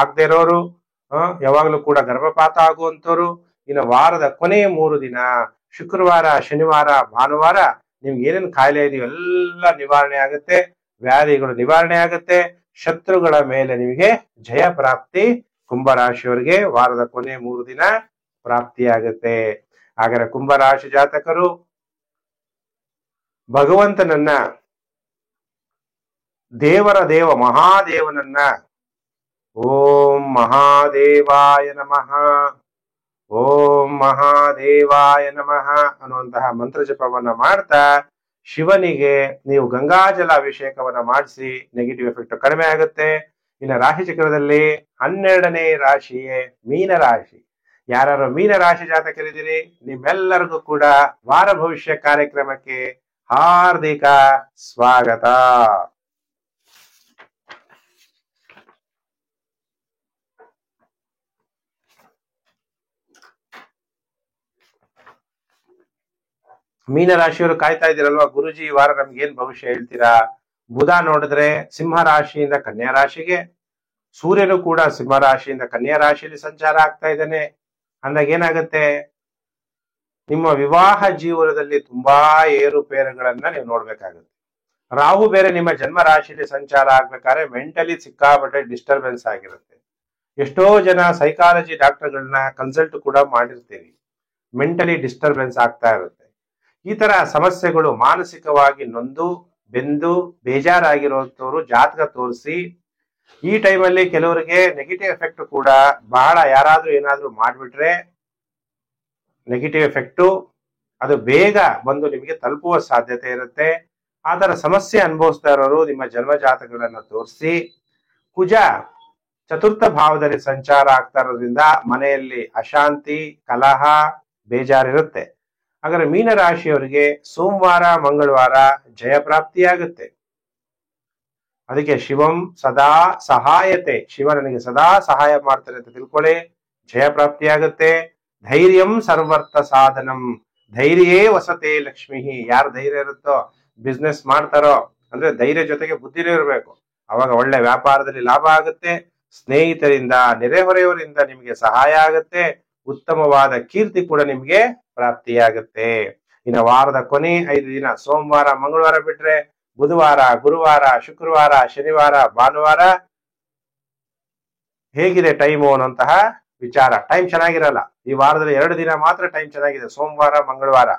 ಆಗದೆ ಇರೋರು, ಯಾವಾಗಲೂ ಕೂಡ ಗರ್ಭಪಾತ ಆಗುವಂತವ್ರು, ಇನ್ನು ವಾರದ ಕೊನೆಯ 3 ದಿನ ಶುಕ್ರವಾರ, ಶನಿವಾರ, ಭಾನುವಾರ ನಿಮ್ಗೆ ಏನೇನು ಕಾಯಿಲೆ ಇದೆಯೋ ಎಲ್ಲ ನಿವಾರಣೆ ಆಗುತ್ತೆ, ವ್ಯಾಧಿಗಳು ನಿವಾರಣೆ ಆಗುತ್ತೆ, ಶತ್ರುಗಳ ಮೇಲೆ ನಿಮಗೆ ಜಯ ಪ್ರಾಪ್ತಿ ಕುಂಭರಾಶಿಯವರಿಗೆ ವಾರದ ಕೊನೆ 3 ದಿನ ಪ್ರಾಪ್ತಿಯಾಗುತ್ತೆ. ಹಾಗಾದ್ರೆ ಕುಂಭರಾಶಿ ಜಾತಕರು ಭಗವಂತನನ್ನ, ದೇವ ಮಹಾದೇವನನ್ನ ಓಂ ಮಹಾದೇವಾಯ ನಮಃ, ಓಂ ಮಹಾದೇವಾಯ ನಮಃ ಅನ್ನುವಂತಹ ಮಂತ್ರ ಜಪವನ್ನ ಮಾಡ್ತಾ ಶಿವನಿಗೆ ನೀವು ಗಂಗಾಜಲ ಅಭಿಷೇಕವನ್ನ ಮಾಡಿಸಿ ನೆಗೆಟಿವ್ ಎಫೆಕ್ಟ್ ಕಡಿಮೆ ಆಗುತ್ತೆ. ಇನ್ನು ರಾಶಿ ಚಕ್ರದಲ್ಲಿ 12ನೇ ರಾಶಿಯೇ ಮೀನರಾಶಿ. ಯಾರು ಮೀನರಾಶಿ ಜಾತಕರಿದ್ದೀರಿ ನಿಮ್ಮೆಲ್ಲರಿಗೂ ಕೂಡ ವಾರ ಭವಿಷ್ಯ ಕಾರ್ಯಕ್ರಮಕ್ಕೆ ಹಾರ್ದಿಕ ಸ್ವಾಗತ. ಮೀನರಾಶಿಯವರು ಕಾಯ್ತಾ ಇದ್ದೀರಲ್ವಾ, ಗುರುಜಿ ಈ ವಾರ ನಮ್ಗೆ ಏನ್ ಭವಿಷ್ಯ ಹೇಳ್ತೀರಾ? ಬುಧ ನೋಡಿದ್ರೆ ಸಿಂಹ ರಾಶಿಯಿಂದ ಕನ್ಯಾ ರಾಶಿಗೆ, ಸೂರ್ಯನು ಕೂಡ ಸಿಂಹ ರಾಶಿಯಿಂದ ಕನ್ಯಾ ರಾಶಿಯಲ್ಲಿ ಸಂಚಾರ ಆಗ್ತಾ ಇದ್ದಾನೆ. ಅಂದಾಗ ಏನಾಗುತ್ತೆ, ನಿಮ್ಮ ವಿವಾಹ ಜೀವನದಲ್ಲಿ ತುಂಬಾ ಏರುಪೇರುಗಳನ್ನ ನೀವು ನೋಡ್ಬೇಕಾಗುತ್ತೆ. ರಾಹು ಬೇರೆ ನಿಮ್ಮ ಜನ್ಮ ರಾಶಿಯಲ್ಲಿ ಸಂಚಾರ ಆಗ್ಬೇಕಾದ್ರೆ ಮೆಂಟಲಿ ಸಿಕ್ಕಾಪಟ್ಟೆ ಡಿಸ್ಟರ್ಬೆನ್ಸ್ ಆಗಿರುತ್ತೆ. ಎಷ್ಟೋ ಜನ ಸೈಕಾಲಜಿ ಡಾಕ್ಟರ್ಗಳನ್ನ ಕನ್ಸಲ್ಟ್ ಕೂಡ ಮಾಡಿರ್ತೀವಿ, ಮೆಂಟಲಿ ಡಿಸ್ಟರ್ಬೆನ್ಸ್ ಆಗ್ತಾ ಇರುತ್ತೆ. ಈ ತರ ಸಮಸ್ಯೆಗಳು ಮಾನಸಿಕವಾಗಿ ನೊಂದು ಬೆಂದು ಬೇಜಾರಾಗಿರುವಂತವ್ರು ಜಾತಕ ತೋರಿಸಿ, ಈ ಟೈಮಲ್ಲಿ ಕೆಲವರಿಗೆ ನೆಗೆಟಿವ್ ಎಫೆಕ್ಟ್ ಕೂಡ ಬಹಳ, ಯಾರಾದ್ರೂ ಏನಾದ್ರೂ ಮಾಡ್ಬಿಟ್ರೆ ನೆಗೆಟಿವ್ ಎಫೆಕ್ಟು ಅದು ಬೇಗ ಬಂದು ನಿಮಗೆ ತಲುಪುವ ಸಾಧ್ಯತೆ ಇರುತ್ತೆ. ಆ ತರ ಸಮಸ್ಯೆ ಅನುಭವಿಸ್ತಾ ಇರೋರು ನಿಮ್ಮ ಜನ್ಮ ಜಾತಕಗಳನ್ನ ತೋರಿಸಿ, ಕುಜ ಚತುರ್ಥ ಭಾವದಲ್ಲಿ ಸಂಚಾರ ಆಗ್ತಾ ಇರೋದ್ರಿಂದ ಮನೆಯಲ್ಲಿ ಅಶಾಂತಿ, ಕಲಹ, ಬೇಜಾರಿರುತ್ತೆ. ಹಾಗಾದ್ರೆ ಮೀನರಾಶಿಯವರಿಗೆ ಸೋಮವಾರ, ಮಂಗಳವಾರ ಜಯಪ್ರಾಪ್ತಿಯಾಗುತ್ತೆ. ಅದಕ್ಕೆ ಶಿವಂ ಸದಾ ಸಹಾಯತೆ, ಶಿವ ನನಗೆ ಸದಾ ಸಹಾಯ ಮಾಡ್ತಾರೆ ಅಂತ ತಿಳ್ಕೊಳ್ಳಿ, ಜಯಪ್ರಾಪ್ತಿಯಾಗುತ್ತೆ. ಧೈರ್ಯಂ ಸರ್ವರ್ಥ ಸಾಧನಂ, ಧೈರ್ಯೇ ವಸತೆ ಲಕ್ಷ್ಮಿ. ಯಾರು ಧೈರ್ಯ ಇರುತ್ತೋ, ಬಿಸ್ನೆಸ್ ಮಾಡ್ತಾರೋ ಅಂದ್ರೆ ಧೈರ್ಯ ಜೊತೆಗೆ ಬುದ್ಧಿನೂ ಇರಬೇಕು, ಅವಾಗ ಒಳ್ಳೆ ವ್ಯಾಪಾರದಲ್ಲಿ ಲಾಭ ಆಗುತ್ತೆ. ಸ್ನೇಹಿತರಿಂದ, ನೆರೆಹೊರೆಯವರಿಂದ ನಿಮಗೆ ಸಹಾಯ ಆಗುತ್ತೆ. ಉತ್ತಮವಾದ ಕೀರ್ತಿ ಕೂಡ ನಿಮ್ಗೆ ಪ್ರಾಪ್ತಿಯಾಗುತ್ತೆ. ಇನ್ನು ವಾರದ ಕೊನೆ 5 ದಿನ ಸೋಮವಾರ, ಮಂಗಳವಾರ ಬಿಟ್ರೆ ಬುಧವಾರ, ಗುರುವಾರ, ಶುಕ್ರವಾರ, ಶನಿವಾರ, ಭಾನುವಾರ ಹೇಗಿದೆ ಟೈಮು ಅನ್ನುವಂತಹ ವಿಚಾರ. ಟೈಮ್ ಚೆನ್ನಾಗಿರಲ್ಲ. ಈ ವಾರದಲ್ಲಿ 2 ದಿನ ಮಾತ್ರ ಟೈಮ್ ಚೆನ್ನಾಗಿದೆ, ಸೋಮವಾರ, ಮಂಗಳವಾರ.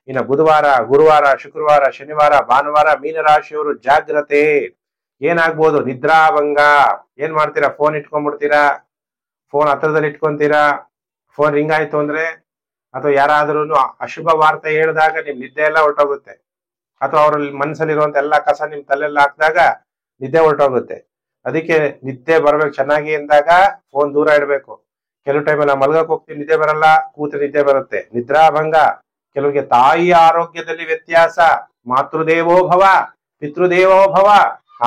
ಇನ್ನು ಬುಧವಾರ, ಗುರುವಾರ, ಶುಕ್ರವಾರ, ಶನಿವಾರ, ಭಾನುವಾರ ಮೀನರಾಶಿಯವರು ಜಾಗ್ರತೆ. ಏನಾಗ್ಬೋದು, ನಿದ್ರಾಭಂಗ. ಏನ್ ಮಾಡ್ತೀರಾ, ಫೋನ್ ಇಟ್ಕೊಂಡ್ಬಿಡ್ತೀರಾ, ಫೋನ್ ಹತ್ರದಲ್ಲಿ ಇಟ್ಕೊಂತೀರಾ. ಫೋನ್ ರಿಂಗ್ ಆಯ್ತು ಅಂದ್ರೆ, ಅಥವಾ ಯಾರಾದ್ರೂ ಅಶುಭ ವಾರ್ತೆ ಹೇಳಿದಾಗ ನಿಮ್ ನಿದ್ದೆ ಎಲ್ಲ ಹೊರಟೋಗುತ್ತೆ, ಅಥವಾ ಅವ್ರ ಮನಸ್ಸಲ್ಲಿರುವಂತ ಎಲ್ಲ ಕಸ ನಿಮ್ ತಲೆಲ್ಲ ಹಾಕಿದಾಗ ನಿದ್ದೆ ಹೊರಟೋಗುತ್ತೆ. ಅದಕ್ಕೆ ನಿದ್ದೆ ಬರ್ಬೇಕು ಚೆನ್ನಾಗಿ ಎಂದಾಗ ಫೋನ್ ದೂರ ಇಡಬೇಕು. ಕೆಲವು ಟೈಮಲ್ಲಿ ನಾವು ಮಲ್ಗಕ್ ಹೋಗ್ತೀವಿ, ನಿದ್ದೆ ಬರಲ್ಲ, ಕೂತು ನಿದ್ದೆ ಬರುತ್ತೆ, ನಿದ್ರಾಭಂಗ. ಕೆಲವರಿಗೆ ತಾಯಿಯ ಆರೋಗ್ಯದಲ್ಲಿ ವ್ಯತ್ಯಾಸ. ಮಾತೃದೇವೋ ಭವ, ಪಿತೃದೇವೋ ಭವ,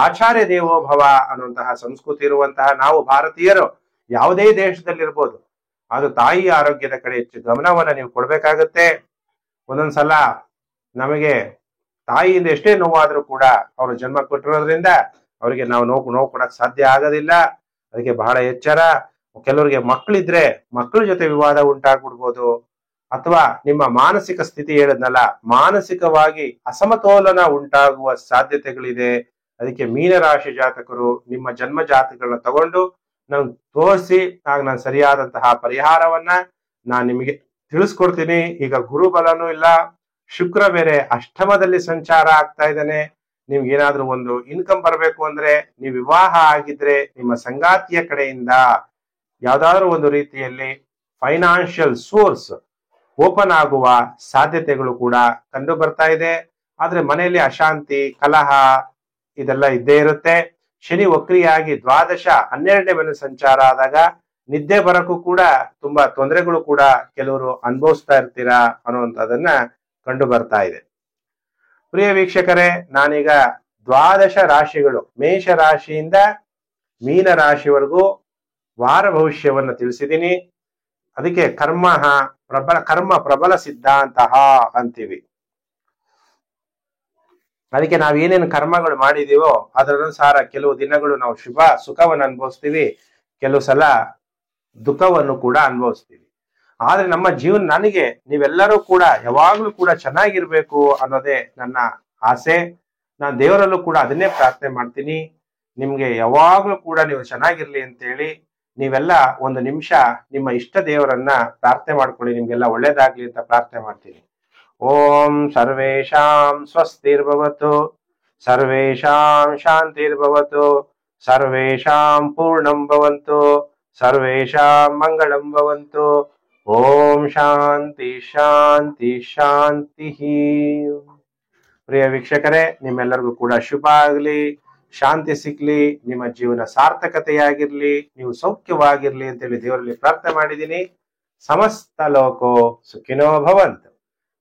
ಆಚಾರ್ಯ ದೇವೋ ಭವ ಅನ್ನುವಂತಹ ಸಂಸ್ಕೃತಿ ಇರುವಂತಹ ನಾವು ಭಾರತೀಯರು ಯಾವುದೇ ದೇಶದಲ್ಲಿರ್ಬೋದು, ಅದು ತಾಯಿಯ ಆರೋಗ್ಯದ ಕಡೆ ಹೆಚ್ಚು ಗಮನವನ್ನ ನೀವು ಕೊಡ್ಬೇಕಾಗತ್ತೆ. ಒಂದೊಂದ್ಸಲ ನಮಗೆ ತಾಯಿಯಿಂದ ಎಷ್ಟೇ ನೋವಾದ್ರೂ ಕೂಡ ಅವರು ಜನ್ಮ ಕೊಟ್ಟಿರೋದ್ರಿಂದ ಅವರಿಗೆ ನಾವು ನೋವು ಕೊಡಕ್ ಸಾಧ್ಯ ಆಗೋದಿಲ್ಲ. ಅದಕ್ಕೆ ಬಹಳ ಎಚ್ಚರ. ಕೆಲವರಿಗೆ ಮಕ್ಕಳಿದ್ರೆ ಮಕ್ಕಳ ಜೊತೆ ವಿವಾದ ಉಂಟಾಗ್ಬಿಡ್ಬೋದು, ಅಥವಾ ನಿಮ್ಮ ಮಾನಸಿಕ ಸ್ಥಿತಿ ಹೇಳಿದ್ನಲ್ಲ, ಮಾನಸಿಕವಾಗಿ ಅಸಮತೋಲನ ಉಂಟಾಗುವ ಸಾಧ್ಯತೆಗಳಿದೆ. ಅದಕ್ಕೆ ಮೀನರಾಶಿ ಜಾತಕರು ನಿಮ್ಮ ಜನ್ಮ ಜಾತಕಗಳನ್ನ ತಗೊಂಡು ನಾನು ತೋರಿಸಿ, ಆಗ ನಾನು ಸರಿಯಾದಂತಹ ಪರಿಹಾರವನ್ನ ನಾನು ನಿಮಗೆ ತಿಳಿಸ್ಕೊಡ್ತೀನಿ. ಈಗ ಗುರುಬಲನೂ ಇಲ್ಲ, ಶುಕ್ರ ಬೇರೆ ಅಷ್ಟಮದಲ್ಲಿ ಸಂಚಾರ ಆಗ್ತಾ ಇದ್ದಾನೆ. ನಿಮ್ಗೆ ಏನಾದ್ರೂ ಒಂದು ಇನ್ಕಮ್ ಬರಬೇಕು ಅಂದ್ರೆ, ನೀವು ವಿವಾಹ ಆಗಿದ್ರೆ ನಿಮ್ಮ ಸಂಗಾತಿಯ ಕಡೆಯಿಂದ ಯಾವ್ದಾದ್ರು ಒಂದು ರೀತಿಯಲ್ಲಿ ಫೈನಾನ್ಷಿಯಲ್ ಸೋರ್ಸ್ ಓಪನ್ ಆಗುವ ಸಾಧ್ಯತೆಗಳು ಕೂಡ ಕಂಡು ಬರ್ತಾ ಇದೆ. ಆದ್ರೆ ಮನೆಯಲ್ಲಿ ಅಶಾಂತಿ, ಕಲಹ ಇದೆಲ್ಲ ಇದ್ದೇ ಇರುತ್ತೆ. ಶನಿ ವಕ್ರಿಯಾಗಿ 12ನೇ ಮನೆ ಸಂಚಾರ ಆದಾಗ ನಿದ್ದೆ ಬರಕ್ಕೂ ಕೂಡ ತುಂಬಾ ತೊಂದರೆಗಳು ಕೂಡ ಕೆಲವರು ಅನುಭವಿಸ್ತಾ ಇರ್ತೀರಾ ಅನ್ನುವಂಥದ್ದನ್ನ ಕಂಡು ಬರ್ತಾ ಇದೆ. ಪ್ರಿಯ ವೀಕ್ಷಕರೇ, ನಾನೀಗ 12 ರಾಶಿಗಳು, ಮೇಷ ರಾಶಿಯಿಂದ ಮೀನ ರಾಶಿವರೆಗೂ ವಾರ ಭವಿಷ್ಯವನ್ನು ತಿಳಿಸಿದ್ದೀನಿ. ಅದಕ್ಕೆ ಕರ್ಮ ಪ್ರಬಲ ಸಿದ್ಧಾಂತ ಅಂತೀವಿ. ಅದಕ್ಕೆ ನಾವ್ ಏನೇನು ಕರ್ಮಗಳು ಮಾಡಿದೀವೋ ಅದರನುಸಾರ ಕೆಲವು ದಿನಗಳು ನಾವು ಸುಖವನ್ನು ಅನುಭವಿಸ್ತೀವಿ, ಕೆಲವು ಸಲ ದುಃಖವನ್ನು ಕೂಡ ಅನುಭವಿಸ್ತೀವಿ. ಆದ್ರೆ ನಮ್ಮ ನನಗೆ ನೀವೆಲ್ಲರೂ ಕೂಡ ಯಾವಾಗ್ಲೂ ಕೂಡ ಚೆನ್ನಾಗಿರ್ಬೇಕು ಅನ್ನೋದೇ ನನ್ನ ಆಸೆ. ನಾನು ದೇವರಲ್ಲೂ ಕೂಡ ಅದನ್ನೇ ಪ್ರಾರ್ಥನೆ ಮಾಡ್ತೀನಿ, ನಿಮ್ಗೆ ಯಾವಾಗ್ಲೂ ಕೂಡ ನೀವು ಚೆನ್ನಾಗಿರ್ಲಿ ಅಂತೇಳಿ. ನೀವೆಲ್ಲ ಒಂದು ನಿಮಿಷ ನಿಮ್ಮ ಇಷ್ಟ ದೇವರನ್ನ ಪ್ರಾರ್ಥನೆ ಮಾಡ್ಕೊಳ್ಳಿ, ನಿಮ್ಗೆಲ್ಲ ಒಳ್ಳೇದಾಗ್ಲಿ ಅಂತ ಪ್ರಾರ್ಥನೆ ಮಾಡ್ತೀನಿ. ಓಂ ಸರ್ವೇಷಾಂ ಸ್ವಸ್ತಿರ್ಭವತು, ಸರ್ವೇಷಾಂ ಶಾಂತಿರ್ಭವತು, ಸರ್ವೇಷಾಂ ಪೂರ್ಣಂ ಭವಂತು, ಸರ್ವೇಷಾಂ ಮಂಗಳಂ ಭವಂತು. ಓಂ ಶಾಂತಿ ಶಾಂತಿ ಶಾಂತಿ. ಪ್ರಿಯ ವೀಕ್ಷಕರೇ, ನಿಮ್ಮೆಲ್ಲರಿಗೂ ಕೂಡ ಶುಭ ಆಗ್ಲಿ, ಶಾಂತಿ ಸಿಗ್ಲಿ, ನಿಮ್ಮ ಜೀವನ ಸಾರ್ಥಕತೆಯಾಗಿರ್ಲಿ, ನೀವು ಸೌಖ್ಯವಾಗಿರ್ಲಿ ಅಂತೇಳಿ ದೇವರಲ್ಲಿ ಪ್ರಾರ್ಥನೆ ಮಾಡಿದ್ದೀನಿ. ಸಮಸ್ತ ಲೋಕೋ ಸುಖಿನೋ ಭವಂತು.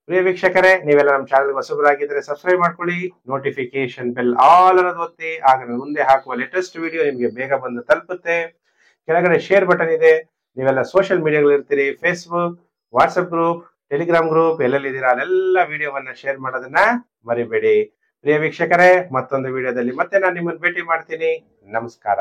ಪ್ರಿಯ ವೀಕ್ಷಕರೇ, ನೀವೆಲ್ಲ ನಮ್ಮ ಚಾನಲ್ ಹೊಸಬರಾಗಿದ್ರೆ ಸಬ್ಸ್ಕ್ರೈಬ್ ಮಾಡ್ಕೊಳ್ಳಿ, ನೋಟಿಫಿಕೇಶನ್ ಬೆಲ್ ಆಲ್ ಅನ್ನೋದು ಒತ್ತಿ. ಆಗ ನಾನು ಮುಂದೆ ಹಾಕುವ ಲೇಟೆಸ್ಟ್ ವಿಡಿಯೋ ನಿಮಗೆ ಬೇಗ ಬಂದು ತಲುಪುತ್ತೆ. ಕೆಳಗಡೆ ಶೇರ್ ಬಟನ್ ಇದೆ. ನೀವೆಲ್ಲ ಸೋಷಿಯಲ್ ಮೀಡಿಯಾಗಳಿರ್ತೀರಿ, Facebook, WhatsApp group, Telegram group, ಎಲ್ಲೆಲ್ಲಿದ್ದೀರಾ ಅಲ್ಲೆಲ್ಲ ವಿಡಿಯೋವನ್ನ ಶೇರ್ ಮಾಡೋದನ್ನ ಮರಿಬೇಡಿ. ಪ್ರಿಯ ವೀಕ್ಷಕರೇ, ಮತ್ತೊಂದು ವಿಡಿಯೋದಲ್ಲಿ ಮತ್ತೆ ನಾನು ನಿಮ್ಮನ್ನು ಭೇಟಿ ಮಾಡ್ತೀನಿ. ನಮಸ್ಕಾರ.